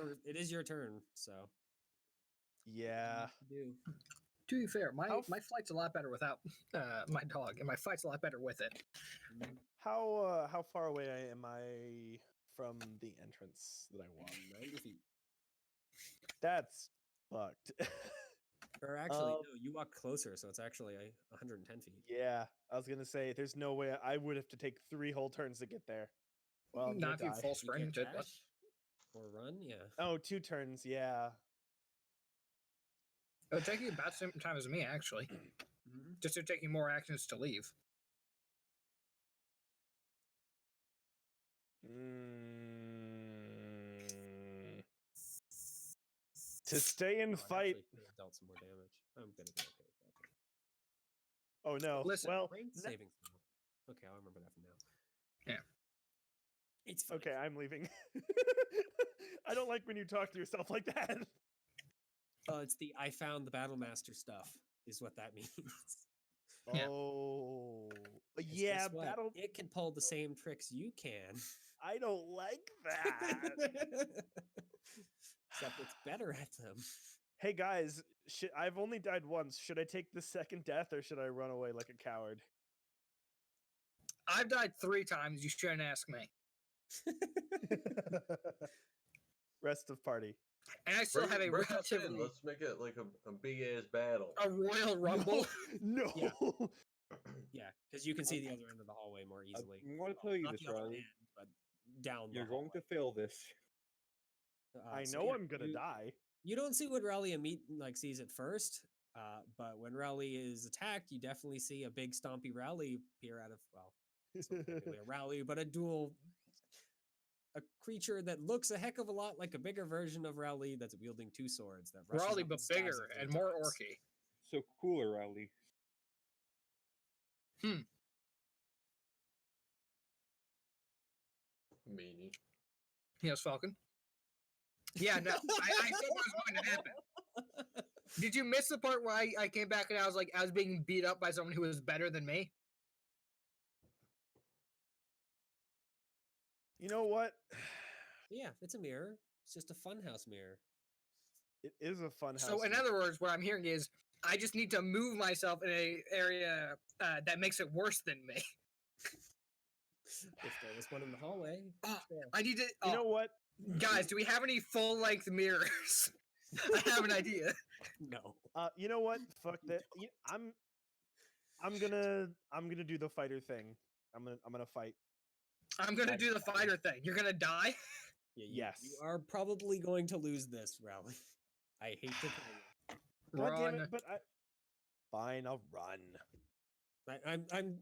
your turn. So Yeah. do. To be fair, How my flight's a lot better without my dog, and my fight's a lot better with it. How far away am I from the entrance that I want? 90 feet. That's fucked. Or actually, Um, no, you walk closer, so it's actually 110 feet. Yeah, I was gonna say there's no way I would have to take 3 whole turns to get there. Well, I'm gonna Not if you die. full You sprint. can't Just, dash or run, yeah. Oh, 2 turns. Yeah. it would take you about the same time as me, actually. Mhm. Just they're taking more actions to leave. Mm, To stay and Oh, it fight. actually could have dealt some more damage. I'm gonna be okay with that. Oh no. Listen, well, Strength n- saving throw. Okay, I'll remember that from now. Yeah. It's fine. okay, I'm leaving. I don't like when you talk to yourself like that. It's the I found the battle master stuff is what that means. Yeah. Oh. 'Cause Yeah, guess what? battle. It can pull the same tricks you can. I don't like that. Except it's better at them. Hey guys, I've only died once. Should I take the second death or should I run away like a coward? I've died 3 times. You shouldn't ask me. Rest of party. And I still have a Bring us in. relatively Let's make it like a big ass battle. a Royal Rumble. No. Yeah. Yeah, because you can see the other end of the hallway more easily. I'm going to tell you Not this, the other Riley. end, but down the You're going to hallway. fail this. I So know yeah, I'm gonna you- die. You don't see what Rowley sees at first, but when Rowley is attacked, you definitely see a big stompy Rowley appear out of it's not technically a Rowley, but a creature that looks a heck of a lot like a bigger version of Rowley that's wielding 2 swords. That rushes Raleigh, up but and stabs bigger it 3 and more times. orky. So cooler, Riley. Meanie. Yes, Falcon. Yeah, no, I said what was going to happen. Did you miss the part where I came back and I was being beat up by someone who was better than me? You know what? Yeah, it's a mirror. It's just a funhouse mirror. It is a fun house. So, in other words, what I'm hearing is I just need to move myself in a area that makes it worse than me. If there was one in the hallway, Ah, sure. I need to. you know what? Guys, do we have any full length mirrors? I have an idea. No. You know what? Fuck that. I'm gonna do the fighter thing. I'm gonna fight. I'm gonna That's do the fine. fighter thing. You're gonna die. Yeah, Yes. You are probably going to lose this, Rowley. I hate to tell you. God damn Run. it! But fine, I'll run.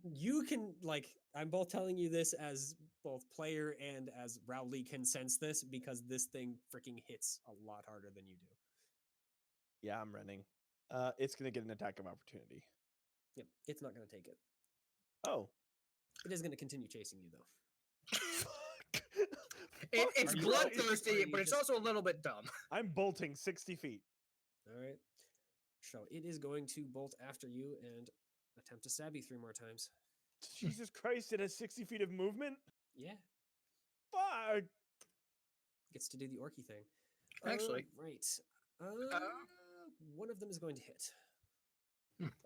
You can I'm both telling you this as both player and as Rowley can sense this because this thing freaking hits a lot harder than you do. Yeah, I'm running. It's gonna get an attack of opportunity. Yep, it's not going to take it. Oh. It is going to continue chasing you though. Fuck. It's Are you- bloodthirsty, are you but it's just- also a little bit dumb. I'm bolting 60 feet. All right. So it is going to bolt after you and attempt to stab you 3 more times. Jesus Christ! It has 60 feet of movement. Yeah, Fuck. gets to do the orky thing. Actually. Right. One of them is going to hit.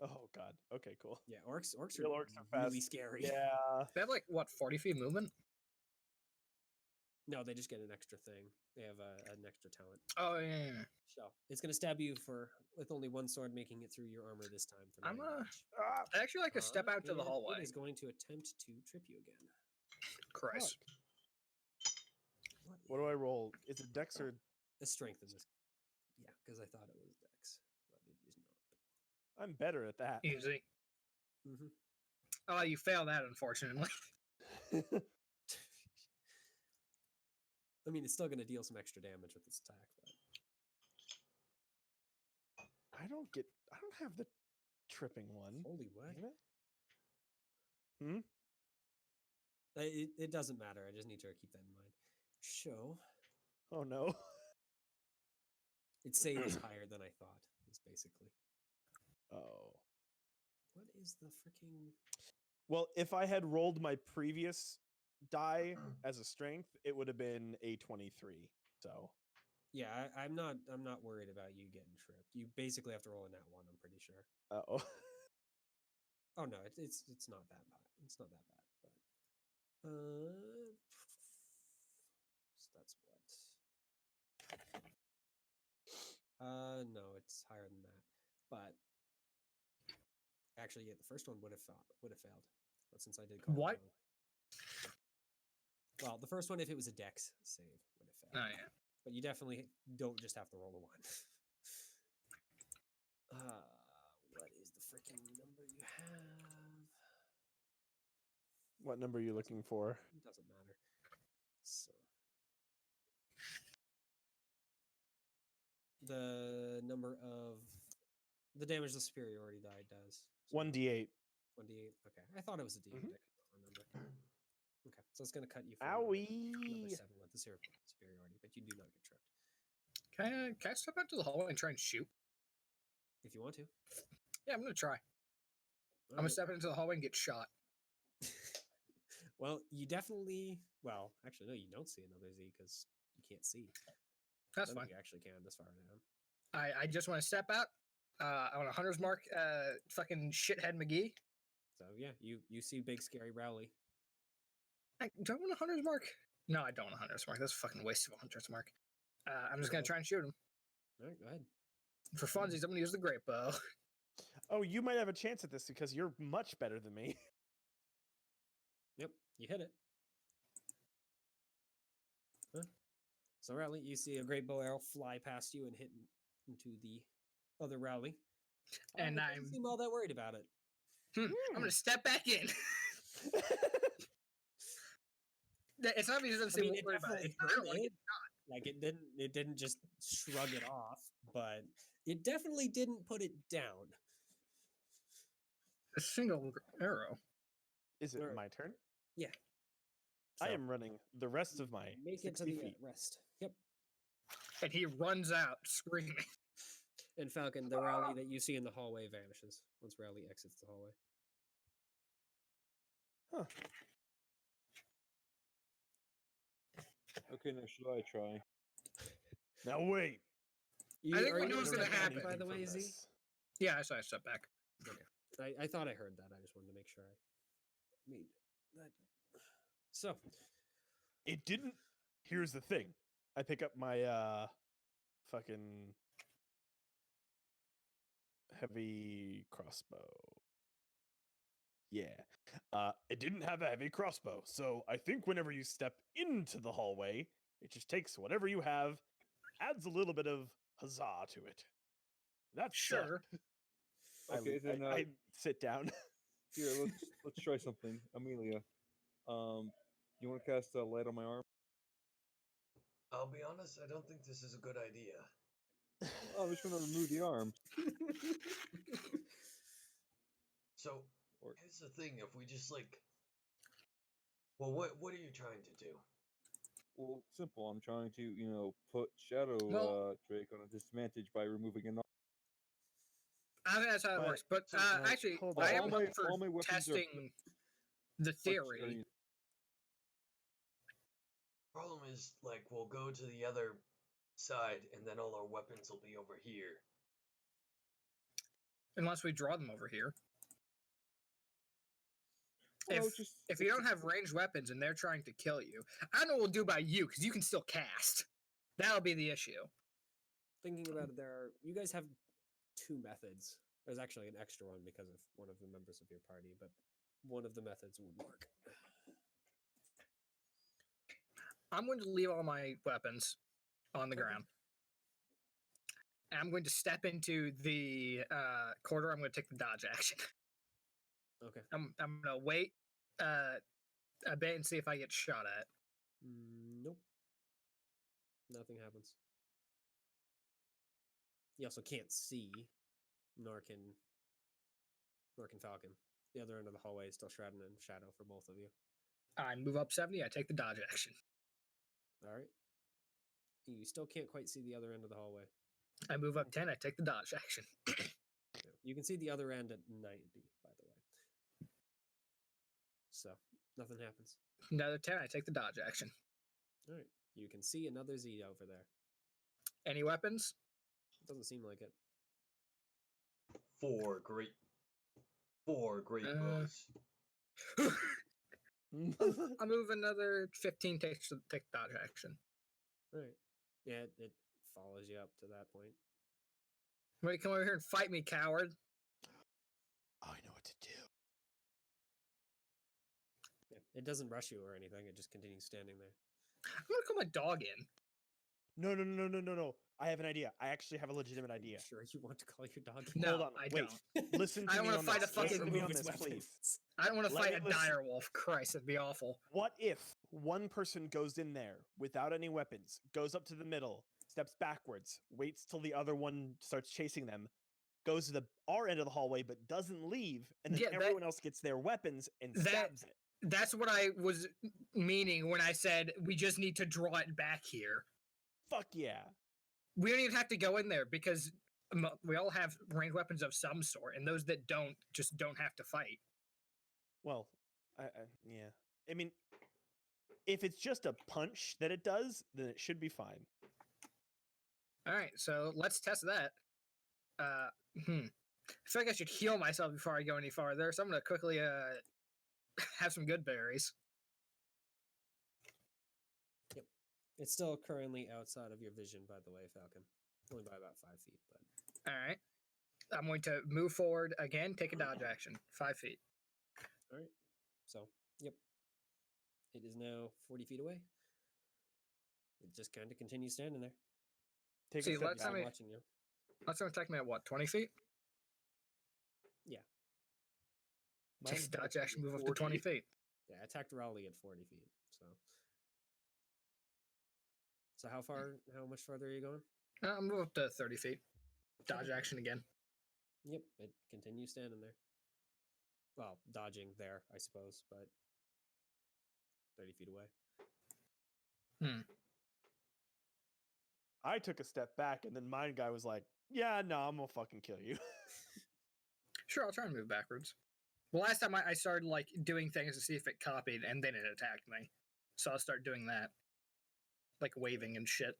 Oh God. Okay. Cool. Yeah, orcs Real are orcs are really fast. scary. Yeah. They have 40 feet movement? No, they just get an extra thing. They have an extra talent. Oh yeah. So it's going to stab you with only 1 sword, making it through your armor this time. For I'm 9 damage. I actually like to step out to the And hallway. It is going to attempt to trip you again. Christ. What do I roll? Is it Dex or? A strength in this. Yeah, because I thought it was Dex, but it is not. I'm better at that. Easy. Mm-hmm. Oh, you fail that, unfortunately. I mean, it's still going to deal some extra damage with this attack, but I don't have the tripping one. holy what? Damn it. It doesn't matter. I just need to keep that in mind. So Oh no. its save is higher than I thought. Is basically Oh. what is the freaking? Well, if I had rolled my previous die as a strength, it would have been a 23. So Yeah, I'm not worried about you getting tripped. You basically have to roll a nat 1. I'm pretty sure. oh. Oh no, it's not that bad. It's not that bad, but so that's what. No, it's higher than that. But actually, yeah, the first one would have failed. But since I did call it What? wrong- Well, the first one, if it was a Dex save, would have failed. Oh yeah. But you definitely don't just have to roll a 1. What is the freaking number you have? What number are you looking for? It doesn't matter. So the number of the damage the superiority die does. 1d8. 1d8. Okay, I thought it was a d8. Mhm. I couldn't remember. Okay, so it's gonna cut you for another Owie! 7 with the superiority, but you do not get tripped Can I step out to the hallway and try and shoot? if you want to. Yeah, I'm gonna try. I'm gonna Alright. step into the hallway and get shot. Well, you definitely. Well, actually, no, you don't see another Z because you can't see. That's I don't fine. think you actually can this far down. I just want to step out. On a hunter's mark, fucking shithead McGee. So yeah, you see big scary Rowley. Do I want a hunter's mark? No, I don't want a hunter's mark. That's a fucking waste of a hunter's mark. I'm just gonna try and shoot him. All right, go ahead. For funsies, I'm gonna use the great bow. Oh, you might have a chance at this because you're much better than me. Yep, you hit it. Huh? So Rowley, you see a great bow arrow fly past you and hit into the other Rowley. And But I'm- doesn't seem all that worried about it. I'm gonna step back in. It's not because it doesn't I mean, seem it worried about it. definitely It's not, I don't wanna hurt get- it. Like it didn't just shrug it off, but it definitely didn't put it down. a single arrow. Is it Alright. my turn? Yeah. I So, am running the rest of my make it to 60 the feet. rest. Yep. And he runs out screaming. And Falcon, the Rowley that you see in the hallway vanishes once Rowley exits the hallway. Okay, now should I try? Now wait. You, think are we you know what's gonna gonna attack, happen. by the From way, Z? this. Yeah, I saw I step back. I thought I heard that. I just wanted to make sure I made that. So, It didn't. Here's the thing. I pick up my fucking heavy crossbow. Yeah. It didn't have a heavy crossbow, so I think whenever you step into the hallway, it just takes whatever you have, adds a little bit of huzzah to it. That's Sure. Okay, then I sit down. here let's try something. Amelia, you want to cast a light on my arm? I'll be honest, I don't think this is a good idea. Oh, I'm just gonna remove the arm. So Or- here's the thing: if we just like, well, what are you trying to do? Well, simple. I'm trying to, put Shadow Well- Drake on a disadvantage by removing an arm. I think that's how it But- works. But so, actually, hold I on. am All my- up for all my weapons are testing the theory. Problem is, like, we'll go to the other side, and then all our weapons will be over here. Unless we draw them over here. Well, If- If you don't have ranged weapons and they're trying to kill you, I don't know what we'll do by you because you can still cast. That'll be the issue. thinking about it, you guys have 2 methods. There's actually an extra one because of one of the members of your party, but one of the methods would work. I'm going to leave all my weapons on the Okay. ground. I'm going to step into the corridor. I'm going to take the dodge action. Okay. I'm going to wait a bit and see if I get shot at. Nope. Nothing happens. You also can't see, nor can Falcon. The other end of the hallway is still shrouded in shadow for both of you. I move up 70. I take the dodge action. All right. You still can't quite see the other end of the hallway. I move up 10. I take the dodge action. Yeah, you can see the other end at 90, by the way. So nothing happens. Another 10. I take the dodge action. All right. You can see another Z over there. Any weapons? Doesn't seem like it. Four great Uh, bows. I move another 15. Take dodge action. All right. Yeah, it follows you up to that point. Wait, come over here and fight me, coward. I know what to do. Yeah, it doesn't rush you or anything. It just continues standing there. I'm gonna call my dog in. No. I have an idea. I actually have a legitimate Are idea. you sure you want to call your dog? No, Hold on. I Wait. don't. Listen to I me wanna on fight this. a fucking Listen to me on Remove its this, please. weapons. I don't want to Let fight me a listen. dire wolf. Christ, that'd be awful. What if one person goes in there without any weapons, goes up to the middle, steps backwards, waits till the other one starts chasing them, goes to the our end of the hallway but doesn't leave, and then Yeah, that- everyone else gets their weapons and that- stabs it? That's what I was meaning when I said we just need to draw it back here. Fuck yeah. We don't even have to go in there because we all have ranged weapons of some sort, and those that don't just don't have to fight. Well, yeah. I mean, if it's just a punch that it does, then it should be fine. All right, so let's test that. I feel like I should heal myself before I go any farther, so I'm gonna quickly have some good berries. It's still currently outside of your vision, by the way, Falcon. Only by about 5 feet, but All right, I'm going to move forward again. Take a dodge action, 5 feet. all right. So, yep, it is now 40 feet away. It just kind of continues standing there. Take See, a step let's back. have a- Watching you. That's gonna attack me at what? 20 feet. Take Mine's a dodge actually action, move up to 20 40. feet. Yeah, I attacked Raleigh at 40 feet. So how much farther are you going? I'll move up to 30 feet. Dodge action again. Yep, it continues standing there. Well, dodging there, I suppose, but 30 feet away. I took a step back, and then my guy was like, "Yeah, no, I'm gonna fucking kill you." Sure, I'll try and move backwards. Well, last time I started like doing things to see if it copied, and then it attacked me. So I'll start doing that, like waving and shit.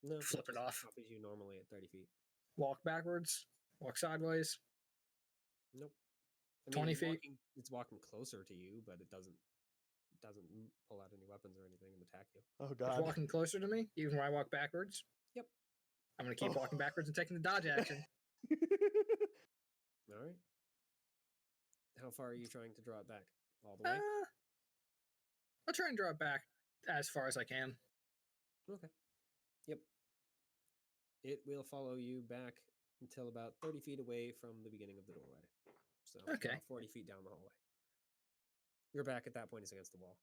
No, Flip it just off. Copies you normally at 30 feet. Walk backwards. Walk sideways. Nope. 20 it's feet? It's walking closer to you, but it doesn't pull out any weapons or anything and attack you. Oh It's god. walking closer to me, even when I walk backwards. Yep. I'm gonna keep Oh. walking backwards and taking the dodge action. All right. How far are you trying to draw it back? All the way? I'll try and draw it back as far as I can. Okay. Yep. It will follow you back until about 30 feet away from the beginning of the doorway. So Okay. about 40 feet down the hallway. Your back at that point is against the wall.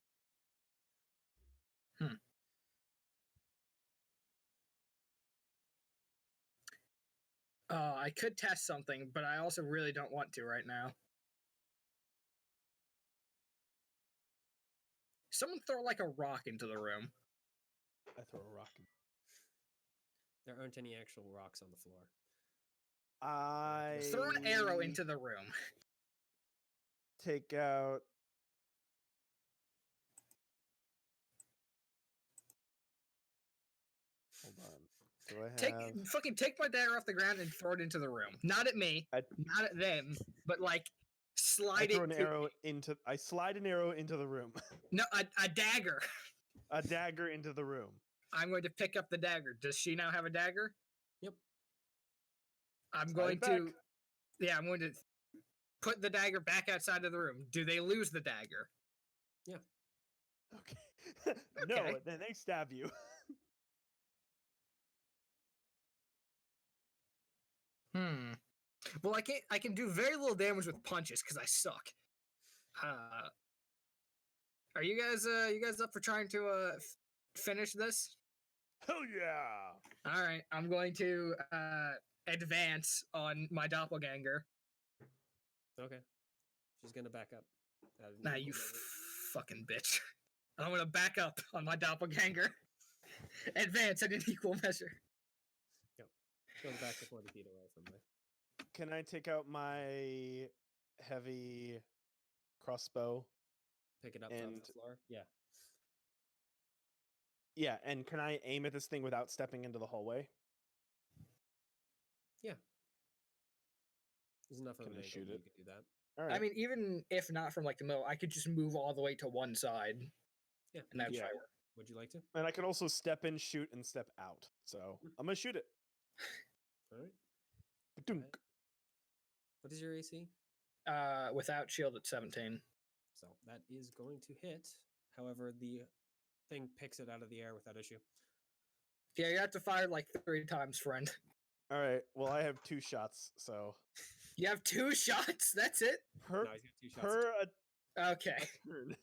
I could test something, but I also really don't want to right now. Someone throw like a rock into the room. I throw a rock. There aren't any actual rocks on the floor. I Throw an arrow into the room. take out. Hold on. Do I have? Fucking take my dagger off the ground and throw it into the room. Not at me, I- not at them, but like I slide throw it. an to- arrow into. I slide an arrow into the room. No, a dagger. A dagger into the room. I'm going to pick up the dagger. Does she now have a dagger? Yep. I'm Slide going it to. back. Yeah, I'm going to put the dagger back outside of the room. Do they lose the dagger? Okay. No, Okay. then they stab you. Well, I can do very little damage with punches because I suck. Are you guys up for trying to finish this? Hell yeah! All right, I'm going to advance on my doppelganger. Okay. She's going to back up. at an Nah, equal you measure. fucking bitch. I'm going to back up on my doppelganger. Advance at an equal measure. Goes back to 40 feet away from there. Can I take out my heavy crossbow? Pick it up off And- the floor. Yeah. Yeah, and can I aim at this thing without stepping into the hallway? There's enough of Can an I angle shoot that it? you could do that. All right. I mean, even if not from like the middle, I could just move all the way to one side, Yeah. and that's Yeah. fine. Would you like to? and I can also step in, shoot, and step out. So I'm gonna shoot it. All right. Ba-dunk. What is your AC? Without shield at 17. So that is going to hit. However, the thing picks it out of the air without issue. Yeah, you have to fire like 3 times, friend. All right. Well, I have 2 shots, so You have 2 shots. That's it. per No, he's got 2 shots. per Okay. Turn.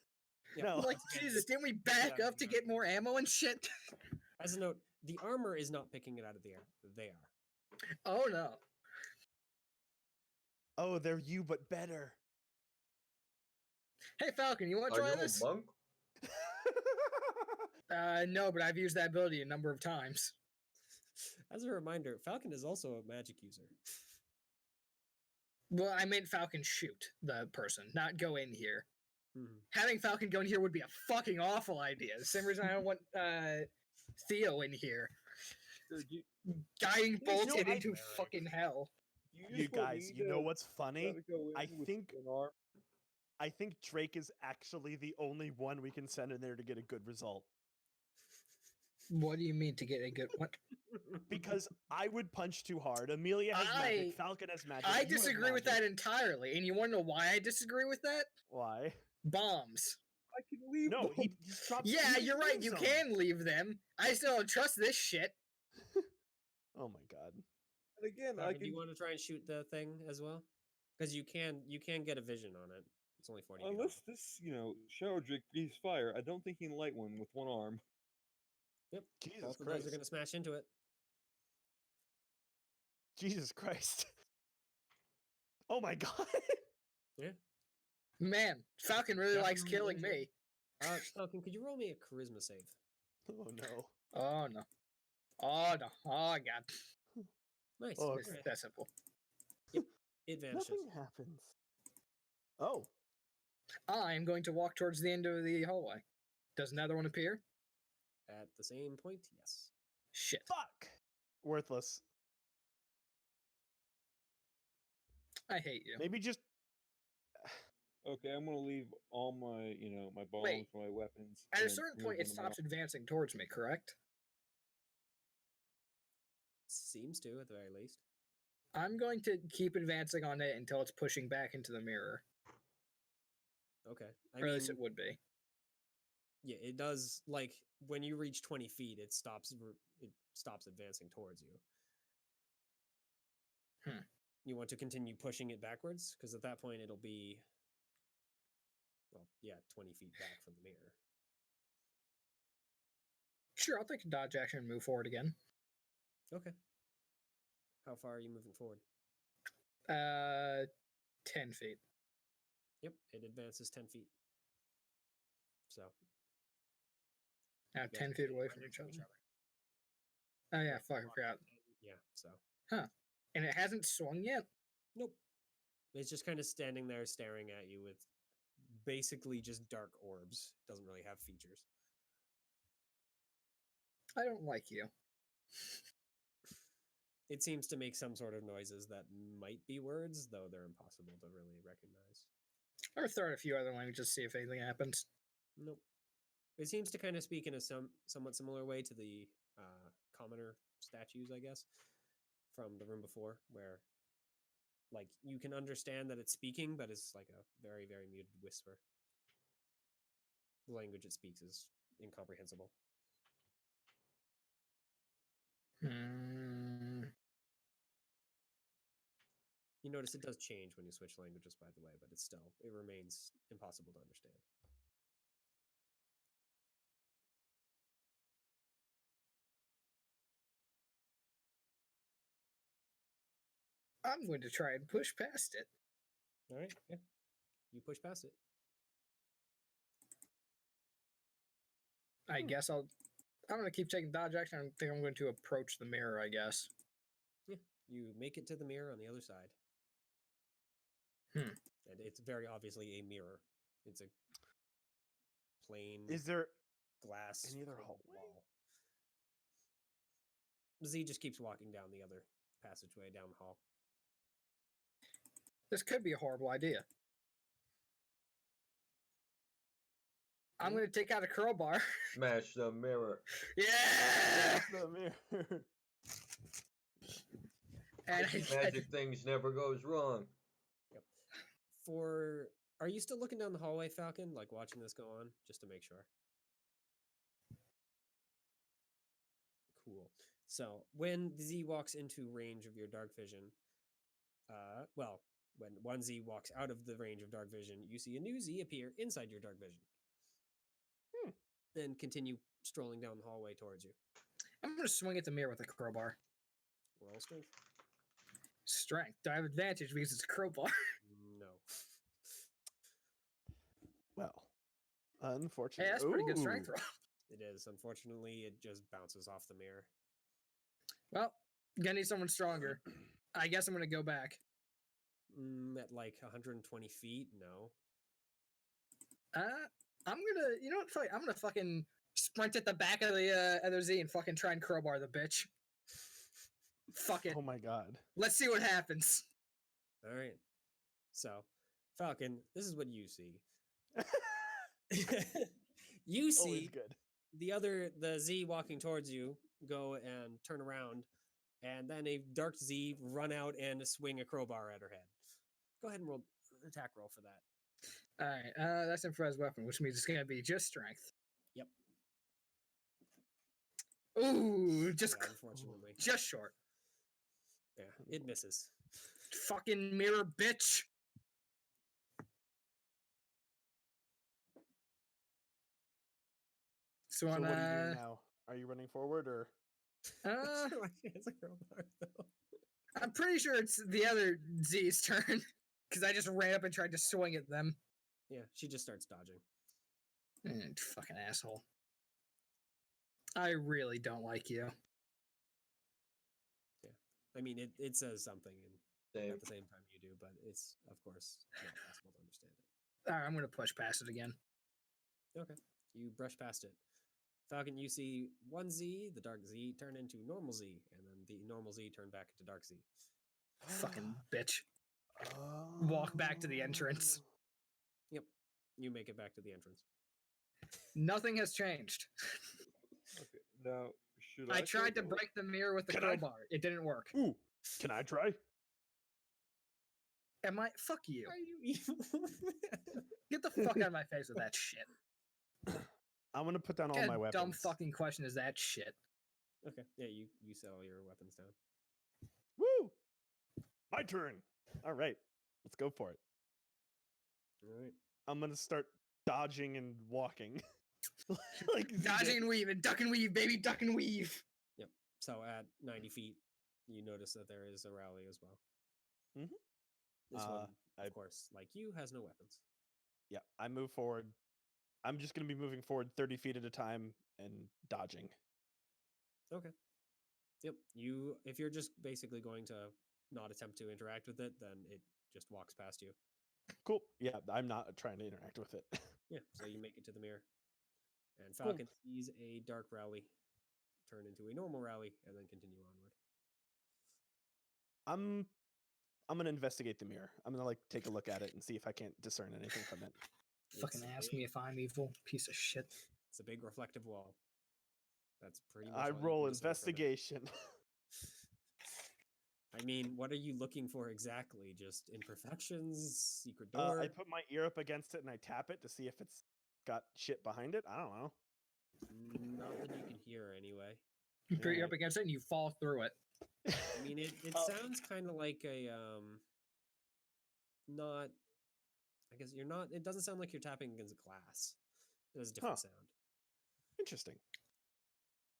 Yeah, No. Like, Jesus, didn't we back Yeah, up to yeah. get more ammo and shit? As a note, the armor is not picking it out of the air. They are. Oh, no. Oh, they're you, but better. Hey, Falcon, you want to Are try you this? a monk? No, but I've used that ability a number of times. As a reminder, Falcon is also a magic user. Well, I meant Falcon shoot the person, not go in here. Mhm. Having Falcon go in here would be a fucking awful idea. The same reason I don't want Theo in here. Dude, Guiding bolts know, it I- into fucking hell. You just want guys, me you know to what's funny? gotta go I in with think an arm? I think Drake is actually the only one we can send in there to get a good result. What do you mean to get a good one? Because I would punch too hard. Amelia has magic. Falcon has magic. I you have disagree with that magic. entirely. And you want to know why I disagree with that? Why? Bombs. I can leave. No, them. he drops. Yeah, he just you're right. leaves You them. can leave them. I still don't trust this shit. Oh my god. And again, I Falcon, do can. you want to try and shoot the thing as well? Because you can get a vision on it. It's only 40 feet Unless off. this, Shadow Drake breathes fire, I don't think he can light one with one arm. Yep. Jesus Both of Christ. those are going to smash into it. Jesus Christ. Oh my god. Man, Falcon really likes Definitely killing danger. me. Falcon, could you roll me a charisma save? Oh no. Oh no. Oh no. Oh god. Nice. Oh, It's okay. that simple. It vanishes. Nothing happens. Oh. I'm going to walk towards the end of the hallway. Does another one appear? At the same point, yes. Shit. Fuck. Worthless. I hate you. Maybe just Okay, I'm gonna leave all my, my bombs, Wait. my weapons. At a and certain move point, it one of my stops advancing towards me, correct? Seems to, at the very least. I'm going to keep advancing on it until it's pushing back into the mirror. Okay. I Or at mean, least it would be. yeah, it does. Like when you reach 20 feet, it stops advancing towards you. Hmm. You want to continue pushing it backwards because at that point it'll be, well, yeah, 20 feet back from the mirror. Sure, I'll take a dodge action and move forward again. Okay. How far are you moving forward? 10 feet. Yep, it advances 10 feet. So Now you guys 10 are feet sitting away right from next each to other. Oh yeah, fuck, I forgot. Yeah, so And it hasn't swung yet? nope. It's just kind of standing there staring at you with basically just dark orbs. Doesn't really have features. I don't like you. It seems to make some sort of noises that might be words, though they're impossible to really recognize. Or throw out a few other languages, see if anything happens. Nope. It seems to kind of speak in a somewhat similar way to the commoner statues, I guess, from the room before, where like you can understand that it's speaking, but it's like a very, very muted whisper. The language it speaks is incomprehensible. You notice it does change when you switch languages, by the way, but it remains impossible to understand. I'm going to try and push past it. All right, yeah, you push past it. I guess I'm going to keep taking dodge action. I think I'm going to approach the mirror, I guess. You make it to the mirror on the other side. Hmm. And it's very obviously a mirror. It's a plain is there glass any other framed hallway? wall. Z just keeps walking down the other passageway down the hall. This could be a horrible idea. I'm going to take out a crowbar. Smash the mirror. Yeah! the mirror? And Magic things never goes wrong. Are you still looking down the hallway, Falcon? Like watching this go on, just to make sure. Cool. So when Z walks into range of your dark vision, well, When one Z walks out of the range of dark vision, you see a new Z appear inside your dark vision. Then continue strolling down the hallway towards you. I'm gonna swing at the mirror with a crowbar. Roll strength. Strength. Do I have advantage because it's a crowbar? No. Well, Hey, unfortunately. that's a pretty good strength Ooh. roll. It is. Unfortunately, it just bounces off the mirror. Well, gonna need someone stronger. I guess I'm gonna go back. At like 120 feet? No. I'm gonna, you know what? Fuck, I'm gonna fucking sprint at the back of the other Z and fucking try and crowbar the bitch. Fuck it. Oh my god. Let's see what happens. All right. So, Falcon, this is what you see. You Always see good. the Z walking towards you go and turn around, and then a dark Z run out and swing a crowbar at her head. Go ahead and roll attack roll for that. All right, that's improvised weapon, which means it's gonna be just strength. Yep. Ooh, just Yeah, unfortunately. just short. Yeah, it misses. Fucking mirror, bitch. So, So on, what are you doing now? Are you running forward or? Why she has a crowbar, though? I'm pretty sure it's the other Z's turn because I just ran up and tried to swing at them. Yeah, she just starts dodging. Fucking asshole. I really don't like you. I mean, it says something and Same. at the same time you do, but it's, of course, not possible to understand it. All right, I'm gonna push past it again. Okay. You brush past it. Falcon, you see one Z, the dark Z, turn into normal Z, and then the normal Z turn back into dark Z. Fucking bitch. Walk back to the entrance. Yep. You make it back to the entrance. Nothing has changed. Okay, now should I I tried to go- break the mirror with the Can I- crowbar. It didn't work. Ooh, can I try? Am I? Fuck you. Are you evil? Get the fuck out of my face with that shit. I'm gonna put down all What my kind of weapons. dumb fucking question is that shit? Okay. Yeah, you set all your weapons down. Woo! My turn. All right, let's go for it. All right. I'm gonna start dodging and walking. like Z Dodging did. and weave and duck and weave, baby, duck and weave. So at 90 feet, you notice that there is a rally as well. Mhm. This one, I- of course, like you, has no weapons. Yeah, I move forward. I'm just gonna be moving forward 30 feet at a time and dodging. Okay. Yep. If you're just basically going to not attempt to interact with it, then it just walks past you. Cool. Yeah, I'm not trying to interact with it. Yeah. So you make it to the mirror, and Cool. Falcon sees a dark rally turn into a normal rally, and then continue onward. I'm gonna investigate the mirror. I'm gonna like take a look at it and see if I can't discern anything from it. Fucking It's ask big. me if I'm evil. Piece of shit. It's a big reflective wall. That's pretty much. I all you roll can discern from it. investigation. I mean, what are you looking for exactly? Just imperfections, secret I door? put my ear up against it and I tap it to see if it's got shit behind it. I don't know. Not that you can hear anyway. You put your up Right. against it and you fall through it. I mean, it Oh. sounds kind of like a not. I guess you're not. It doesn't sound like you're tapping against glass. It has a different sound. Interesting.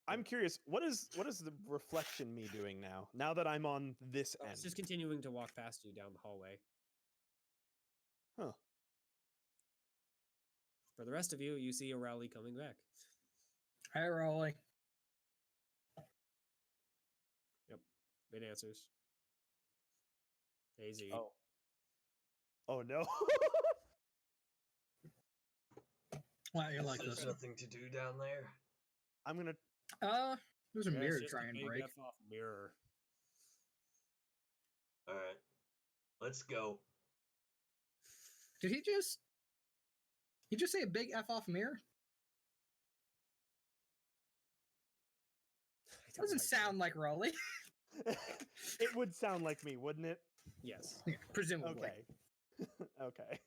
I'm curious. What is the reflection me doing now? Now that I'm on this Oh, end. it's just continuing to walk past you down the hallway. Huh. For the rest of you, you see a rally coming back. Hey, Rolly. It answers. AZ. Oh. Oh no. Wow, you like There's this. nothing to do down there. I'm gonna. There's a Yeah, it's mirror to just try a and big break. F-off mirror. All right, let's go. Did he just say a big F off mirror? I don't Doesn't like that. sound like Rolly. It would sound like me, wouldn't it? Yes. Presumably. Okay.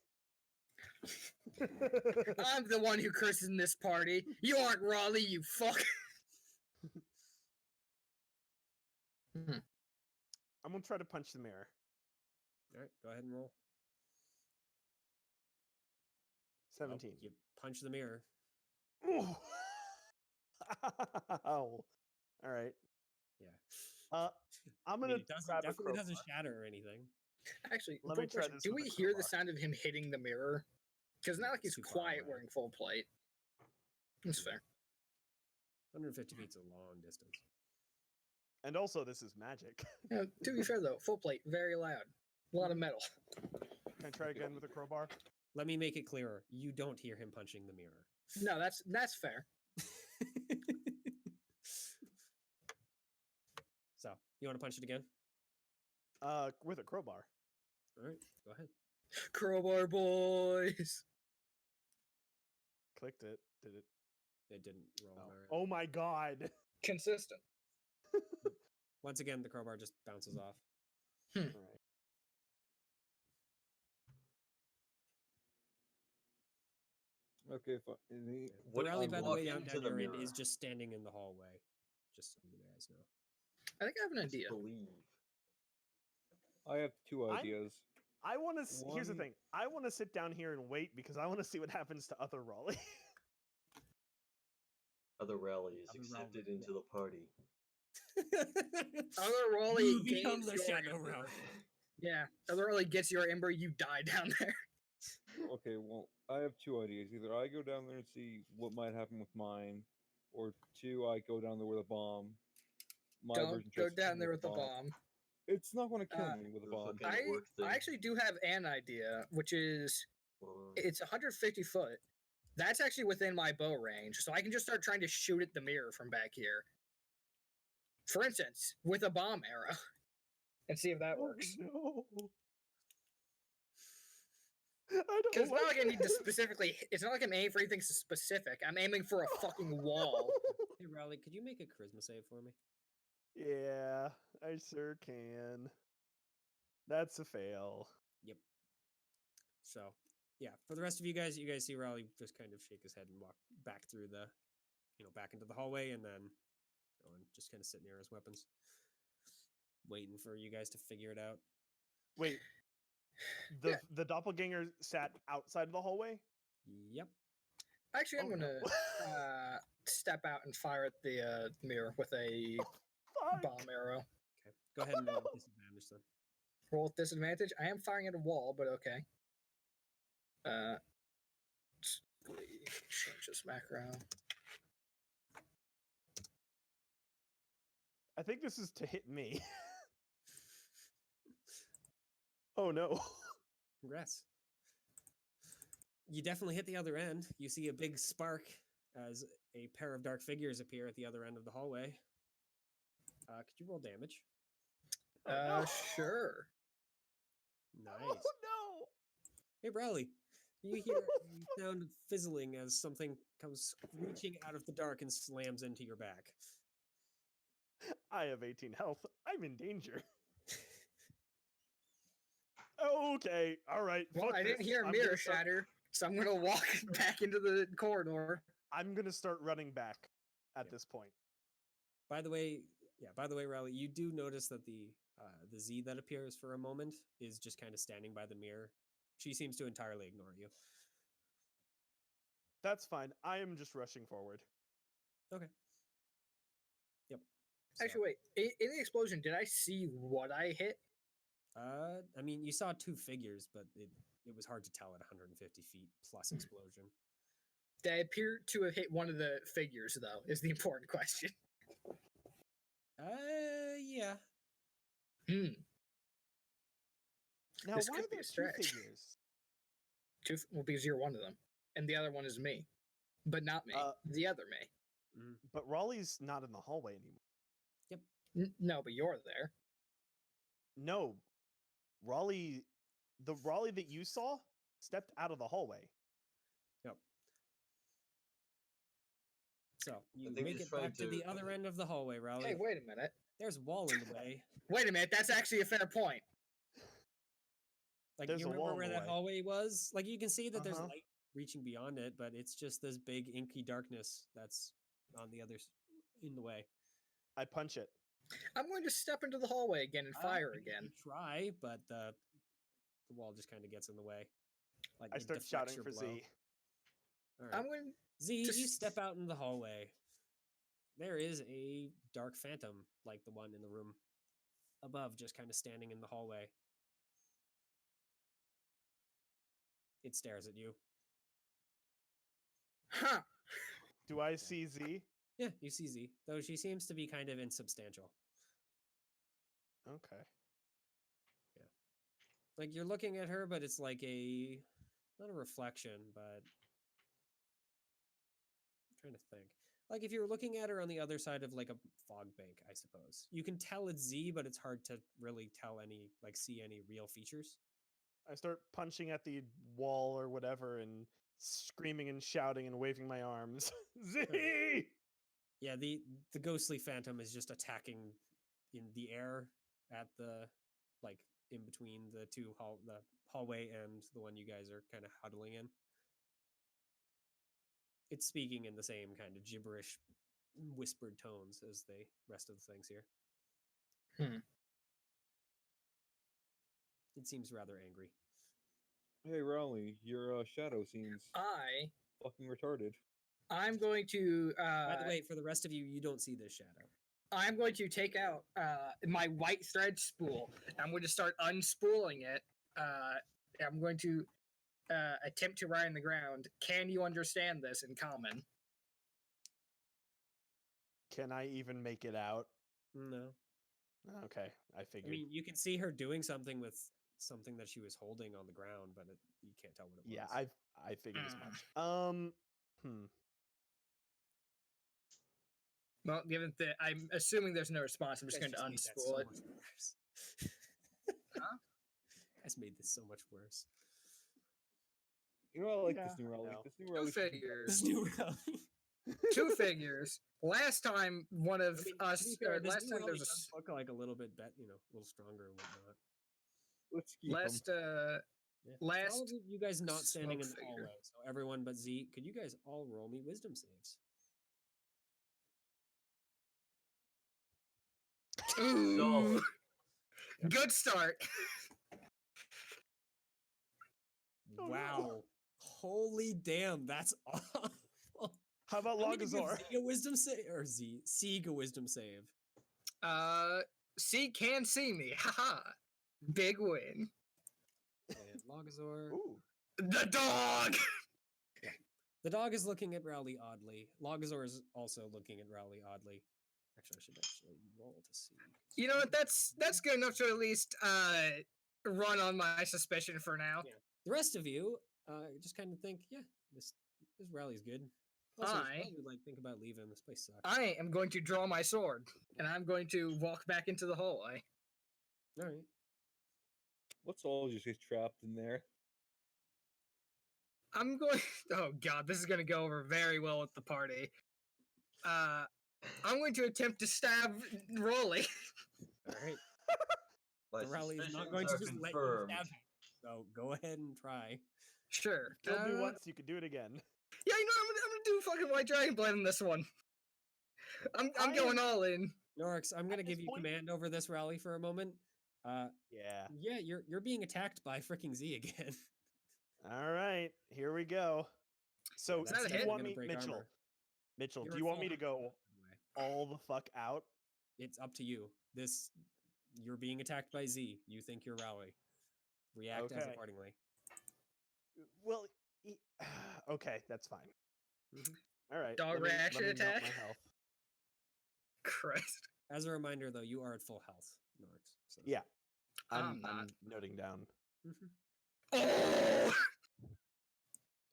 I'm the one who curses in this party. You aren't Raleigh, you fuck. I'm gonna try to punch the mirror. All right, go ahead and roll. 17. You punch the mirror. Ooh. Ow. All right. Yeah. I'm I gonna mean, it definitely doesn't shatter or anything. Actually, Let me quick try question. this Do with we a hear the crowbar. sound of him hitting the mirror? Because not like he's Too far quiet away. wearing full plate. That's fair. 150 feet's a long distance. And also, this is magic. To be fair though, full plate, very loud, a lot of metal. Can I try again with a crowbar? Let me make it clearer. You don't hear him punching the mirror. No, that's fair. So, you want to punch it again? With a crowbar. All right, go ahead. Crowbar boys. Clicked it. Did it? It didn't roll. Oh, All right. oh my god. Consistent. Once again, the crowbar just bounces off. All right. Okay, fine. And he- What Rally, I'm by the way, walking down to the your end mirror. is just standing in the hallway. Just so you guys know. I think I have an idea. Believe. I have two I'm- ideas. I want to. Here's the One- thing. I want to sit down here and wait because I want to see what happens to other Raleigh. Other Raleigh is Other accepted Raleigh, into the party. Other Raleigh You become gains the your Shadow ember. Realm. Yeah, other Raleigh gets your ember, you die down there. Okay, well, I have two ideas. Either I go down there and see what might happen with mine, or two, I go down there with a bomb. My Don't version go tries to kill down me there with with the bomb. It's not going to kill Uh, me with a The bomb. fucking work thing. I actually do have an idea, which is Or- it's 150 foot. That's actually within my bow range, so I can just start trying to shoot at the mirror from back here. For instance, with a bomb arrow, and see if that works. No. I don't Because it's not like I need to this. specifically. It's not like I'm aiming for anything specific. I'm aiming for a fucking wall. Hey, Raleigh, could you make a charisma save for me? Yeah, I sure can. That's a fail. So, yeah, for the rest of you guys see Raleigh just kind of shake his head and walk back through the, back into the hallway, and then go and just kind of sit near his weapons, waiting for you guys to figure it out. Wait. The doppelganger sat outside of the hallway? Yep. Actually, I'm Oh, no. gonna step out and fire at the mirror with a Fuck. bomb arrow. Okay. Go ahead and roll with disadvantage then. Roll with disadvantage. I am firing at a wall, but okay. Change this macro. I think this is to hit me. Oh no. Congrats. You definitely hit the other end. You see a big spark as a pair of dark figures appear at the other end of the hallway. Could you roll damage? Oh, no. Sure. Nice. Oh no. Hey, Raleigh. You hear a sound of fizzling as something comes screeching out of the dark and slams into your back. I have 18 health. I'm in danger. Okay. All right. Well, fuck I didn't this. hear a I'm mirror gonna start- shatter, so I'm gonna walk back into the corridor. I'm gonna start running back at this point. By the way, Raleigh, you do notice that the Z that appears for a moment is just kind of standing by the mirror. She seems to entirely ignore you. That's fine. I am just rushing forward. Okay. Yep. Actually, wait. In the explosion, did I see what I hit? I mean, you saw two figures, but it was hard to tell at 150 feet plus explosion. Did I appear to have hit one of the figures, though? Is the important question. Yeah. Now, This why could are be a there two stretch. figures? Well, because you're one of them, and the other one is me, but not me. The other me. But Raleigh's not in the hallway anymore. No, but you're there. No. Raleigh, the Raleigh that you saw stepped out of the hallway. Yep. So you think make he's it back trying to the to- other end of the hallway, Raleigh. Hey, wait a minute. There's a wall in the way. Wait a minute. That's actually a fair point. Like, There's you a remember wall in where the that way. hallway was? Like, you can see that there's Uh-huh. light reaching beyond it, but it's just this big inky darkness that's on the other in the way. I punch it. I'm going to step into the hallway again and fire I mean, again. you try, but the The wall just kind of gets in the way. Like I it start deflects shouting your for blow. Z. All right. I'm going. Z, you just- step out in the hallway. There is a dark phantom like the one in the room above, just kind of standing in the hallway. It stares at you. Huh. Do I see Z? Yeah, you see Z, though she seems to be kind of insubstantial. Okay. Like you're looking at her, but it's like not a reflection, but I'm trying to think. Like if you were looking at her on the other side of like a fog bank, I suppose. You can tell it's Z, but it's hard to really tell see any real features. I start punching at the wall or whatever and screaming and shouting and waving my arms. Z! Yeah, the ghostly phantom is just attacking in the air at the like in between the the hallway and the one you guys are kind of huddling in. It's speaking in the same kind of gibberish, whispered tones as the rest of the things here. Hmm. It seems rather angry. Hey, Rowley, your shadow seems fucking retarded. I'm going to. By the way, for the rest of you, you don't see this shadow. I'm going to take out my white thread spool. I'm going to start unspooling it. I'm going to attempt to write on the ground. Can you understand this in common? Can I even make it out? No. Okay, I I figured. mean, you can see her doing something with something that she was holding on the ground, but you can't tell what it was. Yeah, I figured as much. Well, given that I'm assuming there's no response, I'm just You going guys to made that unspool so it. much worse. Huh? You guys made this so much worse. You know, I like Yeah, this new Rowley. I know. This new Two Rowley. figures. This new rally. Two figures. Last time, one of I mean, us. to be fair, this last new time, there rally was a. does look like a little bit a little stronger and whatnot. Let's keep him. Last. Yeah. For all Last of you guys not standing in smoke the figure. hallway, so everyone but Z, could you guys all roll me wisdom saves? Ooh. Good start. Oh, no. Wow. Holy damn, that's awful. How about I'm gonna give Logazor? Z a wisdom save, or Sieg a wisdom save. C can see me. Haha. Big win. And Logazor. Ooh. The dog. The dog is looking at Rowley oddly. Logazor is also looking at Rowley oddly. Actually, I should actually roll to see. You know what? That's good enough to at least run on my suspicion for now. Yeah. The rest of you just kind of think, yeah, this Rowley's good. Also, you should I- probably think about leaving. This place sucks. I am going to draw my sword, and I'm going to walk back into the hallway. All right. Let's all just get trapped in there. I'm going. Oh God, this is going to go over very well with the party. I'm going to attempt to stab Rolly. All right. My The Rowley is not suspicions going to are just let you confirmed. stab him. So go ahead and try. Sure. Killed me once, you could do it again. Yeah, you know what? I'm gonna do fucking White Dragon Blade in this one. I'm I going am- all in. Norix, I'm going to At give this you point- command over this rally for a moment. Yeah. Yeah, you're being attacked by freaking Z again. All right, here we go. So, Is that a do hit? you want Gonna me, break Mitchell? armor. Mitchell, You're do at you want full me to health, go by the way. all the fuck out? It's up to you. You're being attacked by Z. You think you're Rowley. React as Okay. accordingly. Well, okay, that's fine. Mhm. All right. Dog let me reaction melt attack? My health. Christ. As a reminder, though, you are at full health, Norix. So. Yeah, I'm I'm not. noting down. Mhm. Oh,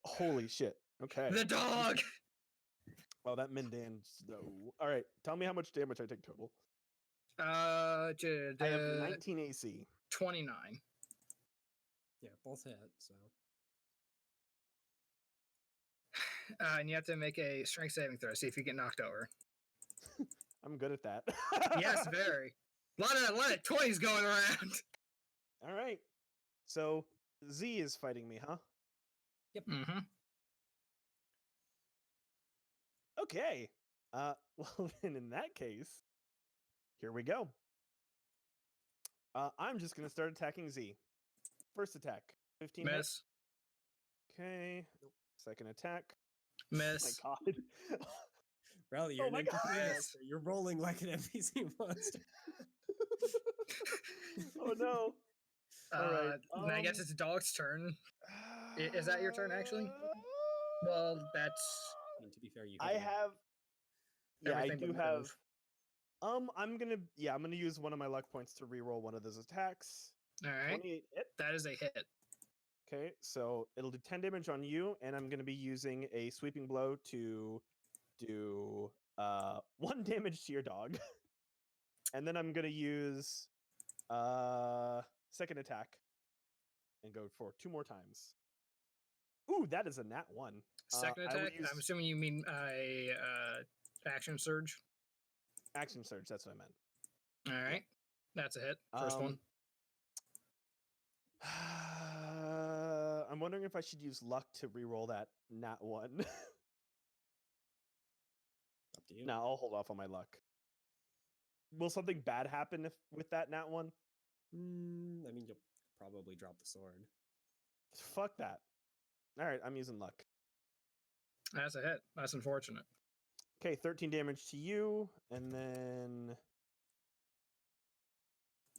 Holy shit. Okay. the dog. Oh, that Mindan. All right. Tell me how much damage I take total. I I have 19 AC. 29. Yeah, both hit. So And you have to make a strength saving throw. See if you get knocked over. I'm good at that. Yes, very. A lot of toys going around. All right. So Z is fighting me, huh? Mm-hmm. Okay. Well, then in that case, here we go. I'm just gonna start attacking Z. first attack. 15 hit? Miss. Okay. Second attack. Miss. Oh my god. Rally, you're Oh an my NPC God. monster. You're rolling like an NPC monster. Oh no. All right. Then I guess it's dog's turn. Is that your turn, actually? Well, that's I mean, to be fair, you I have. Yeah, I everything do but have. move. I'm gonna use one of my luck points to reroll one of those attacks. All right. 28 hit. That is a hit. Okay, so it'll do 10 damage on you, and I'm gonna be using a sweeping blow to do 1 damage to your dog. And then I'm gonna use second attack and go for 2 more times. Ooh, that is a nat 1. Second I would attack. use I'm assuming you mean a action surge. action surge, that's what I meant. All right. That's a hit. First one. I'm wondering if I should use luck to reroll that nat 1. Up to you. No, I'll hold off on my luck. Will something bad happen with that nat 1? I mean, you'll probably drop the sword. Fuck that. All right, I'm using luck. That's a hit. That's unfortunate. Okay, 13 damage to you, and then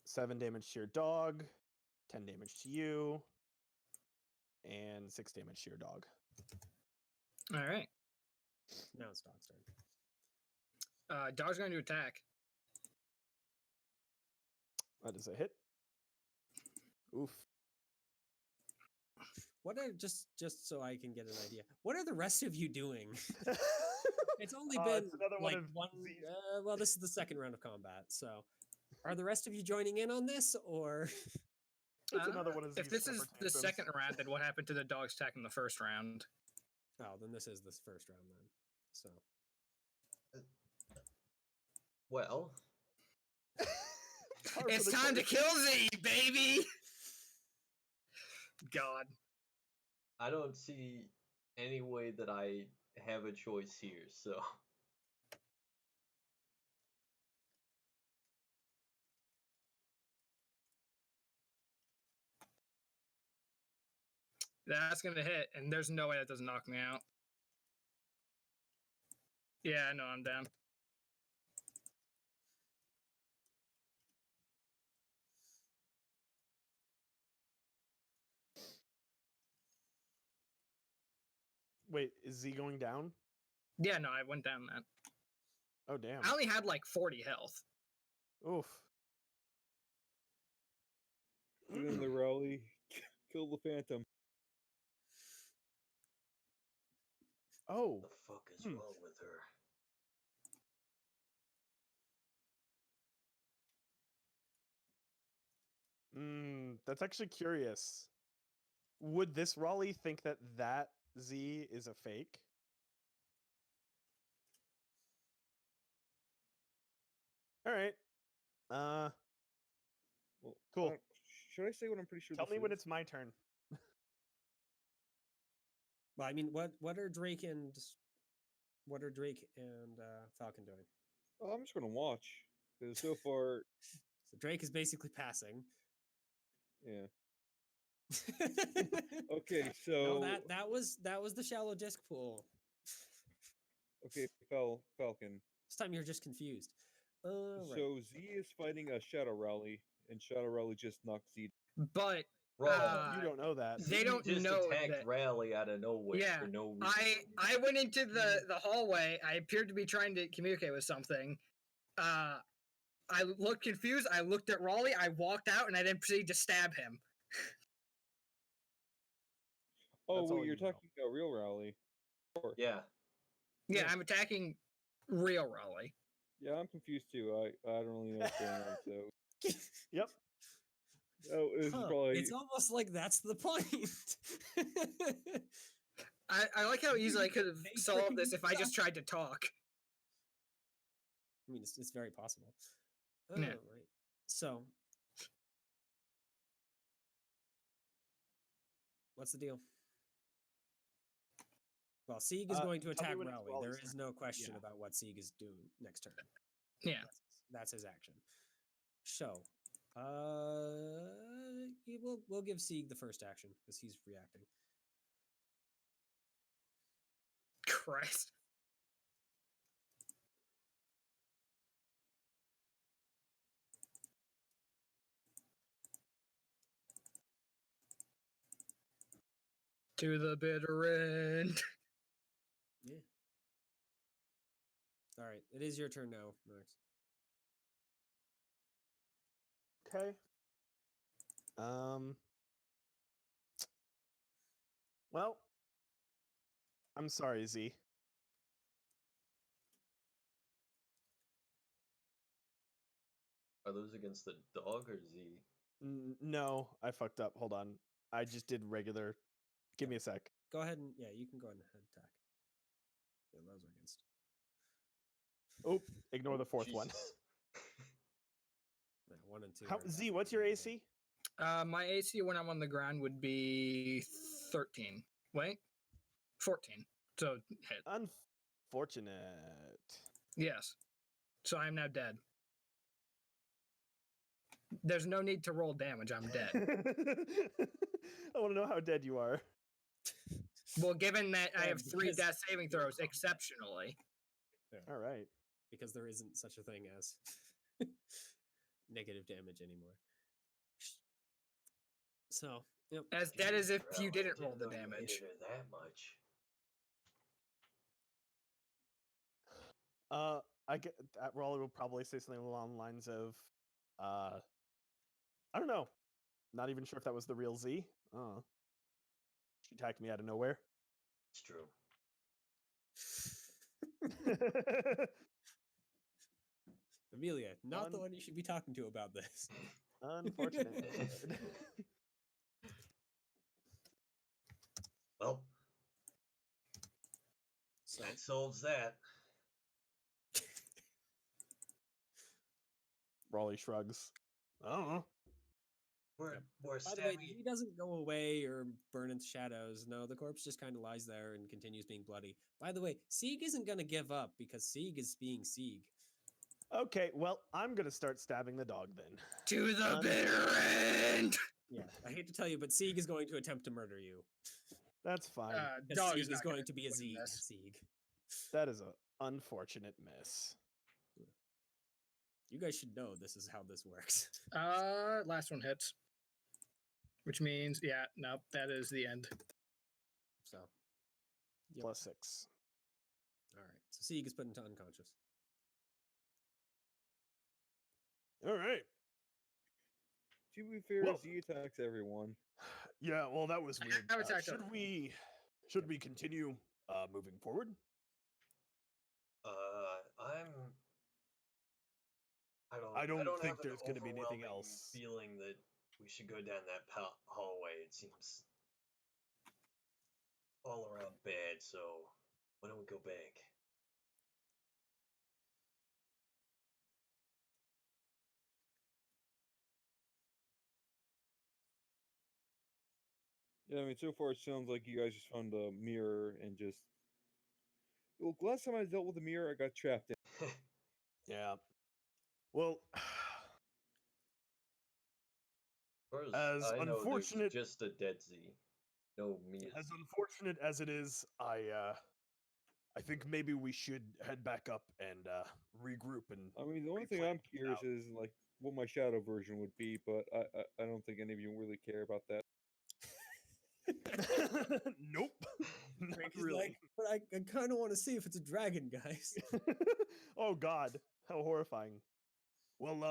7 damage to your dog, 10 damage to you, and 6 damage to your dog. All right. Now it's dog's turn. Dog's going to attack. That is a hit. Oof. What are just so I can get an idea? What are the rest of you doing? It's only been it's another one like of one. Z's. Well, this is the second round of combat. So, are the rest of you joining in on this, or It's another one of If Z's this is temper the tantrums. second round, then what happened to the dog's attack in the first round? oh, then this is this first round then. So, Well, Par for It's the time to course. kill Z, baby! God. I don't see any way that I have a choice here, so. That's going to hit, and there's no way that doesn't knock me out. Yeah, no, I'm down. Wait, is Z going down? Yeah, no, I went down that. Oh, damn. I only had like 40 health. Oof. Get in the rally. Kill the phantom. Oh, The fuck is Hmm. wrong with her? That's actually curious. Would this Raleigh think that that Z is a fake? All right. Well, Cool. Should I say what I'm pretty sure? Tell this me when is? it's my turn. well, I mean, what are Drake and Falcon doing? Oh, I'm just gonna watch because so far, So Drake is basically passing. yeah. Okay, No, so that was the shallow disc pool. okay, Falcon. This time you're just confused. Right. So Z is fighting a Shadow Rally, and Shadow Rally just knocked Z. But Wrong. You don't know that. they Z don't just know attacked that. Rally out of nowhere Yeah, for no reason. I went into the hallway. I appeared to be trying to communicate with something. I looked confused. I looked at Raleigh. I walked out, and I then proceeded to stab him. Oh, That's all wait, you're you know. talking about real Rally. Yeah. Yeah, Yeah. I'm attacking real Raleigh. Yeah, I'm confused too. I don't really know what's going on. So, Yep. oh, this is Huh, probably it's almost like that's the point. I like how easily I could have They solved this freaking if I just tried to talk. I mean, it's very possible. Yeah. Right. So, what's the deal? Well, Sieg is going to tell me attack when it's Raleigh. Raleigh's There is turn. no question Yeah. about what Sieg is doing next turn. Yeah. That's his action. So, We'll give Sieg the first action because he's reacting. Christ. To the bitter end. Yeah. All right, it is your turn now, Max. Okay. Well, I'm sorry, Z. Are those against the dog or Z? No, I fucked up. Hold on. I just did regular. Give me a sec. Go ahead and you can go ahead and attack. Yeah, those are against. Oh, ignore the fourth one. Jesus. Yeah, 1 and 2. How, are Z, what's your AC? My AC when I'm on the ground would be 13. Wait, 14. So hit. Unfortunate. Yes. So I'm now dead. There's no need to roll damage. I'm dead. I want to know how dead you are. Well, given that I Yeah, have 3 because death saving you're throws calm. exceptionally. All right. Because there isn't such a thing as negative damage anymore. So, yep. As dead as if Bro, you I didn't roll the know you damage. hated her that much. I get that Raleigh will probably say something along the lines of, I don't know. Not even sure if that was the real Z. Oh. She attacked me out of nowhere. It's true. Amelia, not the one you should be talking to about this. Unfortunate. Well, So, that solves that. Raleigh shrugs. I don't know. We're Yep. we're by the way, stabbing. he doesn't go away or burn into shadows. No, the corpse just kind of lies there and continues being bloody. By the way, Sieg isn't going to give up because Sieg is being Sieg. Okay, well, I'm going to start stabbing the dog then. To the bitter end. Yeah, I hate to tell you, but Sieg is going to attempt to murder you. That's fine. Because Dog Sieg is not gonna going to be a win Sieg. this. Sieg. That is an unfortunate miss. You guys should know this is how this works. Last one hits. Which means, yeah, nope, that is the end. So, yep. +6. All right. So Sieg is put into unconscious. All right. To be fair, Well- Z attacks everyone. Yeah, well, that was I weird. have attacked Should everyone. we continue moving forward? I don't think have an there's gonna be anything overwhelming else. Feeling that we should go down that hallway. It seems all around bad. So why don't we go back? Yeah, I mean, so far it sounds like you guys just found a mirror and just. Well, last time I dealt with a mirror, I got trapped in. Yeah. Well, far As I know, unfortunate- there's just a dead Z. No me. as unfortunate as it is, I think maybe we should head back up and regroup and I mean, the only thing Replay I'm curious out. is like what my shadow version would be, but I don't think any of you really care about that. nope. Not Frank is really. like, but I kind of want to see if it's a dragon, guys. Oh god, how horrifying. Well,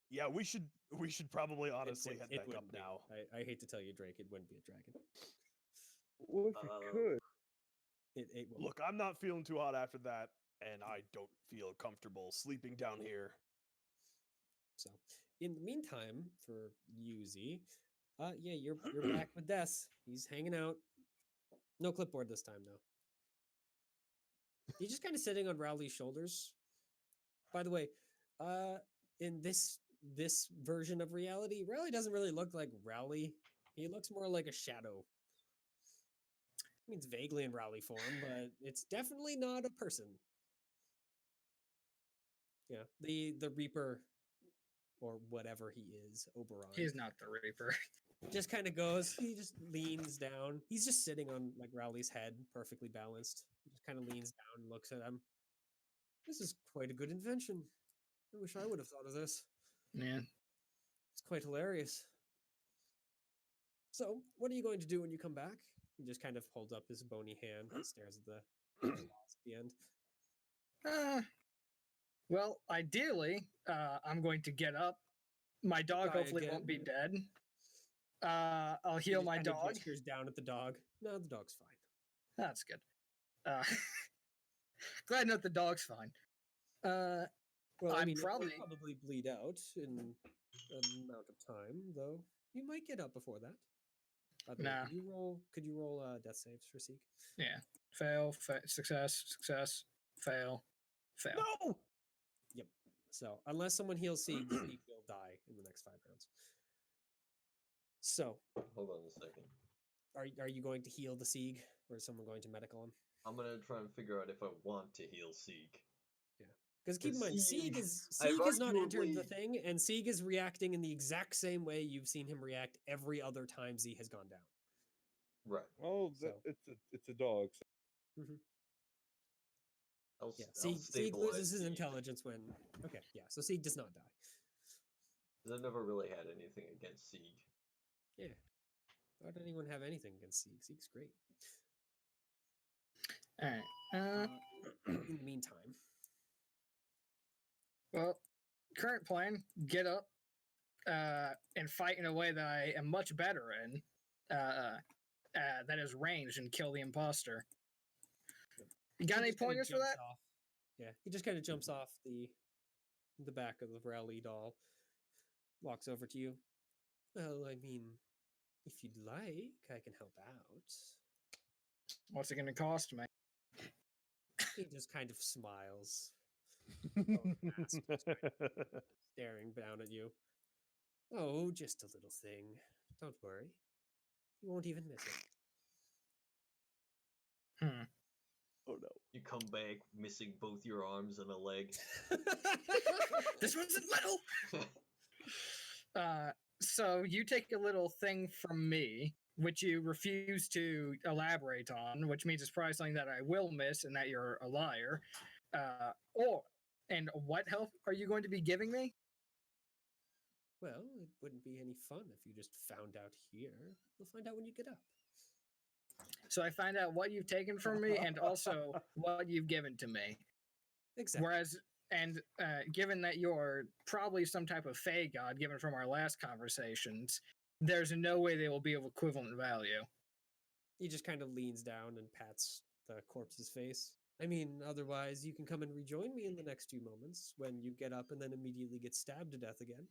yeah, we should probably honestly head back up wouldn't be. now. I hate to tell you, Drake, it wouldn't be a dragon. Well, if you could. It won't. Look, I'm not feeling too hot after that, and I don't feel comfortable sleeping down here. So, in the meantime, for you, Z, yeah, you're back with Des. He's hanging out. No clipboard this time, though. He's just kind of sitting on Rowley's shoulders. By the way, in this version of reality, Rowley doesn't really look like Rowley. He looks more like a shadow. I mean, it's vaguely in Rowley form, but it's definitely not a person. Yeah, the Reaper or whatever he is, Oberon. He's not the Reaper. Just kind of goes. He just leans down. He's just sitting on like Rowley's head, perfectly balanced. He just kind of leans down and looks at him. This is quite a good invention. I wish I would have thought of this. Yeah. It's quite hilarious. So, what are you going to do when you come back? He just kind of holds up his bony hand and stares at the claws at the end. Well, ideally, I'm going to get up. My dog Die hopefully won't be again. dead. I'll He heal just my kinda dog. gestures down at the dog. No, the dog's fine. That's good. Glad to know the dog's fine. Well, I I'm mean, it will probably- probably bleed out in an amount of time, though. You might get up before that. By the way, Nah. Could you roll death saves for Seek? Yeah. Fail, success, success, fail, fail. No. Yep. So unless someone heals Seek, Seek will die in the next 5 rounds. So Hold on a second. are you going to heal the Sieg, or is someone going to medical him? I'm gonna try and figure out if I want to heal Seek. Because keep in mind, Sieg- Sieg has not entered the arguably- thing, and Sieg is reacting in the exact same way you've seen him react every other time Z has gone down. Right. Well, So- it's a dog. So I'll, Yeah, I'll Sieg stabilize loses his Sieg, intelligence when. Okay, yeah, so Sieg does not die. 'cause I've never really had anything against Sieg. Yeah. Why would anyone have anything against Sieg? Sieg's great. All right. In the meantime, Well, current plan: get up and fight in a way that I am much better in. That is ranged and kill the imposter. You got he any just kinda pointers for jumps that? off- Yeah, he just kind of jumps off the back of the Rowley doll, walks over to you. Well, I mean, if you'd like, I can help out. What's it going to cost me? He just kind of smiles, Oh, mask just staring down at you. Oh, just a little thing. Don't worry. You won't even miss it. Oh no. You come back missing both your arms and a leg. This wasn't little. So you take a little thing from me, which you refuse to elaborate on, which means it's probably something that I will miss and that you're a liar. And what help are you going to be giving me? Well, it wouldn't be any fun if you just found out here. You'll find out when you get up. So I find out what you've taken from me and also what you've given to me. Exactly. Whereas, given that you're probably some type of Fey god, given from our last conversations, there's no way they will be of equivalent value. He just kind of leans down and pats the corpse's face. I mean, otherwise, you can come and rejoin me in the next few moments when you get up and then immediately get stabbed to death again.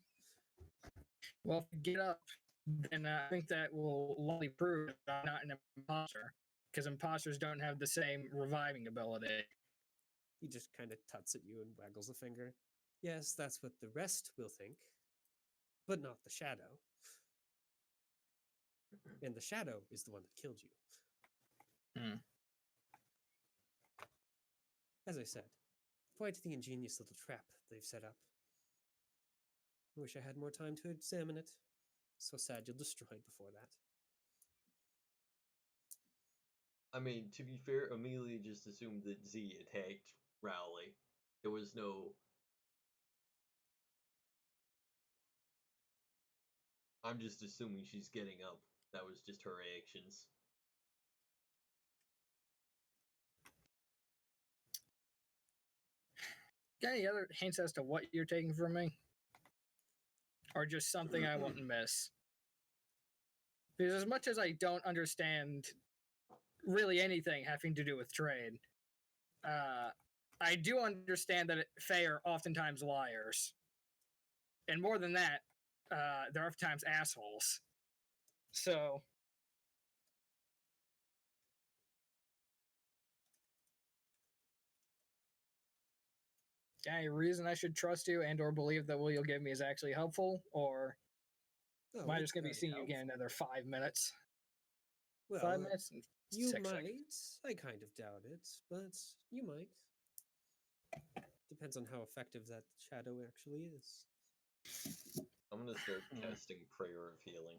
Well, if you get up, then I think that will likely prove that I'm not an imposter, because imposters don't have the same reviving ability. He just kind of tuts at you and waggles a finger. Yes, that's what the rest will think, but not the shadow. And the shadow is the one that killed you. As I said, quite the ingenious little trap they've set up. I wish I had more time to examine it. So sad you'll destroy it before that. I mean, to be fair, Amelia just assumed that Z attacked Rowley. There was no. I'm just assuming she's getting up. That was just her actions. Got any other hints as to what you're taking from me? Or just something I won't miss? Because as much as I don't understand really anything having to do with trade, I do understand that Fae are oftentimes liars. And more than that, they're oftentimes assholes. So, any reason I should trust you and or believe that what you'll give me is actually helpful? Or Oh, am I it's just going to be very seeing you again in helpful. another 5 minutes? Well, 5 minutes and you 6 might. seconds. I kind of doubt it, but you might. Depends on how effective that shadow actually is. I'm gonna start casting Prayer of Healing.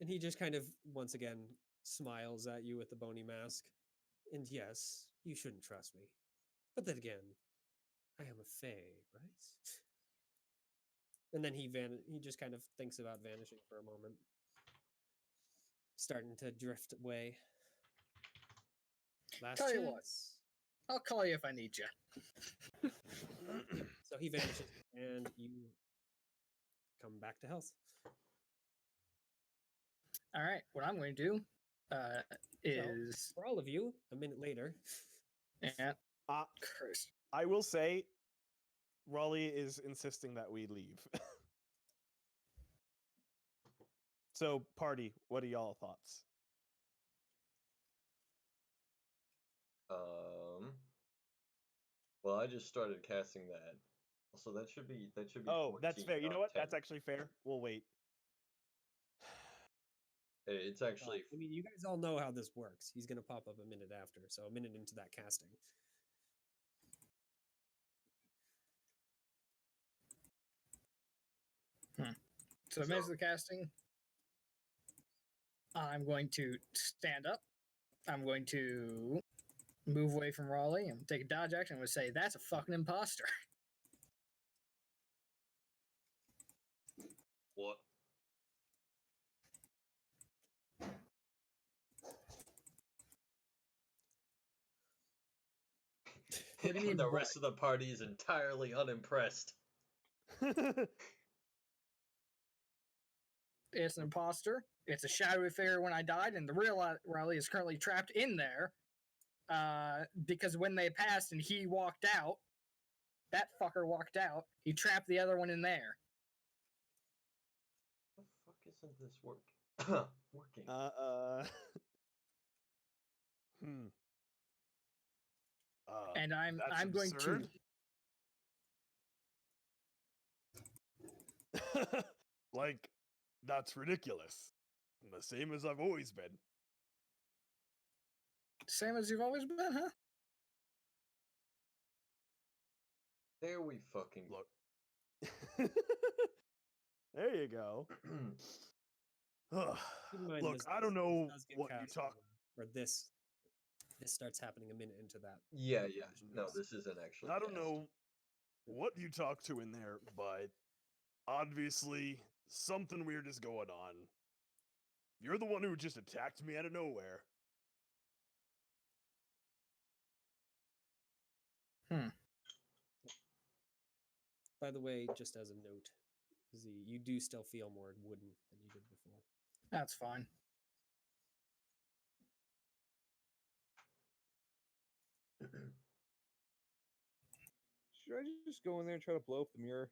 And he just kind of once again smiles at you with the bony mask. And yes, you shouldn't trust me. But then again, I am a fae, right? And then he just kind of thinks about vanishing for a moment. Starting to drift away. Last Tell you chance. what. I'll call you if I need you. So he vanishes and you come back to health. All right, what I'm going to do is For all of you, a minute later. yeah, Uh, curse. I will say, Raleigh is insisting that we leave. So, party, what are y'all thoughts? Well, I just started casting that. So that should be Oh, that's 14, fair. You know not what? 10. That's actually fair. We'll wait. It's actually I mean, you guys all know how this works. He's going to pop up a minute after, so a minute into that casting. So the minutes of the casting, I'm going to stand up. I'm going to move away from Raleigh and take a dodge action. I'm going to say, that's a fucking imposter. what? What do you mean, The what? rest of the party is entirely unimpressed. It's an imposter. It's a shadowy figure when I died, and the real Raleigh is currently trapped in there. Because when they passed and he walked out, that fucker walked out. He trapped the other one in there. The fuck isn't this working? Hmm. And I'm That's going absurd. Like, that's ridiculous. The same as I've always been. to same as you've always been, huh? There we fucking Look. There you go. Ugh. Keep in mind, Look, I don't know does get what you cast talk. Or this starts happening a minute into that. Yeah. No, this isn't actually. I don't cast. know what you talk to in there, but obviously something weird is going on. You're the one who just attacked me out of nowhere. By the way, just as a note, Z, you do still feel more wooden than you did before. That's fine. Should I just go in there and try to blow up the mirror?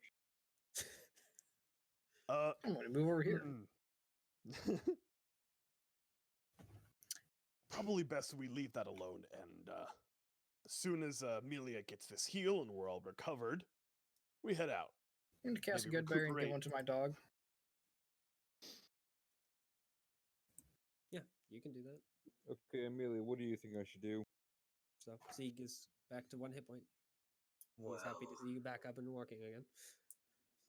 I'm going to move over here. Probably best we leave that alone, and as soon as Amelia gets this heal and we're all recovered, we head out. I'm going to cast Maybe a good berry and give recuperate. one to my dog. Yeah, you can do that. Okay, Amelia, what do you think I should do? So Sieg is back to 1 hit point. He's happy to see you back up and walking again.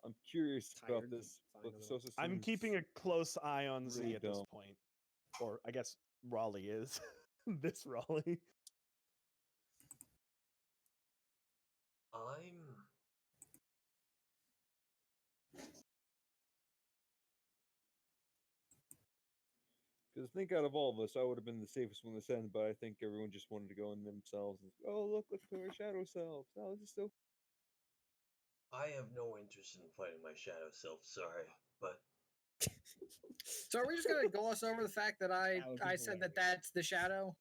I'm curious about Tired, this, but fine, Sosa I'm seems keeping a close eye on Z really at this dumb. point. Or I guess Raleigh is. This Raleigh. Because I think out of all of us, I would have been the safest one to send, but I think everyone just wanted to go in themselves. And, oh, look to our shadow selves. Oh, this is so. I have no interest in fighting my shadow self. Sorry, but So are we just going to gloss over the fact that I That would be said that hilarious. that's the shadow?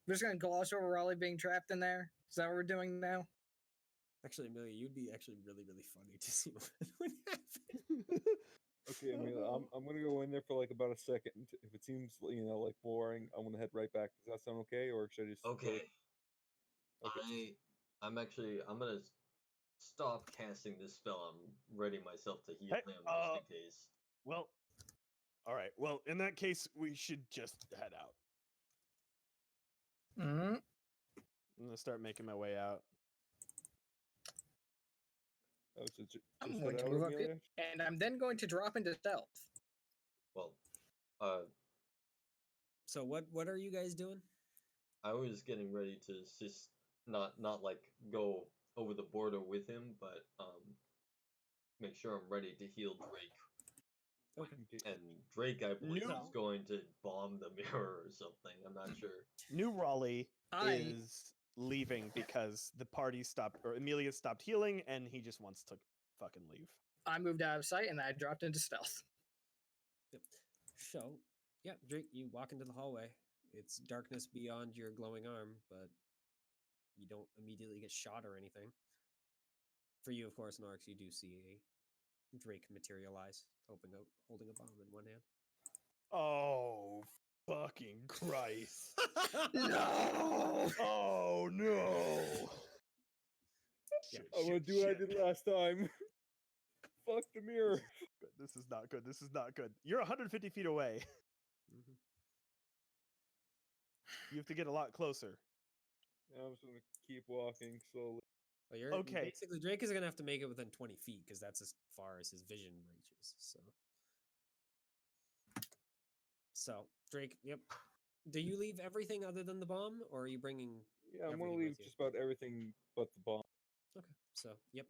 We're just going to gloss over Raleigh being trapped in there? Is that what we're doing now? Actually, Amelia, you'd be actually really, really funny to see what would happen. Okay, Amelia, I'm gonna go in there for like about a second. If it seems like boring, I'm gonna head right back. Does that sound okay, or should I just? okay. Okay. I'm gonna stop casting this spell. I'm readying myself to heal Hey, him just in case. Well, all right. Well, in that case, we should just head out. Mm-hmm. I'm gonna start making my way out. Oh, so I'm just going head to out, move up here, Amelia? and I'm then going to drop into stealth. Well, So what are you guys doing? I was getting ready to just not like go over the border with him, but make sure I'm ready to heal Drake. Okay. And Drake, I believe, New- is going to bomb the mirror or something. I'm not sure. New Raleigh I is leaving because the party stopped, or Amelia stopped healing, and he just wants to fucking leave. I moved out of sight and I dropped into stealth. Yep. So, yeah, Drake, you walk into the hallway. It's darkness beyond your glowing arm, but you don't immediately get shot or anything. For you, of course, Narks, you do see a Drake materialize, holding a bomb in one hand. Oh, fucking Christ. No! Oh, no. Yeah. I'm gonna do what I did last time. Fuck the mirror. Good. This is not good. This is not good. You're 150 feet away. Mhm. You have to get a lot closer. Yeah, I'm just gonna keep walking slowly. Well, you're Okay. basically Drake is gonna have to make it within 20 feet because that's as far as his vision reaches. So Drake, yep. Do you leave everything other than the bomb, or are you bringing? Yeah, I'm gonna everything leave with you? just about everything but the bomb. Okay. So yep.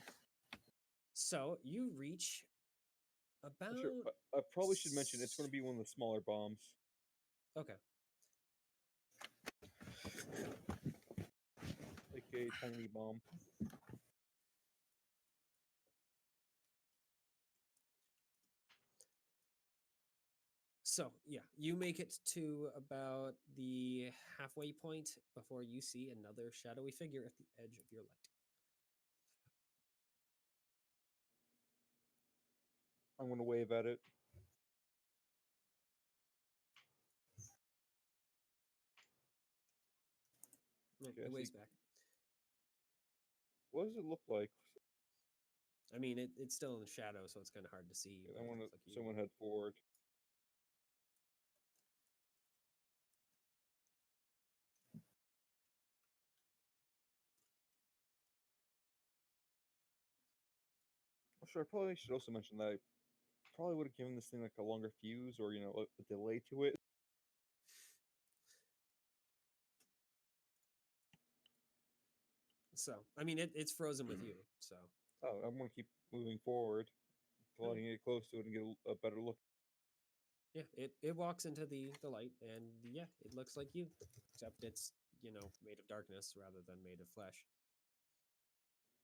So you reach about Sure, I probably should mention it's gonna be one of the smaller bombs. okay. Like a tiny bomb. So yeah, you make it to about the halfway point before you see another shadowy figure at the edge of your light. I'm gonna wave at it. Okay, I It waves see. back. What does it look like? I mean, it's still in the shadow, so it's kind of hard to see. I but it want to looks like you. someone head forward. Oh, sure, I probably should also mention that I probably would have given this thing like a longer fuse or a delay to it. So I mean, it's frozen with you. So Oh, I'm gonna keep moving forward, Okay. letting it get close to it and get a better look. yeah, it walks into the light, and yeah, it looks like you, except it's made of darkness rather than made of flesh.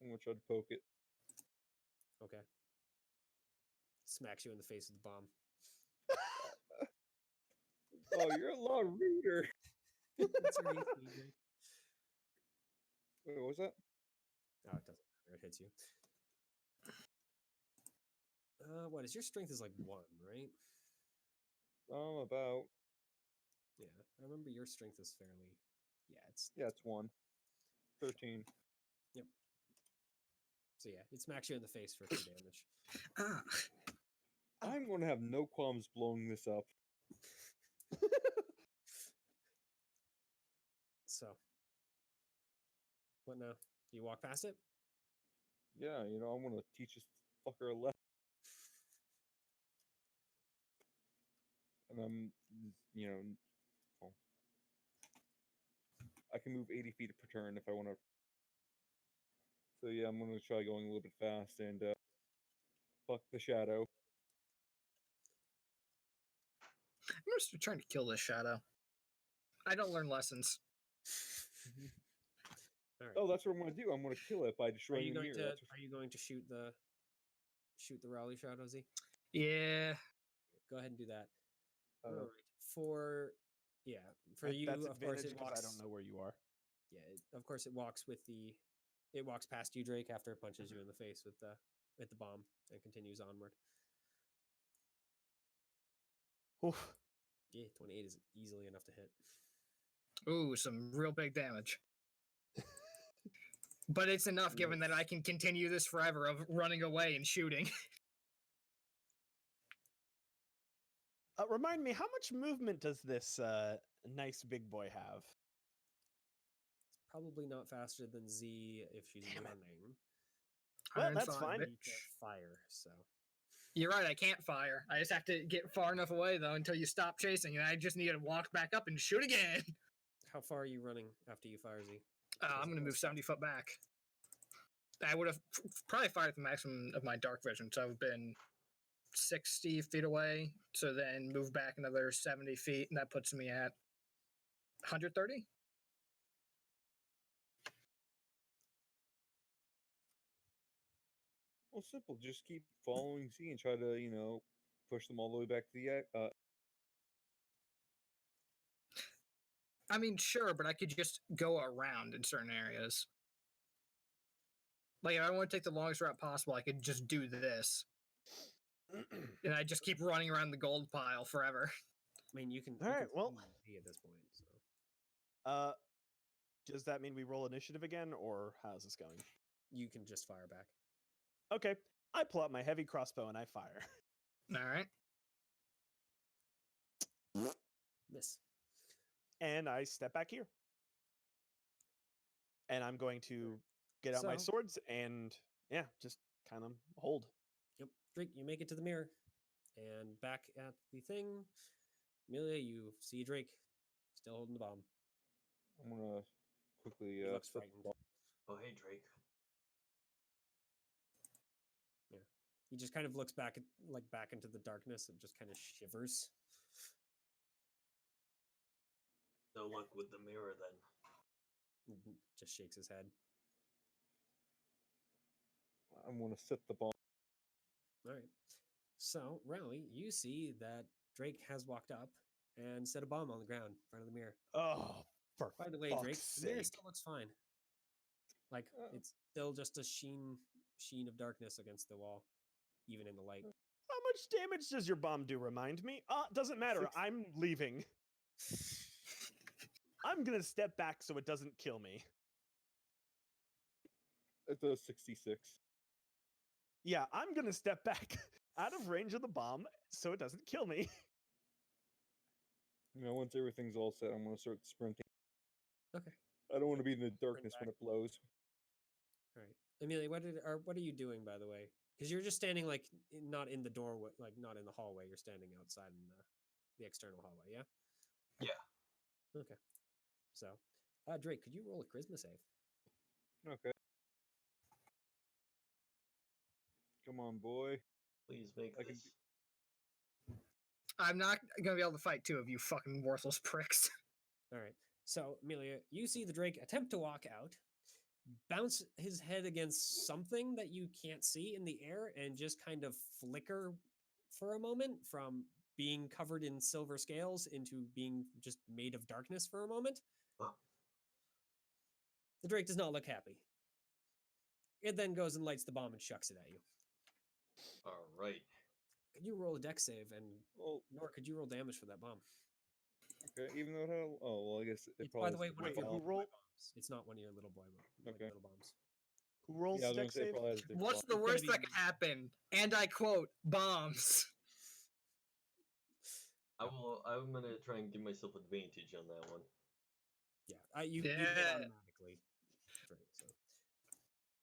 I'm gonna try to poke it. Okay. Smacks you in the face with the bomb. Oh, you're a lot ruder. What's your AC, Jake? Wait, what was that? Oh, it doesn't matter. It hits you. What is your strength is like 1, right? About. Yeah, I remember your strength is fairly. Yeah, it's 1. 13. So yeah, it smacks you in the face for 2 damage. Ah, I'm gonna have no qualms blowing this up. So, what now? You walk past it? Yeah, I'm gonna teach this fucker a lesson. And I'm, well, I can move 80 feet per turn if I want to. So yeah, I'm gonna try going a little bit fast and fuck the shadow. I'm just trying to kill this shadow. I don't learn lessons. All right. Oh, that's what I'm gonna do. I'm gonna kill it by Are destroying you the going mirror. to Are you going to shoot the Raleigh shadow, Z? Yeah. Go ahead and do that. Uh, All right. For you, That's of course, advantage it because walks. I don't know where you are. Yeah, of course, it walks past you, Drake, after it punches you in the face with the bomb and continues onward. Oof. Yeah, 28 is easily enough to hit. Ooh, some real big damage. But it's enough given that I can continue this forever of running away and shooting. Remind me, how much movement does this nice big boy have? Probably not faster than Z if she's Damn it. running. Well, that's 105, fine. You bitch. can't fire, so You're right. I can't fire. I just have to get far enough away though until you stop chasing, and I just need to walk back up and shoot again. how far are you running after you fire Z? I'm gonna move 70 foot back. I would have probably fired at the maximum of my dark vision, so I've been 60 feet away. So then move back another 70 feet, and that puts me at 130. Well, simple. Just keep following Z and try to, push them all the way back to the. I mean, sure, but I could just go around in certain areas. Like, if I want to take the longest route possible, I could just do this. And I just keep running around the gold pile forever. I mean, you can. All you right, can well- see Z at this point. So Does that mean we roll initiative again, or how's this going? you can just fire back. Okay, I pull out my heavy crossbow and I fire. All right. Miss. And I step back here. And I'm going to get out my So- swords and, yeah, just kind of hold. Yep. Drake, you make it to the mirror, and back at the thing. Amelia, you see Drake still holding the bomb. I'm gonna quickly. He looks set the frightened. bomb. Oh, hey, Drake. He just kind of looks back back into the darkness and just kind of shivers. No luck with the mirror then. And just shakes his head. I'm gonna set the bomb. All right. So, Rally, you see that Drake has walked up and set a bomb on the ground in front of the mirror. Oh, for By the way, fuck's Drake, the mirror sake. still looks fine. Like Oh. it's still just a sheen of darkness against the wall, even in the light. How much damage does your bomb do? Remind me. Doesn't matter. Six. I'm leaving. I'm gonna step back so it doesn't kill me. It does 66. Yeah, I'm gonna step back out of range of the bomb so it doesn't kill me. Once everything's all set, I'm gonna start sprinting. Okay. I don't want to be in the darkness when back. it blows. All right, Amelia, what are you doing, by the way? Because you're just standing not in the doorway, not in the hallway. You're standing outside in the external hallway. Yeah. Yeah. Okay. So, Drake, could you roll a charisma save? Okay. Come on, boy. Please make I can this. I'm not gonna be able to fight two of you fucking worthless pricks. All right. So, Amelia, you see the Drake attempt to walk out, bounce his head against something that you can't see in the air, and just kind of flicker for a moment from being covered in silver scales into being just made of darkness for a moment. Oh. The Drake does not look happy. It then goes and lights the bomb and shucks it at you. All right. Could you roll a deck save? And Well, nor could you roll damage for that bomb? okay. Even though it had. Well, I guess it It's, probably. by the way, one of Wait, your who little boy roll- bombs. It's not one of your little boy Okay. little bombs. Who rolls Yeah, I was the gonna deck say it save? probably has a different What's bomb. the gonna worst that be- could happen? And I quote, bombs. I'm gonna try and give myself advantage on that one. Yeah, you hit Yeah. automatically. Right, so.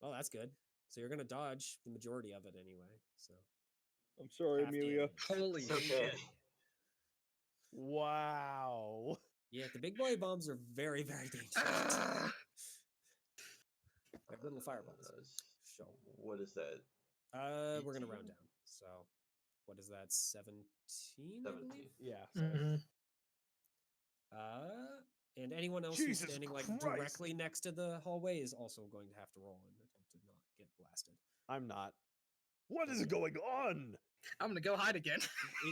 Well, that's good. So you're gonna dodge the majority of it anyway. So I'm sorry, half Amelia. damage. Holy It's okay. shit. Wow. Yeah, the big boy bombs are very, very dangerous. Ah! Like little fireballs. So, What is that? we're gonna 18. round down. So, what is that? 17, I 17. believe. Yeah. Mhm. And anyone else Jesus who's standing Christ. directly next to the hallway is also going to have to roll and attempt to not get blasted. I'm not. What is going on? I'm gonna go hide again.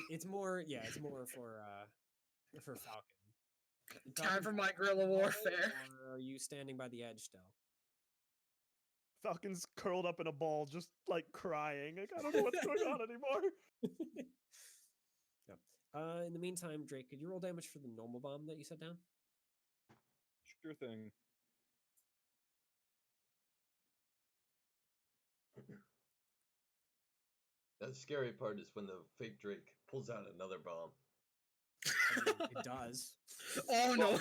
It's more, it's more for Falcon. Time Falcon, for my do you guerrilla roll, warfare. Or are you standing by the edge still? Falcon's curled up in a ball, just like crying. Like, I don't know what's going on anymore. Yeah. In the meantime, Drake, could you roll damage for the normal bomb that you set down? Sure thing. The scary part is when the fake Drake pulls out another bomb. I mean, it does. Oh no.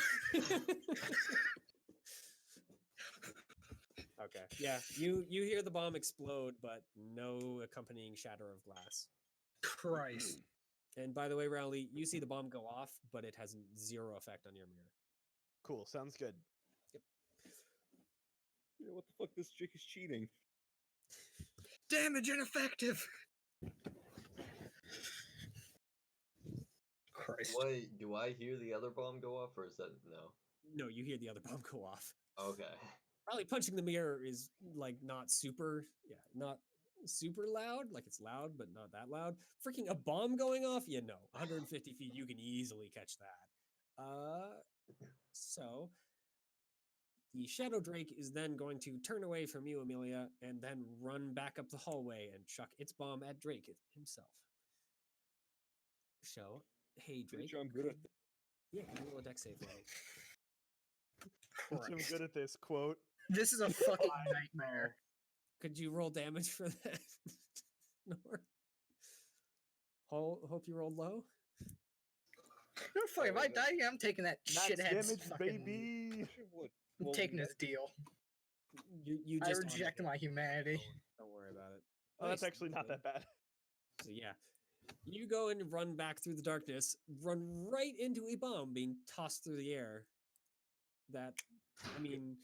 Okay. Yeah, you hear the bomb explode, but no accompanying shatter of glass. Christ. And by the way, Rowley, you see the bomb go off, but it has zero effect on your mirror. Cool. Sounds good. Yeah, what the fuck? This chick is cheating. Damage ineffective. Christ. Do I hear the other bomb go off, or is that no? No, you hear the other bomb go off. Okay. Probably punching the mirror is like not super loud. Like it's loud, but not that loud. Freaking a bomb going off? Yeah, no. 150 feet, you can easily catch that. So the Shadow Drake is then going to turn away from you, Amelia, and then run back up the hallway and chuck its bomb at Drake himself. So, hey Drake. I'm good at could- Yeah, can you roll a dex save for me? I'm Christ. good at this quote. This is a fucking nightmare. Could you roll damage for that? Nor? Hope you rolled low. No, fuck, if I die here, I'm taking that Max shithead's damage, fucking... baby. Sure would. I'm Well, taking that- his deal. You I just reject my humanity. Don't worry about it. Oh, that's Nice, actually not good. that bad. So yeah, you go and run back through the darkness, run right into a bomb being tossed through the air. That, I mean,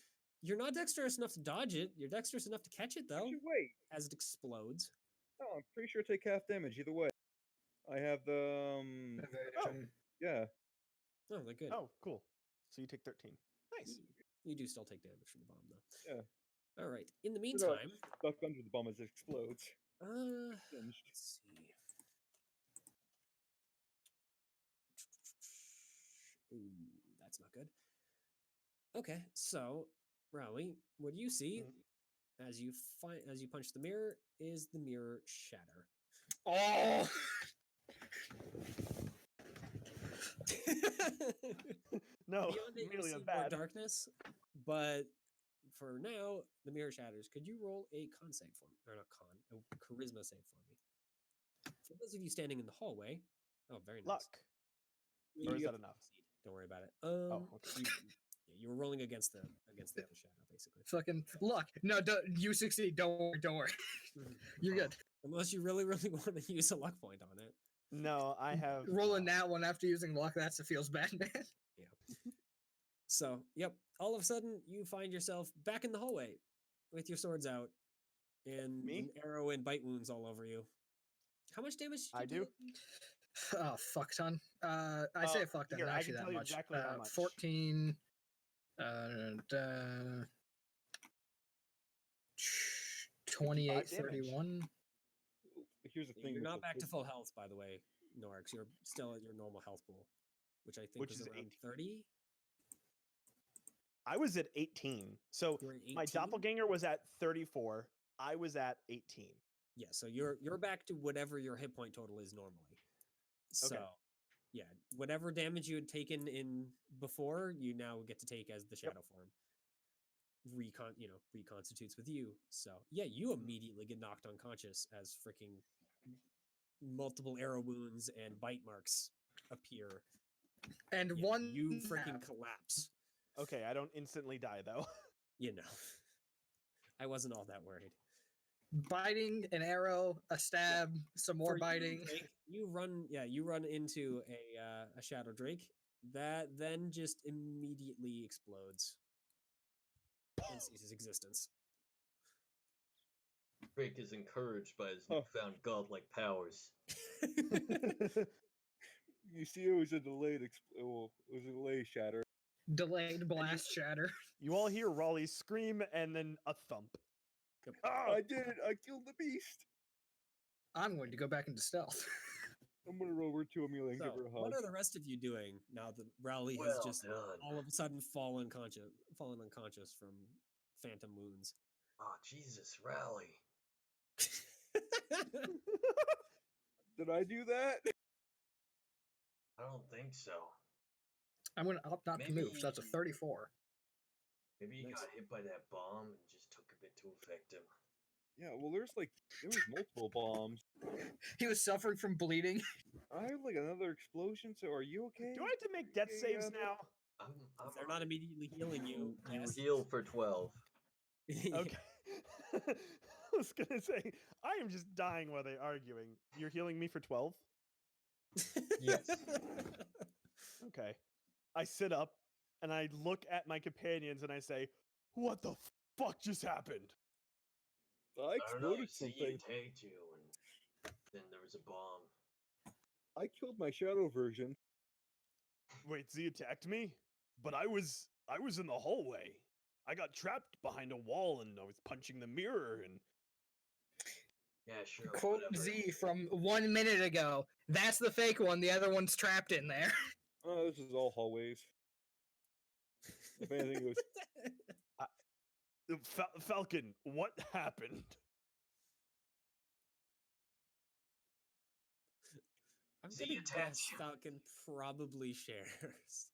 you're not dexterous enough to dodge it. You're dexterous enough to catch it though, Actually, wait. as it explodes. No, I'm pretty sure I take half damage either way. I have the Evasion. yeah. Oh, they're good. Oh, cool. So you take 13. Nice. You do still take damage from the bomb though. Yeah. All right. In the No, meantime, Stuck under the bomb as it explodes. let's Singed. see. Ooh, that's not good. Okay, so Rowley, what you see as you punch the mirror is the mirror shatter. Oh! No, Beyond it, you'll Amelia, see more bad. darkness, but for now, the mirror shatters. Could you roll a con save for me? Or not con, a charisma save for me. For those of you standing in the hallway, oh, very nice. Luck. Or is You that have to enough? succeed. Don't worry about it. Oh, okay. You were rolling against the other shadow, basically. Fucking luck. No, you succeed. Don't worry. Don't worry. You're good. Unless you really, really want to use a luck point on it. No, I have Rolling that one after using luck, that's feels bad, man. So, yep. All of a sudden, you find yourself back in the hallway with your swords out and Me? an arrow and bite wounds all over you. How much damage did I you do. Oh, fuck ton. I say fuck ton, here, not I actually can that tell you much. exactly how much. 14. 28, damage. 31. Here's the thing. You're with not the- back to full health, by the way, Norix. You're still at your normal health pool, which I think Which was is around 18. 30. I was at 18. So You're at 18? my doppelganger was at 34. I was at 18. Yeah, so you're back to whatever your hit point total is normally. So, yeah, whatever damage you had taken in before, you now get to take as the shadow form. Reconstitutes with you. So, yeah, you immediately get knocked unconscious as freaking multiple arrow wounds and bite marks appear. And Yeah, one. you freaking collapse. Okay, I don't instantly die though. You know, I wasn't all that worried. biting, an arrow, a stab, some more For you, biting. Drake, you run into a shadow drake that then just immediately explodes and ceases existence. Drake is encouraged by his Oh. newfound godlike powers. You see, it was a delayed. Well, it was a delayed shatter. Delayed blast shatter. You all hear Raleigh scream and then a thump. I did it! I killed the beast. I'm going to go back into stealth. I'm gonna roll over to Amelia and So, give her a hug. what are the rest of you doing now that Rowley has Well just done. all of a sudden fallen unconscious from phantom wounds? Oh, Jesus, Rally. Did I do that? I don't think so. I'm going to opt not to move, so that's a Maybe- 34. Maybe he Nice. got hit by that bomb and just took a bit to affect him. Yeah. Well, there was multiple bombs. He was suffering from bleeding. I have like another explosion. So are you okay? Do I have to make death Okay, saves now? I'm If they're not immediately healing you, You yes. heal for 12. Okay. I was gonna say, I am just dying while they're arguing. You're healing me for 12? Yes. Okay. I sit up and I look at my companions and I say, what the fuck just happened? I I don't know. exploded Z something. attacked you, and then there was a bomb. I killed my shadow version. Wait, Z attacked me? But I was in the hallway. I got trapped behind a wall and I was punching the mirror and Yeah, sure. Quote whatever. Z from 1 minute ago. That's the fake one. The other one's trapped in there. Oh, this is all hallways. If anything, it was Falcon, what happened? I'm Z gonna attacked guess you. Falcon probably shares.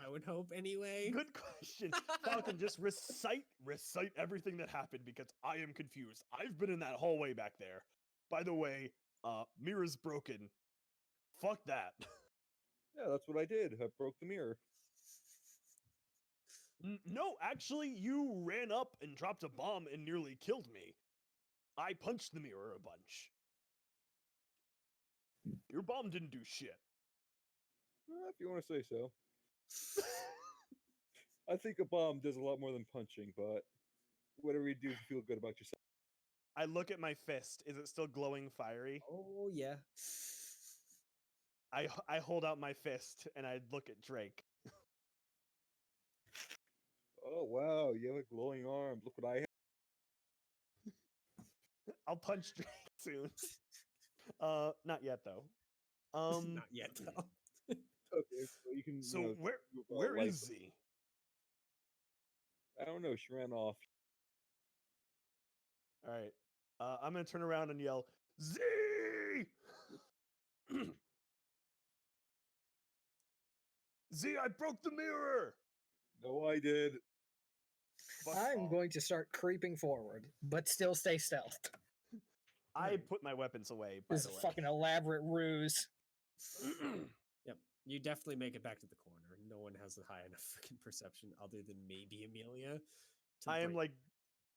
I would hope anyway. Good question. Falcon, just recite everything that happened because I am confused. I've been in that hallway back there. By the way, mirror's broken. Fuck that. yeah, that's what I did. I broke the mirror. No, actually, you ran up and dropped a bomb and nearly killed me. I punched the mirror a bunch. Your bomb didn't do shit. If you want to say so. I think a bomb does a lot more than punching, but whatever you do to feel good about yourself. I look at my fist. Is it still glowing fiery? Oh yeah. I hold out my fist and I look at Drake. Oh wow, you have a glowing arm. Look what I have. I'll punch Drake soon. Not yet though. Not yet though. Okay, so you can. So you know, where light is them. Z? I don't know. She ran off. All right. I'm gonna turn around and yell, Z! Z, I broke the mirror! No, I did. Fuck I'm off. going to start creeping forward, but still stay stealthed. I put my weapons away, by This the is a way. fucking elaborate ruse. Yep. You definitely make it back to the corner. No one has a high enough freaking perception other than maybe Amelia. To I am break- like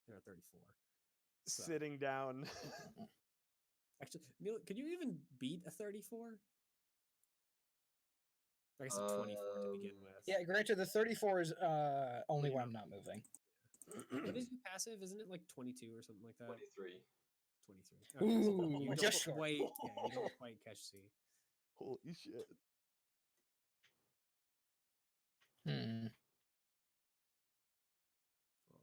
You're at 34. So- sitting down. Actually, Amelia, could you even beat a 34? I guess a 24 to begin with. Yeah, granted, the 34 is only Yeah. when I'm not moving. What is your passive? Isn't it like 22 or something like that? 23. 23. Okay, so Ooh, you don't just short. quite, yeah, you don't quite catch C. Holy shit. Hmm. Aw.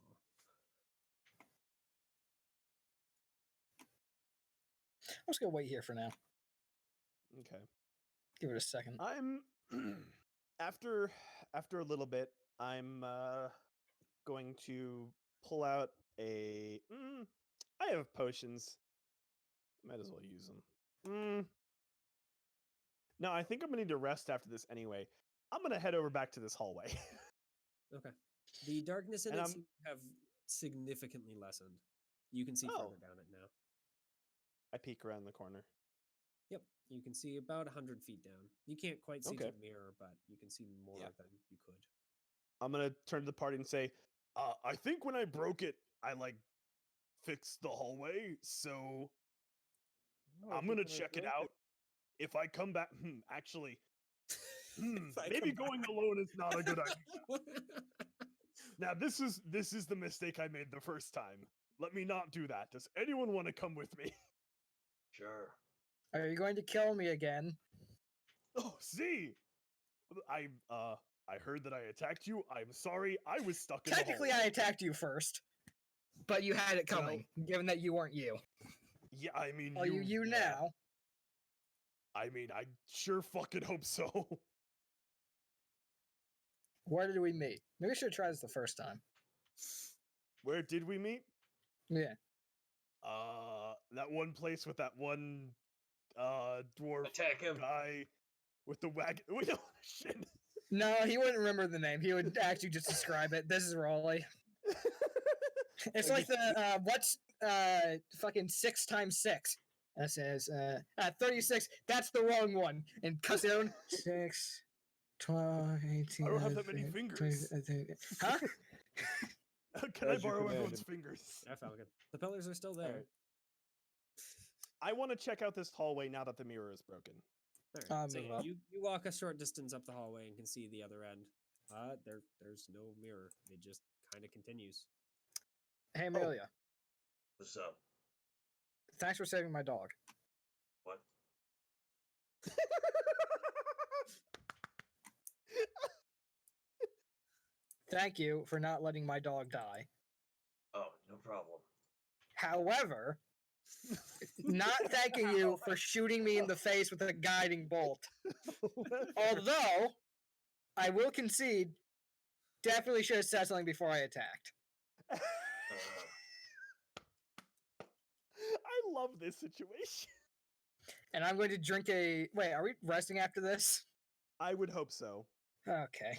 I'm just gonna wait here for now. Okay. Give it a second. I'm after a little bit, I'm going to pull out a I have potions. Might as well use them. No, I think I'm gonna need to rest after this anyway. I'm gonna head over back to this hallway. Okay. The darkness in And it I'm- seems to have significantly lessened. You can see Oh. further down it now. I peek around the corner. Yep, you can see about 100 feet down. You can't quite see to Okay. the mirror, but you can see more Yeah. than you could. I'm gonna turn to the party and say, I think when I broke it, I like fixed the hallway, so Oh, I I'm think gonna when I check it broke out. If I come back, actually, If I maybe come going back- alone is not a good idea. Now this is the mistake I made the first time. Let me not do that. Does anyone want to come with me? Sure. Are you going to kill me again? Oh, see, I heard that I attacked you. I'm sorry. I was stuck in Technically, the I hallway. attacked you first, but you had it Well- coming, given that you weren't you. Yeah, I mean, Are you yeah. now? I mean, I sure fucking hope so. Where did we meet? Maybe we should try this the first time. Where did we meet? Yeah. That one place with that one dwarf Attack him. guy with the wagon. Wait, no, shit. No, he wouldn't remember the name. He would actually just describe it. This is Raleigh. It's like the what's fucking 6 times 6. That says 36. That's the wrong one. And cuts it down. 6, 12, 18. I don't have that many fingers. Huh? Can I As you borrow command everyone's him. fingers? Yeah, Falcon. The pillars are still there. Alright. I want to check out this hallway now that the mirror is broken. All right. I'll So move yeah, up. you walk a short distance up the hallway and can see the other end. There's no mirror. It just kind of continues. Hey, Amelia. What's up? Thanks for saving my dog. What? Thank you for not letting my dog die. Oh, no problem. However, not thanking you for shooting me in the face with a guiding bolt. Although, I will concede, definitely should have said something before I attacked. Uh, I love this situation. And I'm going to drink a. Wait, are we resting after this? I would hope so. Okay.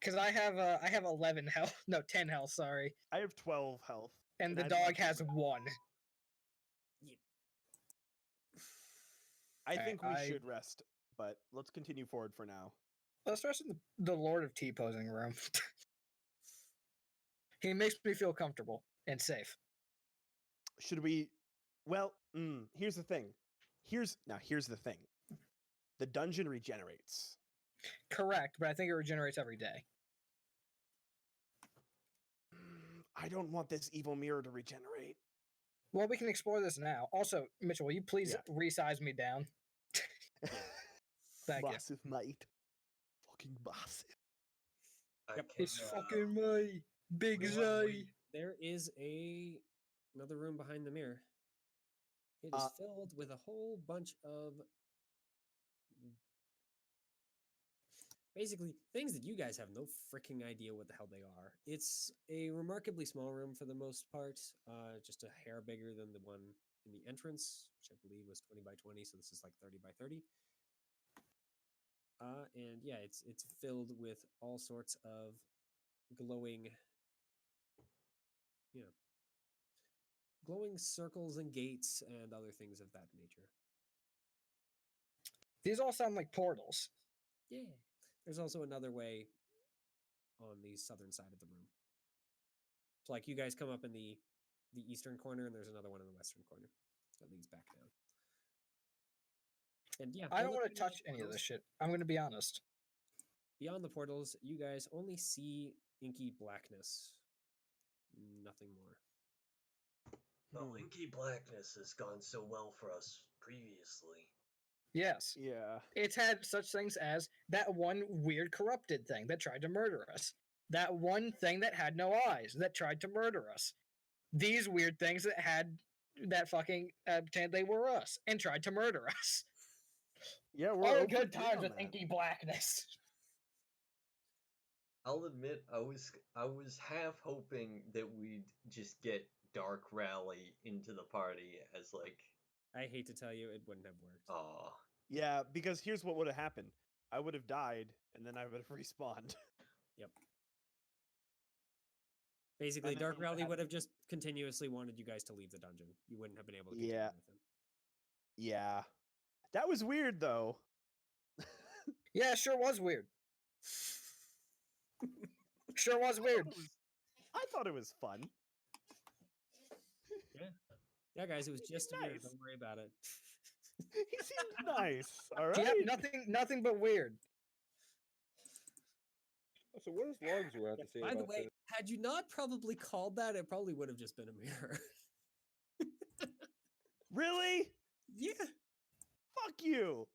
Because I have 11 health. No, 10 health. Sorry. I have 12 health. And the I'd like dog to has rest. 1. I think we I- should rest, but let's continue forward for now. Let's rest in the Lord of T posing room. He makes me feel comfortable and safe. Should we? Well, here's the thing. Here's the thing. The dungeon regenerates. Correct, but I think it regenerates every day. I don't want this evil mirror to regenerate. Well, we can explore this now. Also, Mitchell, will you please Yeah. resize me down? Thank you. Massive might. Fucking massive. I Yep. can, It's fucking me, Big we Z. want- we- There is another room behind the mirror. It is filled with a whole bunch of basically things that you guys have no freaking idea what the hell they are. It's a remarkably small room for the most part, just a hair bigger than the one in the entrance, which I believe was 20 by 20, so this is like 30 by 30. And yeah, it's filled with all sorts of glowing, glowing circles and gates and other things of that nature. These all sound like portals. Yeah. There's also another way on the southern side of the room. So like you guys come up in the eastern corner and there's another one in the western corner that leads back down. And yeah, I by don't want to looking at the touch any of portals- this shit. I'm going to be honest. Beyond the portals, you guys only see inky blackness. Nothing more. The inky blackness has gone so well for us previously. Yes. Yeah. It's had such things as that one weird corrupted thing that tried to murder us. That one thing that had no eyes that tried to murder us. These weird things that had that fucking pretend they were us and tried to murder us. Yeah, we're All the over good big times on with that. inky blackness. I'll admit I was half hoping that we'd just get Dark Rally into the party as like, I hate to tell you, it wouldn't have worked. aw. Yeah, because here's what would have happened. I would have died, and then I would have respawned. Basically, And then Dark we would Rally have- would have just continuously wanted you guys to leave the dungeon. You wouldn't have been able to continue Yeah. with him. Yeah. That was weird, though. Yeah, it sure was weird. Sure was weird. I thought it was fun. Yeah, guys, it was just a mirror. nice. Don't worry about it. He seemed nice. All right. Yep, nothing but weird. So what does Logsware have to say By the about way, this? had you not probably called that, it probably would have just been a mirror. Really? Yeah. Fuck you.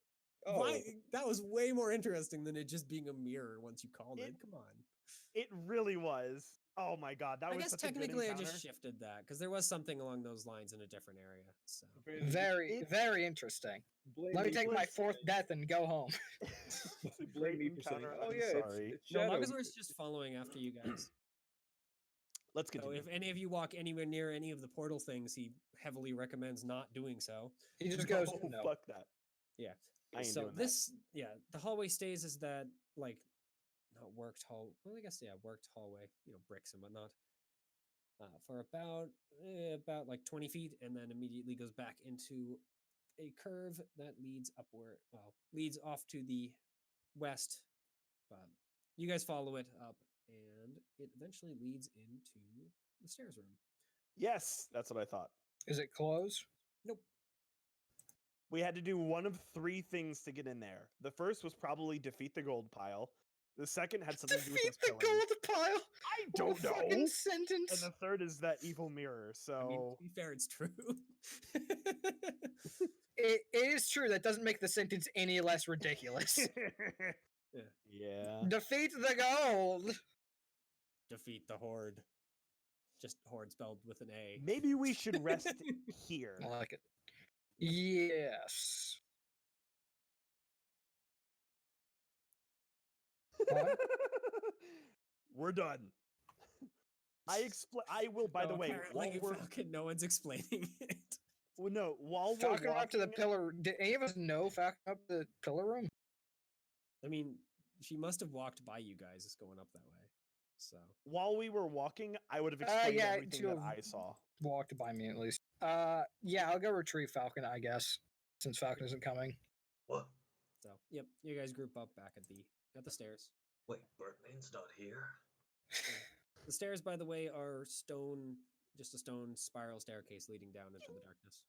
Oh, Why? That was way more interesting than it just being a mirror once you called it. It- Come on. It really was. Oh my god, that I was guess such a good technically I encounter. just shifted that because there was something along those lines in a different area. So Very, very interesting. blame Let me me take for my saying- 4th death and go home. It's a blame great me for saying, encounter. oh I'm yeah, sorry. it's no, Shadow. Logazor's just following after you guys. Let's So continue. if any of you walk anywhere near any of the portal things, he heavily recommends not doing so. He just goes, Oh, no. fuck that. Yeah. I ain't so doing that. this, the hallway stays as that like not worked hall. Well, I guess worked hallway. Bricks and whatnot. For about like 20 feet, and then immediately goes back into a curve that leads upward. Well, leads off to the west. You guys follow it up and it eventually leads into the stairs room. Yes, that's what I thought. Is it closed? Nope. We had to do one of 3 things to get in there. The first was probably defeat the gold pile. The second had something to do with Defeat us the killing. gold pile. I What a don't know. fucking And sentence. the third is that evil mirror. So I mean, to be fair, it's true. It is true. That doesn't make the sentence any less ridiculous. yeah. Defeat the gold. Defeat the horde. Just horde spelled with an A. Maybe we should rest here. I like it. Yes. What? We're done. I will. By the No, way, apparently, while we're Falcon, no one's explaining it. well, no, while we're Falcon up to the walking- pillar. Did any of us know Falcon up the pillar room? I mean, she must have walked by you guys just going up that way. So while we were walking, I would have explained yeah, everything to that have- I saw. Walked by me at least. Yeah, I'll go retrieve Falcon, I guess, since Falcon isn't coming. What? yep, you guys group up back at the stairs. Wait, Birdman's not here? The stairs, by the way, are just a stone spiral staircase leading down into the darkness.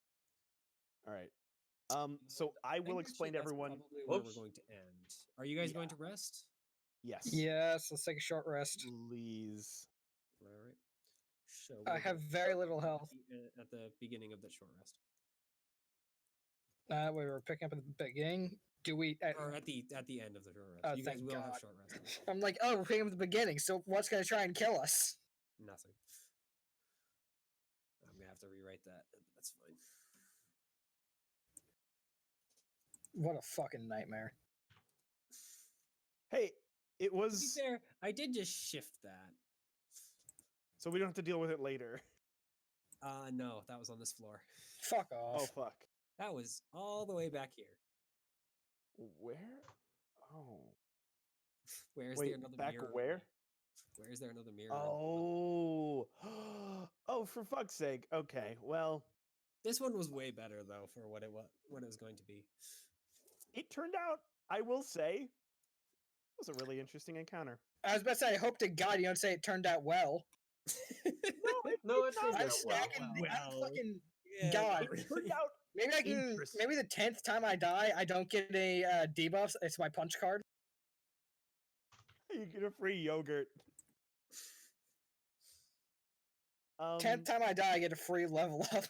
All right. So I will think explain actually to that's everyone. probably where Whoops. we're going to end. Are you guys going to rest? Yes. Yes, let's take a short rest. Please. All right. So I we'll have go very little health. at the beginning of that short rest, We were picking up at the beginning. Do we? or at the end of the short rest. Oh, You guys thank will have God. short rest. I'm like, oh, we're picking up at the beginning. So what's going to try and kill us? Nothing. I'm gonna have to rewrite that. But that's fine. What a fucking nightmare. Hey, it To be was fair, I did just shift that. so we don't have to deal with it later. No, that was on this floor. Fuck Oh off. fuck. That was all the way back here. Where? Oh. Where is Wait, there another back mirror? where? Where is there another mirror? Oh. Oh, for fuck's sake. Okay. Well, This one was way better though for what it was going to be. it turned out, I will say, it was a really interesting encounter. I was about to say, I hope to God you don't say it turned out well. No, it turned I'm out well. stacking. I'm well. fucking. Yeah, God. not It turned really. out Maybe I can. Interesting. Maybe the 10th time I die, I don't get a debuff. It's my punch card. you get a free yogurt. 10th time I die, I get a free level up.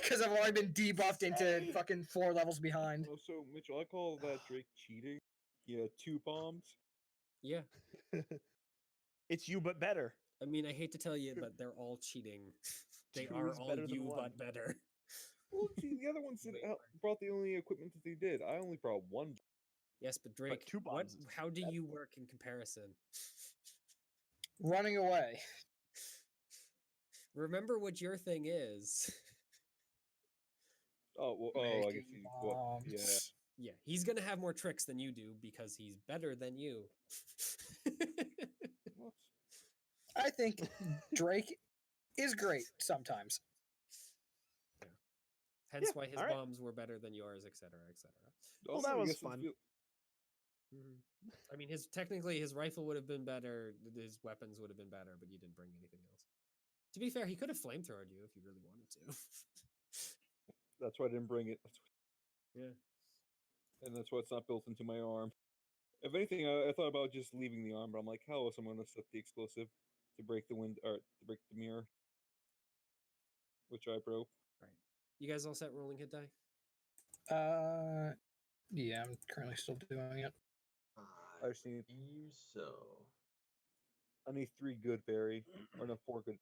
Because I've already been debuffed into Say. fucking 4 levels behind. Also, Mitchell, I call that Drake cheating. Yeah, 2 bombs. Yeah. It's you but better. I mean, I hate to tell you, but they're all cheating. They Two are is all better than you, one. but better. Well, see, the other ones that brought the only equipment that they did. I only brought 1. Yes, but Drake, two what? bombs is How do better. you work in comparison? Running away. Remember what your thing is. Oh, well, I guess Making he, well, yeah. bombs. Yeah, he's gonna have more tricks than you do because he's better than you. What? I think Drake is great sometimes. Hence Yeah, why his all right. bombs were better than yours, etc., etc. Well, Also, that I was guess it's fun. I mean, his rifle would have been better. His weapons would have been better, but you didn't bring anything else. To be fair, he could have flamethrowed you if you really wanted to. That's why I didn't bring it. Yeah. And that's why it's not built into my arm. If anything, I thought about just leaving the arm, but I'm like, how else am I going to set the explosive to break the wind or to break the mirror, which I broke. You guys all set rolling hit die? Yeah, I'm currently still doing it. I just need, believe so. I need 3 good berry, or no, 4 good.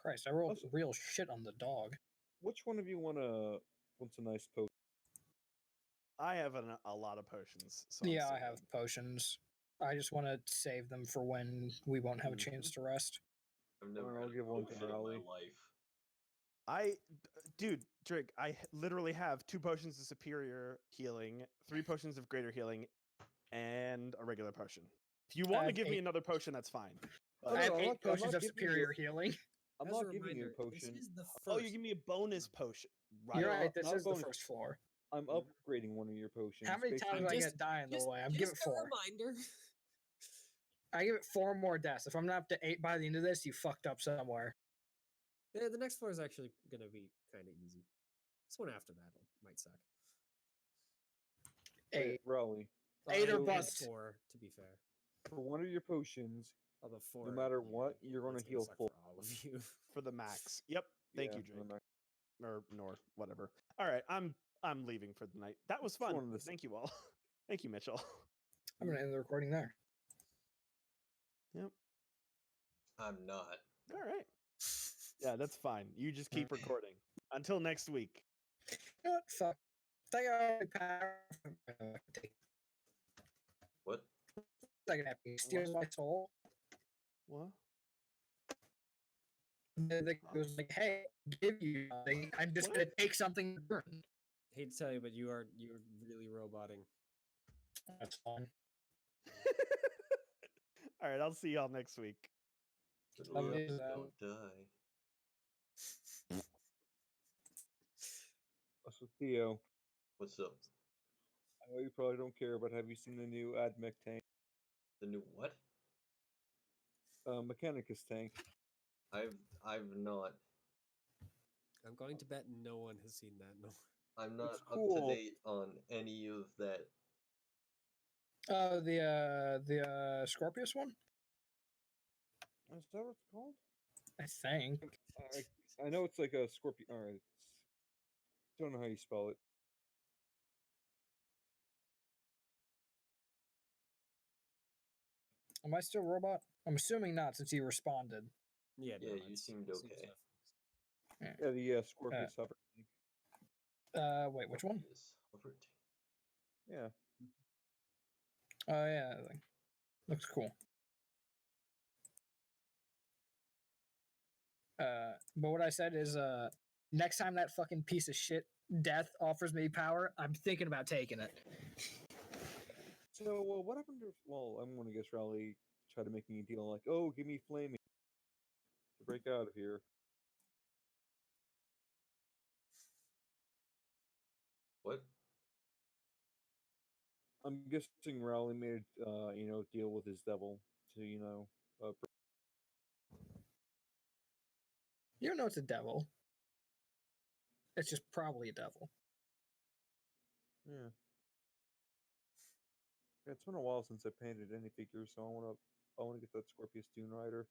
Christ, I rolled Also- real shit on the dog. Which one of you wants a nice potion? I have a lot of potions. So Yeah, I'm I have saving. potions. I just want to save them for when we won't have a chance to rest. I've never I'll had a give one to potion in my Raleigh. life. Dude, Drake, literally have 2 potions of superior healing, 3 potions of greater healing, and a regular potion. If you want to have give me 8 another potion, that's fine. Oh, I have no, I'm 8 not potions of giving you- superior healing. I'm As a not giving you a reminder, potion. This is the first. Oh, you give me a bonus potion. Right. You're no, right, this not is the bonus. first floor. I'm upgrading one of your potions. How many Basically, times do I Just- get die in the Just, way? I'm just giving it a 4. reminder. I give it 4 more deaths. If I'm not up to 8 by the end of this, you fucked up somewhere. Yeah, the next floor is actually gonna be kind of easy. This one after that might suck. 8. Raleigh, Well, 8 or and bust. 4, to be fair. for one of your potions, Although 4, no matter what, you're going it's to heal suck full. for all of you. For the max. Yep. Thank Yeah, you, for the Jake. max. Or Nor, whatever. All right, I'm leaving for the night. That was Just fun. wanted to s- Thank you all. Thank you, Mitchell. I'm going to end the recording there. Yep. I'm not. All right. Yeah, that's fine. You just keep recording until next week. You know what? Fuck. Take out power. Take What? second happy. Steals my soul. What? And then it was like, hey, give you something. I'm just What? going to take something in return. Hate to tell you, but you're really roboting. That's fine. All right, I'll see y'all next week. Little Love ups you, don't die. So Theo, What's up? I know you probably don't care, but have you seen the new AdMech tank? The new what? Mechanicus tank. I've not. I'm going to bet no one has seen that. No. I'm not up to cool. date on any of that. The Scorpius one? Is that what it's called? I think. I know it's like a scorpion. All right. Don't know how you spell it. Am I still robot? I'm assuming not since you responded. Yeah, no, Yeah, you it's- seemed it seems okay. tough. Yeah, the Scorpius hover tank. Wait, which one? Yes, hover tank. Yeah. Oh, yeah. that thing. Looks cool. But what I said is, next time that fucking piece of shit death offers me power, I'm thinking about taking it. So, what happened to? Well, I'm gonna guess Raleigh tried to make me a deal like, oh, give me flaming to break out of here. What? I'm guessing Raleigh made deal with his devil to You don't know it's a devil. It's just probably a devil. yeah. Yeah, it's been a while since I painted any figures, so I wanna get that Scorpius Dune Rider.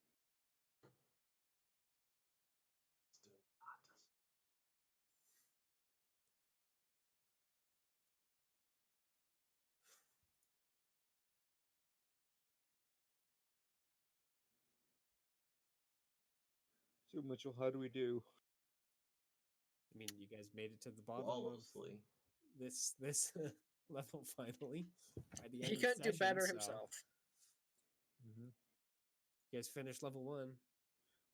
Still not. So Mitchell, how do we do? I mean, you guys made it to the bottom Flawlessly. of this level finally. By the end He of the couldn't do session, better so himself. Mm-hmm. You guys finished level 1.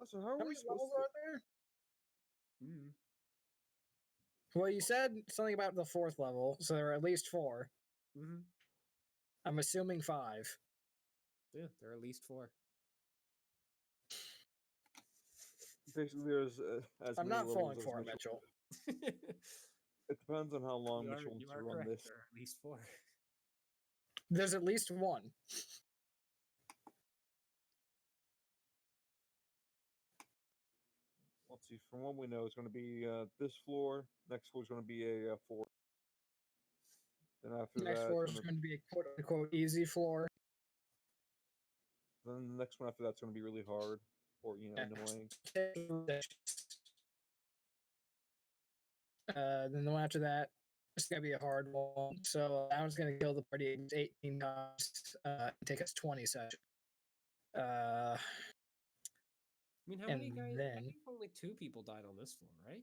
So how are How we many supposed levels to? are there? Mm. Well, you said something about the 4th level, so there are at least 4. Mm-hmm. I'm assuming 5. Yeah, there are at least 4. Basically, there's as I'm many not levels falling as for it, Mitchell. Mitchell. It depends on how long you Mitchell wants are to run correct. this. There are at least 4. There's at least 1. Let's see. From what we know, it's going to be this floor. Next floor is going to be a 4. Then after Next that, floor it's is gonna, going to be a quote unquote easy floor. then the next one after that's going to be really hard or annoying. Then the one after that, it's gonna be a hard one. So that one's gonna kill the party 18 times. Take us 20 sessions. I mean, how many And guys? I then- think only 2 people died on this floor, right?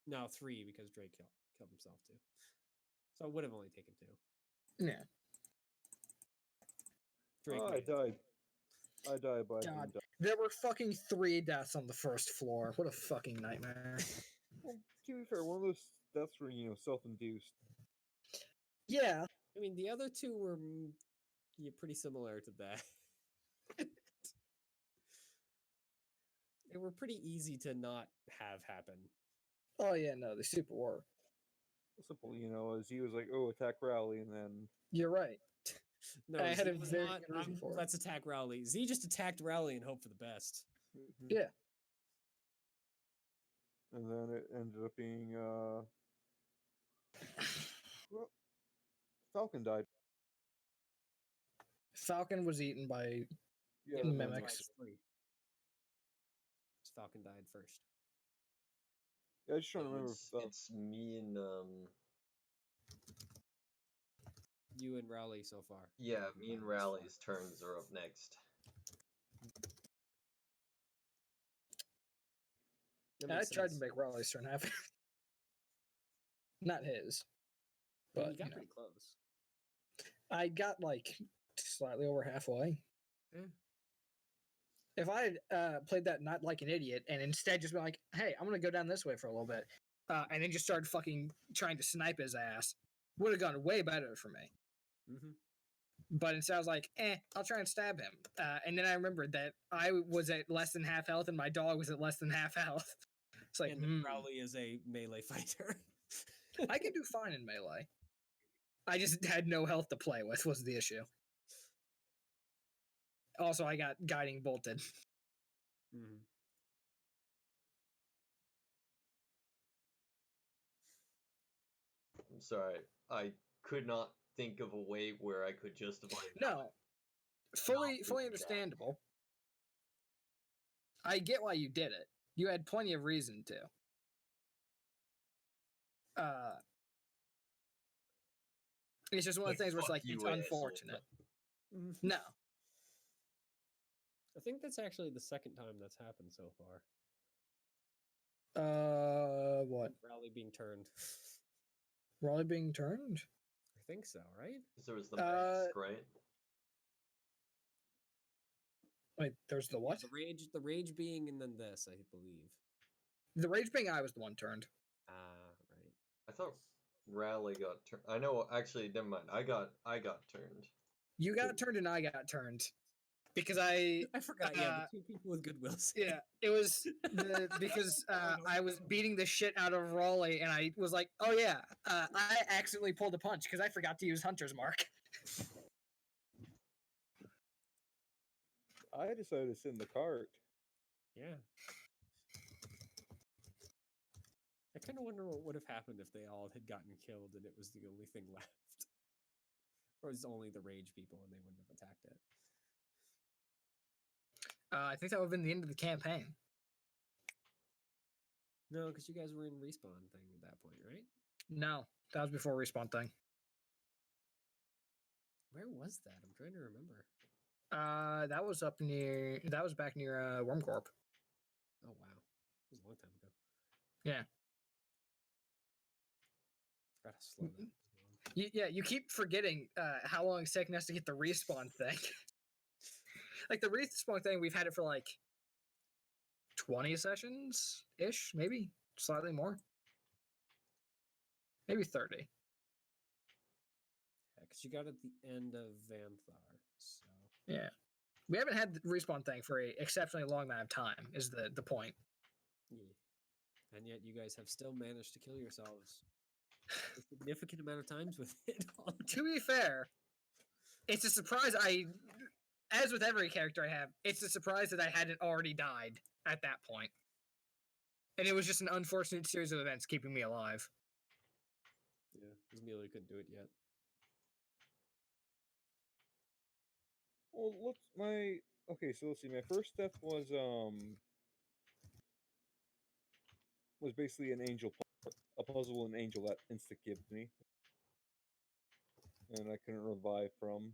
No, 3 because Drake killed himself too. So it would have only taken 2. Yeah. Drake Oh, I made it. died. I died by God, there were fucking 3 deaths on the first floor. What a fucking nightmare. Well, to be fair, one of those deaths were self-induced. Yeah. I mean, the other 2 were pretty similar to that. They were pretty easy to not have happen. Oh yeah, no, they super were. simple, you know, as he was like, "Oh, attack Rowley," and then You're right. No, I had Z a was very not, good reason for it. let's attack Rowley. Z just attacked Rowley and hope for the best. Yeah. and then it ended up being well, Falcon died. Falcon was eaten by Yeah, In the Mimics. mimics. It's 3. Falcon died first. Yeah, I just trying to So remember. it's me and You and Rowley so far. yeah, Falcon me and died thus far. Rowley's turns are up next. That I makes tried to sense. make Rowley's turn happen. Not his. I mean, But you got you know, pretty close. I got like slightly over halfway. Yeah. If I had played that not like an idiot and instead just been like, hey, I'm going to go down this way for a little bit, and then just started fucking trying to snipe his ass, would have gone way better for me. Mm-hmm. But instead I was like, I'll try and stab him. And then I remembered that I was at less than half health and my dog was at less than half health. It's like, And Rowley is a melee fighter. I can do fine in melee. I just had no health to play with was the issue. Also, I got guiding bolted. Mm-hmm. I'm sorry, I could not think of a way where I could justify. No, fully doing that. understandable. I get why you did it. You had plenty of reason to. It's just one of the Like, things where it's fuck like you, it's asshole. unfortunate. No, I think that's actually the second time that's happened so far. what? Rowley being turned. Raleigh being turned? I think so, right? 'Cause there was the mask, right? Wait, there's the what? The rage being, and then this, I believe. The rage being I was the one turned. Ah, right. I thought Rally got turned. I know, actually, never mind. I got turned. You got turned and I got turned because I I forgot. Yeah, the two people with goodwills. yeah, it was because I was beating the shit out of Raleigh, and I was like, "Oh yeah, I accidentally pulled a punch because I forgot to use Hunter's Mark." I decided to sit in the cart. Yeah. I kind of wonder what would have happened if they all had gotten killed and it was the only thing left. Or it was only the rage people and they wouldn't have attacked it. I think that would have been the end of the campaign. No, because you guys were in respawn thing at that point, right? No, that was before respawn thing. Where was that? I'm trying to remember. That was up near. That was back near Wormcorp. Oh, wow. It was a long time ago. Yeah. Forgot how slow that was going. Yeah, you keep forgetting how long it's taking us to get the respawn thing. Like the respawn thing, we've had it for like 20 sessions ish, maybe slightly more, maybe 30. Yeah, because you got at the end of Vanthar, so... Yeah, we haven't had the respawn thing for a exceptionally long amount of time. Is the point? Yeah. And yet you guys have still managed to kill yourselves a significant amount of times with it. To be fair, it's a surprise. As with every character I have, it's a surprise that I hadn't already died at that point. And it was just an unfortunate series of events keeping me alive. Yeah, because Amelia couldn't do it yet. Well, okay. So let's see. My first death was basically an angel, a puzzle an angel that insta gives me, and I couldn't revive from.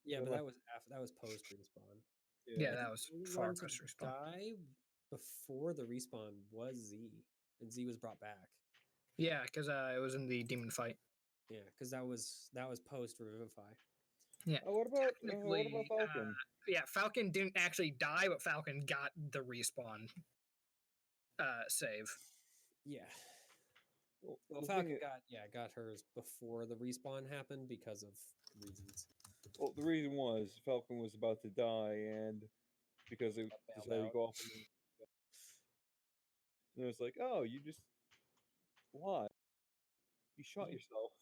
Yeah, Yeah, but like- that was post respawn. Yeah, that was The only far one to post respawn. die before the respawn was Z, and Z was brought back. Yeah, because it was in the demon fight. Yeah, because that was post revivify. Yeah. What about Technically, Falcon? Yeah, Falcon didn't actually die, but Falcon got the respawn save. Yeah. Well, Well, the Falcon thing got hers before the respawn happened because of reasons. well, the reason was Falcon was about to die, and because they Got bailed decided to out. go off, and it was like, oh, you just lied. You shot yourself.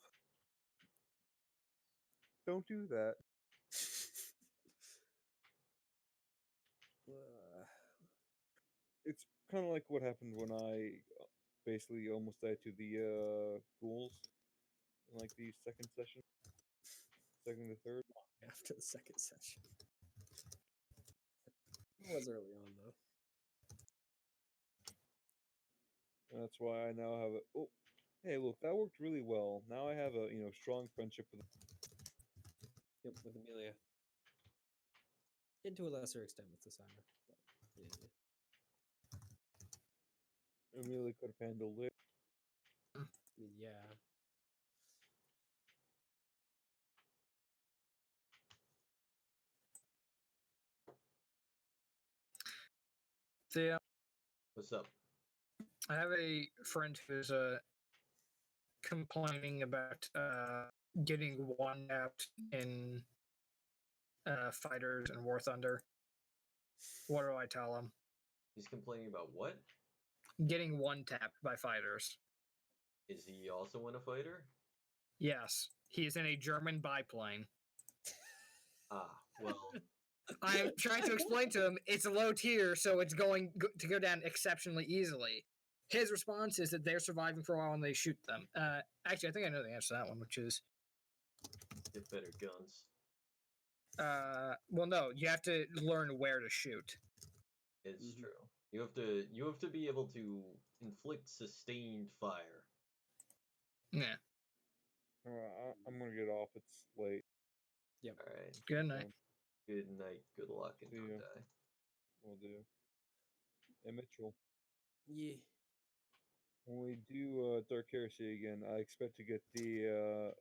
Don't do that. It's kind of like what happened when I basically almost died to the ghouls in like the second session, second to third. After the second session. It was early on though. And that's why I now have a. Oh, hey, look, that worked really well. Now I have a strong friendship with. Yep, with Amelia. And to a lesser extent with Asana. But, yeah. Amelia could have handled it. I mean, yeah. The, What's up? I have a friend who's complaining about getting one tapped in Fighters and War Thunder. What do I tell him? He's complaining about what? Getting one tapped by Fighters. Is he also in a fighter? Yes, he is in a German biplane. Ah, well, I am trying to explain to him it's a low tier, so it's going to go down exceptionally easily. His response is that they're surviving for a while and they shoot them. Actually, I think I know the answer to that one, which is get better guns. well, no, you have to learn where to shoot. It's true. You have to be able to inflict sustained fire. Yeah. I'm gonna get off. It's late. Yep. All right. Good night. Good night. Good luck, and See don't ya. die. We'll do. Hey Mitchell, Yeah. when we do Dark Heresy again, I expect to get the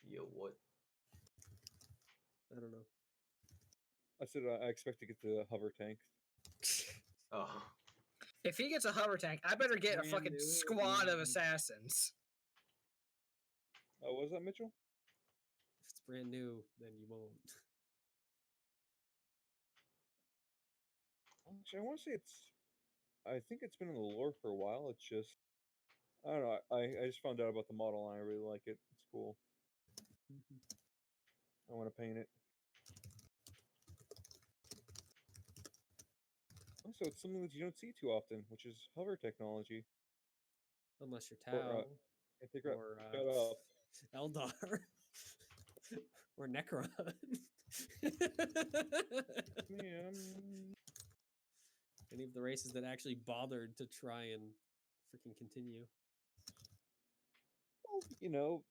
Yo, what? I don't know. I said I expect to get the hover tank. Oh, If he gets a hover tank, I better get a Brand fucking new, squad of yeah. assassins. Oh, was that Mitchell? If it's brand new, then you won't. Actually, I want to say it's. I think it's been in the lore for a while. It's just. I don't know. I just found out about the model and I really like it. It's cool. I want to paint it. Also, it's something that you don't see too often, which is hover technology. Unless you're Or, Tau or or shut up. Eldar or Necron. Man. Any of the races that actually bothered to try and freaking continue. Well,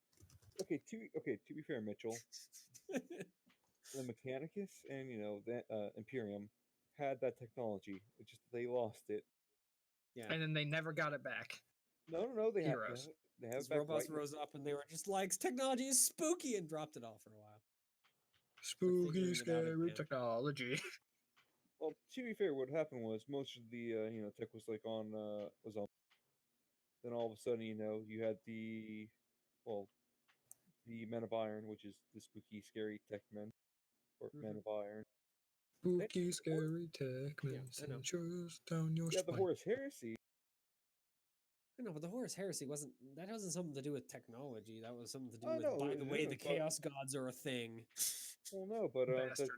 okay. To be fair, Mitchell, the Mechanicus and the Imperium had that technology. It's just they lost it. Yeah. And then they never got it back. No, they have Heroes. they have These it back robots right. rose up and they were just like, technology is spooky, and dropped it off for a while. Spooky, figuring it out scary again. technology. Well, to be fair, what happened was most of the tech was like on was on. Then all of a sudden, you had the Men of Iron, which is the spooky, scary tech men, or Men of Iron. Spooky, scary tech Yeah, I know. messengers down your Yeah, the spine. Horus Heresy. I know, but the Horus Heresy wasn't something to do with technology. That was something to do Oh, with, no, by it the way, the isn't, but- Chaos Gods are a thing. Well, no, but that Bastards.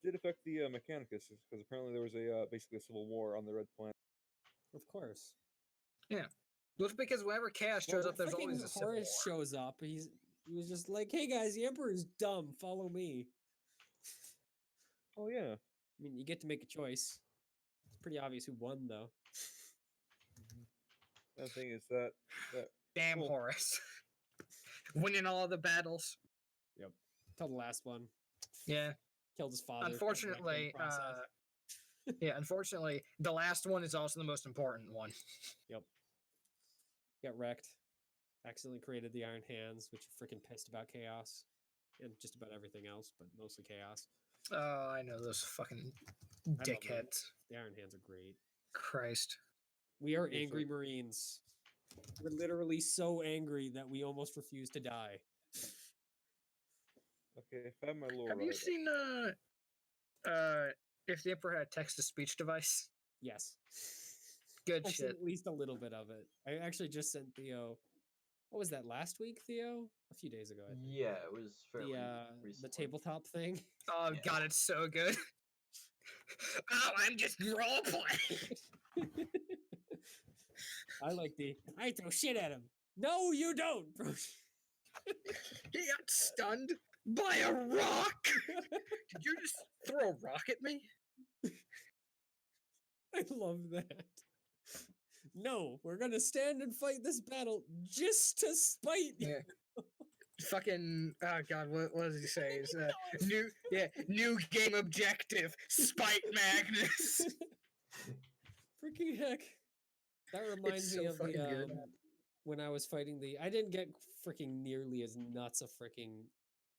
did affect the Mechanicus because apparently there was a basically a civil war on the Red Planet. Of course. Just because whenever chaos shows up, there's always a civil war. Horus shows up. He was just like, "Hey guys, the Emperor's dumb. Follow me." Oh yeah. I mean, you get to make a choice. It's pretty obvious who won, though. The thing is that Damn Well- Horus. Winning all the battles. Yep. Till the last one. Yeah. Killed his father. got wrecked in the Unfortunately, process. unfortunately, the last one is also the most important one. Yep. Got wrecked. Accidentally created the Iron Hands, which are freaking pissed about chaos. And just about everything else, but mostly chaos. Oh, I know those fucking love them. dickheads. The Iron Hands are great. Christ. We are Okay, angry so- Marines. We're literally so angry that we almost refuse to die. okay, if I have my lore Have you right, seen if the Emperor had a text to speech device? Yes. Good I've seen shit. at least a little bit of it. I actually just sent Theo. What was that last week, Theo? A few days ago, I think. Yeah, it was fairly The recent. tabletop thing. Oh Yeah. god, it's so good. Oh, I'm just role playing. I like the. I throw shit at him. No, you don't. Bro. He got stunned by a rock. Did you just throw a rock at me? I love that. No, we're gonna stand and fight this battle just to spite you. Yeah. Fucking oh god, what does he say? It's, new game objective, spite Magnus. Freaking heck. That reminds me so of fucking the good. when I was fighting the. I didn't get freaking nearly as nuts a freaking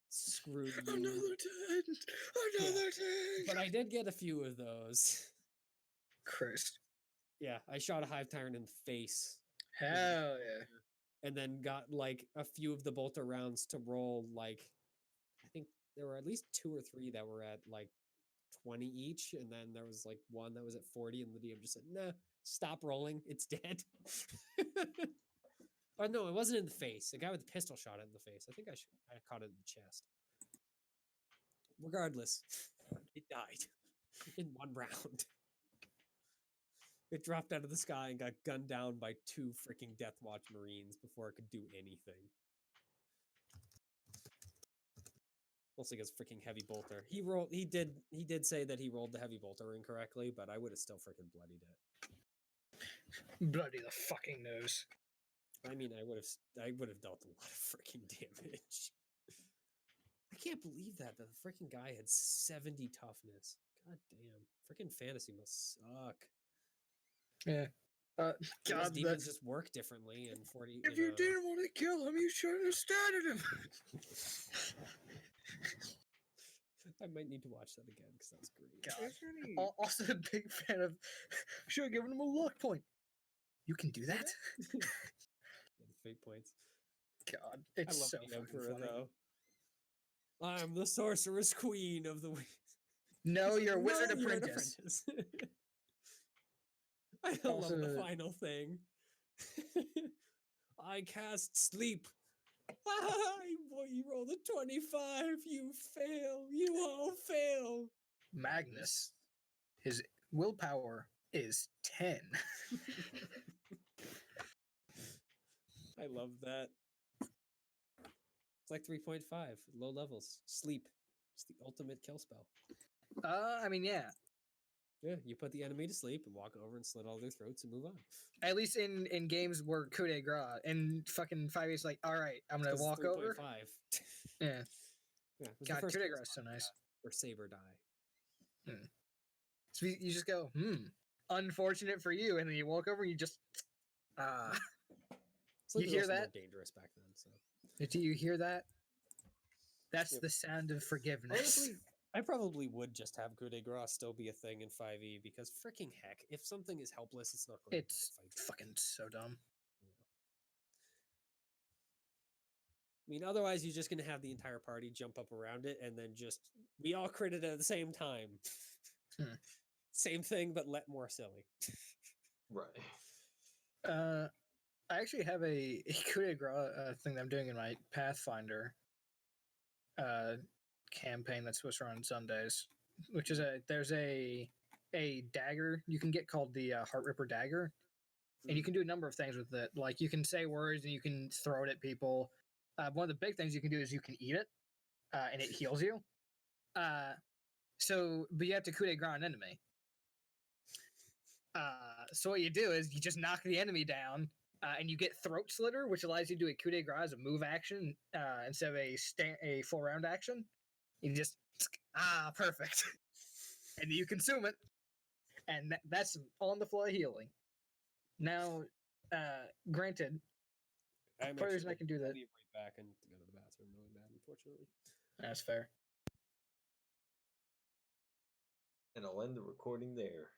screw you, Another tent, another tent. but I did get a few of those. Christ, Yeah, I shot a hive tyrant in the face. hell yeah. And then got like a few of the bolter rounds to roll like I think there were at least 2 or 3 that were at like 20 each, and then there was like one that was at 40, and the DM just said, "Nah, stop rolling, it's dead." Oh no, it wasn't in the face. The guy with the pistol shot it in the face. I think I caught it in the chest. Regardless, it died in 1 round. It dropped out of the sky and got gunned down by 2 freaking Deathwatch Marines before it could do anything. Mostly because freaking heavy bolter. He did say that he rolled the heavy bolter incorrectly, but I would have still freaking bloodied it. Bloody the fucking nose. I mean, I would have dealt a lot of freaking damage. I can't believe that the freaking guy had 70 toughness. God damn, freaking fantasy must suck. Yeah. Those God, demons just work differently, and 40. if you didn't want to kill him, you shouldn't have started him. I might need to watch that again because that's great. God. Also a big fan of. Should have given him a luck point. You can do that. Yeah, the fate points. God, I it's love so the fucking Emperor funny. though. I'm the sorceress queen of the. No, you're a wizard No, you're an apprentice. apprentice. I love the Also- final thing. I cast sleep. Boy, you rolled a 25. You fail. You all fail. Magnus, his willpower is 10. I love that. It's like 3.5, low levels. Sleep. It's the ultimate kill spell. I mean, yeah. Yeah, you put the enemy to sleep and walk over and slit all their throats and move on. At least in games where coup de grace and fucking 5e like, all right, I'm gonna 'Cause it's walk over. 3.5. Yeah. Yeah, it was the God, first coup de kill grace is so spell nice. or saber die. So you just go, unfortunate for you, and then you walk over and you just, Sleep was hear also more that? dangerous back then. So do you hear that? That's Yep. the sound of forgiveness. honestly, I probably would just have coup de grace still be a thing in 5e because freaking heck, if something is helpless, it's not going It's to fight. fucking so dumb. I mean, otherwise you're just gonna have the entire party jump up around it and then just we all crit it at the same time. Hmm. Same thing, but more silly. Right. I actually have a coup de grace thing that I'm doing in my Pathfinder campaign that's supposed to run on Sundays, which is there's a dagger you can get called the Heart Ripper dagger, and you can do a number of things with it. Like you can say words and you can throw it at people. One of the big things you can do is you can eat it, and it heals you. But you have to coup de grace an enemy. So what you do is you just knock the enemy down, and you get Throat Slitter, which allows you to do a coup de grace as a move action instead of a full round action. You just perfect, and you consume it, and that's on the fly healing. Now, granted, I'm part of the reason I actually can do that. leave right back and to go to the bathroom really bad, unfortunately. That's fair. And I'll end the recording there.